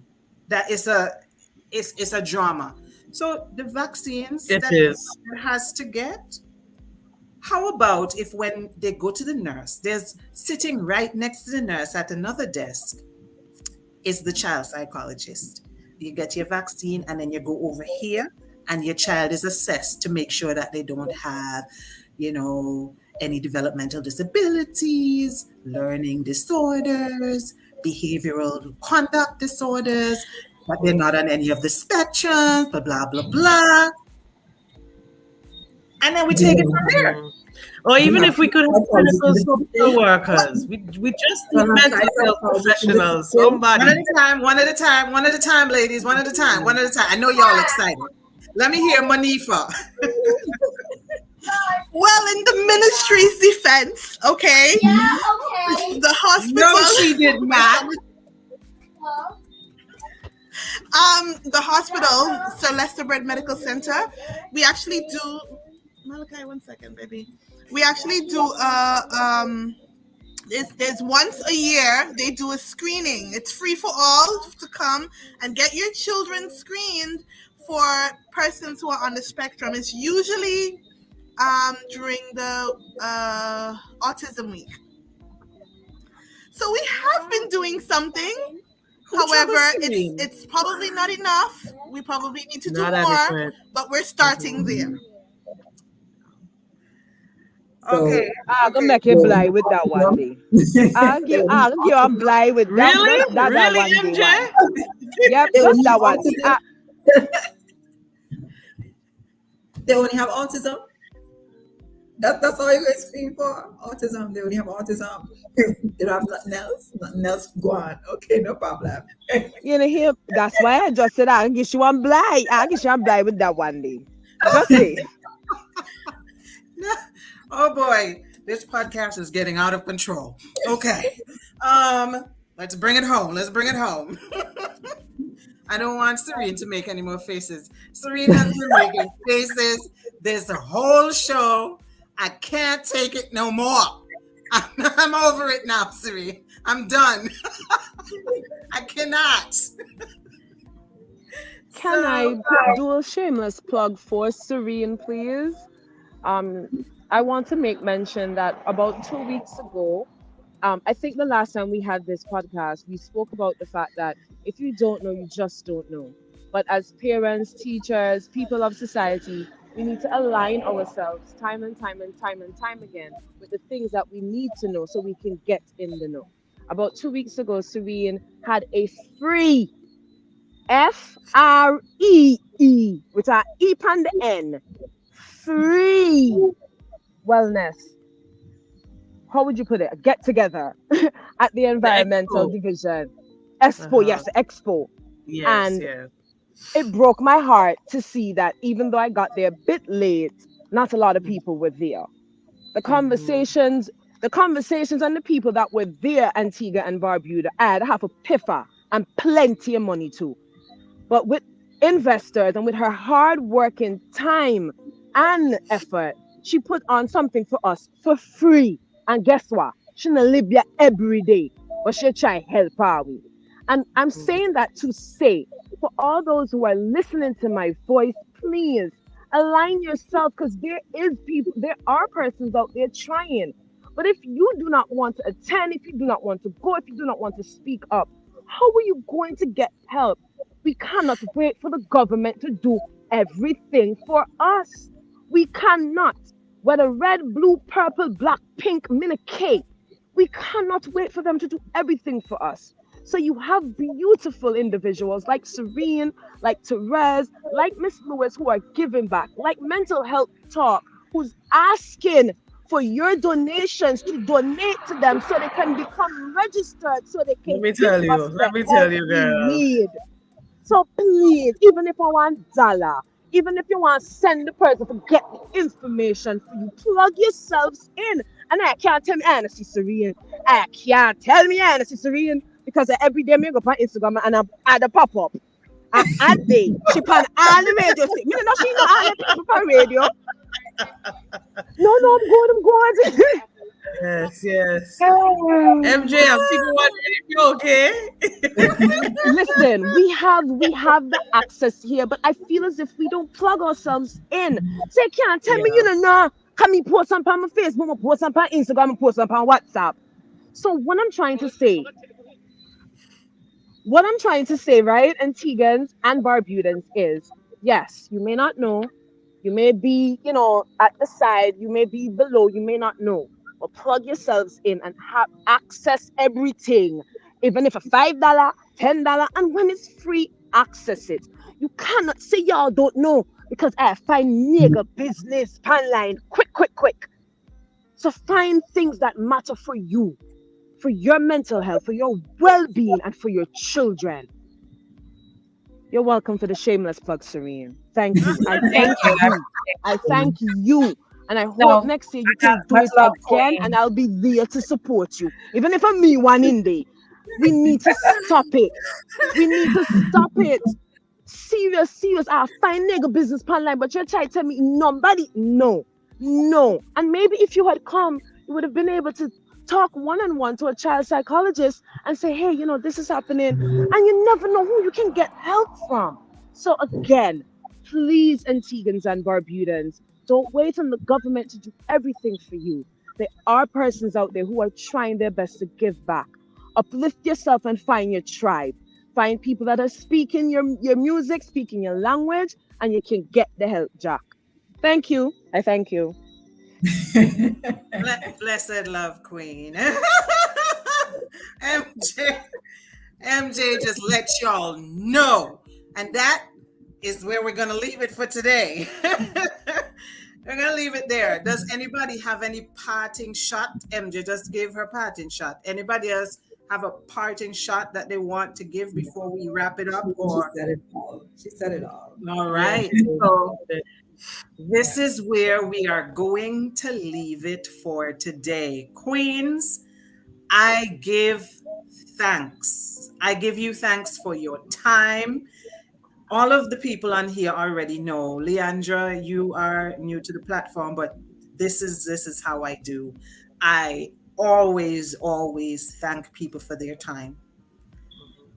Speaker 1: that it's a drama. So the vaccines that has to get, how about if when they go to the nurse, there's sitting right next to the nurse at another desk is the child psychologist. You get your vaccine and then you go over here and your child is assessed to make sure that they don't have, any developmental disabilities, learning disorders, behavioral conduct disorders, but they're not on any of the spectrums, blah, blah, blah, blah. And then we take it from there.
Speaker 4: Mhm. Or
Speaker 2: We
Speaker 4: even
Speaker 2: have
Speaker 4: if we could have
Speaker 2: psychologists in
Speaker 4: clinical
Speaker 2: the
Speaker 4: social
Speaker 2: city.
Speaker 4: workers, we just
Speaker 2: We
Speaker 4: need
Speaker 2: have
Speaker 4: mental health
Speaker 2: psychologists in the
Speaker 4: professionals,
Speaker 2: city.
Speaker 1: One at
Speaker 4: somebody.
Speaker 1: a time, one at a time, one at a time, ladies, one at a time, one at a time. I know y'all excited. Let me hear Manifa.
Speaker 3: Well, in the ministry's defense, okay, the
Speaker 1: No,
Speaker 3: hospital,
Speaker 1: she did not.
Speaker 3: the hospital, Celeste Bread Medical Center, we actually do. Malachi, 1 second, baby. We actually do there's once a year they do a screening. It's free for all to come and get your children screened for persons who are on the spectrum. It's usually during the autism week. So we have been doing something. However, it's probably not enough. We probably need to do
Speaker 4: Not
Speaker 3: more,
Speaker 4: adequate.
Speaker 3: but we're starting there.
Speaker 1: Okay.
Speaker 7: I'm gonna
Speaker 1: Okay.
Speaker 7: make you blind with that one day. I'll give you blind with that.
Speaker 4: Really?
Speaker 7: Just that
Speaker 4: Really,
Speaker 7: one day
Speaker 4: MJ?
Speaker 7: one. Yep,
Speaker 2: They
Speaker 7: just
Speaker 2: only
Speaker 7: that
Speaker 2: have
Speaker 7: one day.
Speaker 2: autism. They only have autism. That's all you guys scream for? Autism. They only have autism. They don't have nothing else. Nothing else. Go on. Okay, no problem.
Speaker 7: You know here. That's why I just said I'll give you one blind. I'll give you one blind with that one day. Just say.
Speaker 1: Oh boy, this podcast is getting out of control. Okay. Let's bring it home. Let's bring it home. I don't want Serene to make any more faces. Serene has been making faces this whole show. I can't take it no more. I'm over it now, Serene. I'm done. I cannot.
Speaker 7: Can I do a shameless plug for Serene, please? I want to make mention that about 2 weeks ago, I think the last time we had this podcast, we spoke about the fact that if you don't know, you just don't know. But as parents, teachers, people of society, we need to align ourselves time and time and time and time again with the things that we need to know so we can get in the know. About 2 weeks ago, Serene had a free FREE, which are E and the N, free wellness. How would you put it? A get together at the
Speaker 4: The
Speaker 7: environmental
Speaker 4: expo.
Speaker 7: division. Expo, yes, Expo.
Speaker 4: Yes,
Speaker 7: And
Speaker 4: yes.
Speaker 7: it broke my heart to see that even though I got there a bit late, not a lot of people were there. The conversations, the conversations and the people that were there, Antigua and Barbuda, I'd have a piffer and plenty of money too. But with investors and with her hard working time and effort, she put on something for us for free. And guess what? She not live here every day, but she try help our way. And I'm saying that to say, for all those who are listening to my voice, please align yourself because there is people, there are persons out there trying. But if you do not want to attend, if you do not want to go, if you do not want to speak up, how are you going to get help? We cannot wait for the government to do everything for us. We cannot. Whether red, blue, purple, black, pink, mini K, we cannot wait for them to do everything for us. So you have beautiful individuals like Serene, like Therese, like Miss Lewis who are giving back, like Mental Health Talk, who's asking for your donations to donate to them so they can become registered, so they
Speaker 4: Let
Speaker 7: can
Speaker 4: me
Speaker 7: give
Speaker 4: tell
Speaker 7: us
Speaker 4: you.
Speaker 7: the
Speaker 4: Let me tell
Speaker 7: help
Speaker 4: you,
Speaker 7: we
Speaker 4: girl.
Speaker 7: need. So please, even if I want dollar, even if you want to send the person to get the information for you, plug yourselves in. And I can't tell me honestly, Serene. I can't tell me honestly, Serene, because every day I go on Instagram and I add a pop up. I add day. She pan all the radio station. You know she know all the people on radio. No, I'm going.
Speaker 4: Yes, yes. MJ, I'm thinking wondering if you're okay.
Speaker 7: Listen, we have the access here, but I feel as if we don't plug ourselves in. So you can't tell me,
Speaker 4: Yeah.
Speaker 7: nah, can me post something on my Facebook, I post something on Instagram, I post something on WhatsApp. So what I'm trying to say, right, Antiguans and Barbudans is, yes, you may not know, You may be, at the side, you may be below, you may not know. But plug yourselves in and have access everything. Even if a $5, $10, and when it's free, access it. You cannot say y'all don't know because I find nigga business pan line quick, quick, quick. So find things that matter for your mental health, for your well-being, and for your children. You're welcome for the shameless plug, Serene. Thank you. I
Speaker 6: Thank
Speaker 7: thank
Speaker 6: you. I
Speaker 7: you. I
Speaker 6: appreciate you.
Speaker 7: thank you. And I hope
Speaker 6: No,
Speaker 7: next year you
Speaker 6: I got
Speaker 7: can do
Speaker 6: much
Speaker 7: it
Speaker 6: love,
Speaker 7: again and
Speaker 6: Queen.
Speaker 7: I'll be there to support you. Even if I'm me one in day. We need to stop it. We need to stop it. Serious, serious. I find nigga business plan line, but you're trying to tell me nobody. No, no. And maybe if you had come, you would have been able to talk one on one to a child psychologist and say, hey, this is happening. And you never know who you can get help from. So again, please, Antiguans and Barbudans, don't wait on the government to do everything for you. There are persons out there who are trying their best to give back. Uplift yourself and find your tribe. Find people that are speaking your music, speaking your language, and you can get the help, Jack. Thank you. I thank you.
Speaker 1: Blessed love queen. MJ, MJ just let y'all know. And that is where we're going to leave it for today. We're going to leave it there. Does anybody have any parting shot? MJ just gave her parting shot. Anybody else have a parting shot that they want to give before we wrap it up?
Speaker 2: She
Speaker 1: Or
Speaker 2: said it all. She said it all.
Speaker 1: all right. So this is where we are going to leave it for today. Queens, I give thanks. I give you thanks for your time. All of the people on here already know. Leandra, you are new to the platform, but this is how I do. I always thank people for their time.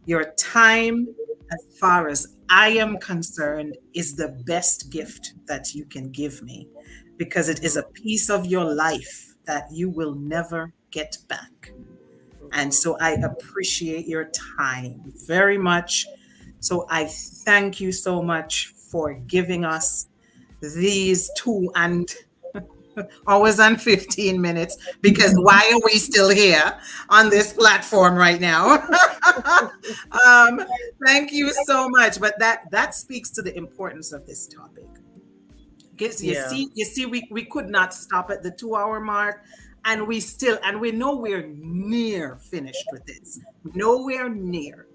Speaker 1: Your time, as far as I am concerned, is the best gift that you can give me because it is a piece of your life that you will never get back. And so I appreciate your time very much. So I thank you so much for giving us these 2 hours and 15 minutes because why are we still here on this platform right now? um, Thank you so much. But that speaks to the importance of this topic. Because
Speaker 4: Yeah.
Speaker 1: you see, we could not stop at the 2 hour mark, and we're nowhere near finished with this. Nowhere near.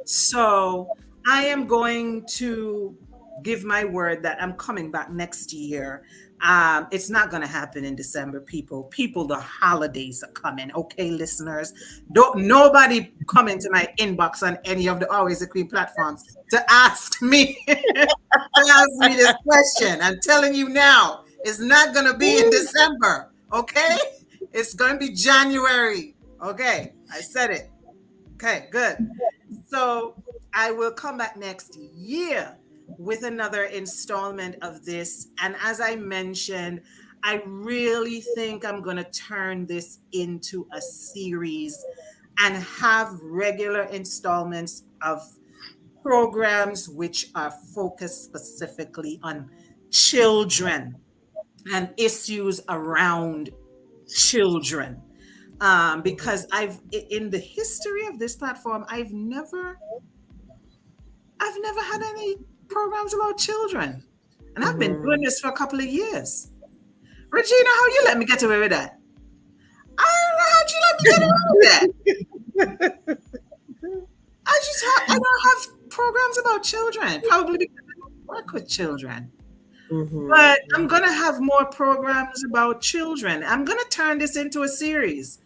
Speaker 1: So I am going to give my word that I'm coming back next year. It's not going to happen in December, people. People, the holidays are coming. Okay, listeners, don't nobody come into my inbox on any of the Always the Queen platforms to ask me to ask me this question. I'm telling you now, it's not going to be in December. Okay, it's going to be January. Okay, I said it. Okay, good. So I will come back next year with another installment of this. And as I mentioned, I really think I'm going to turn this into a series and have regular installments of programs which are focused specifically on children and issues around children. Because in the history of this platform, I've never had any programs about children. And I've been doing this for a couple of years. Regina, how you let me get away with that? I don't know how'd you let me get away with that. I don't have programs about children, probably because I don't work with children. But I'm going to have more programs about children. I'm going to turn this into a series.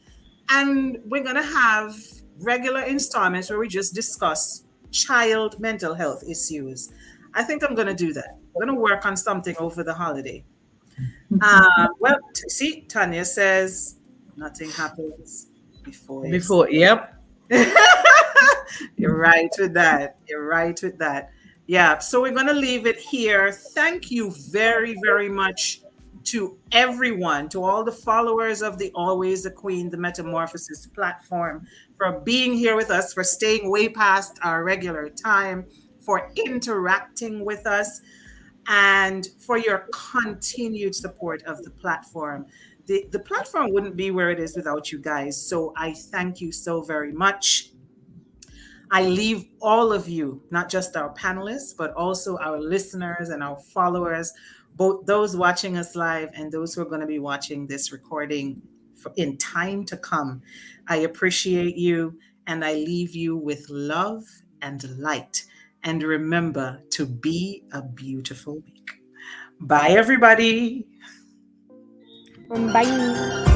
Speaker 1: And we're going to have regular installments where we just discuss child mental health issues. I think I'm going to do that. I'm going to work on something over the holiday. Well, see, Tanya says nothing happens before it's
Speaker 4: Before, yep.
Speaker 1: You're right with that. You're right with that. Yeah. So we're going to leave it here. Thank you very, very much to everyone, to all the followers of the Always the Queen, the Metamorphosis platform, for being here with us, for staying way past our regular time, for interacting with us. and for your continued support of the platform. The platform wouldn't be where it is without you guys. So I thank you so very much. I leave all of you, not just our panelists, but also our listeners and our followers, both those watching us live and those who are going to be watching this recording in time to come. I appreciate you, and I leave you with love and light. And remember to be a beautiful week. Bye, everybody.
Speaker 5: Bye.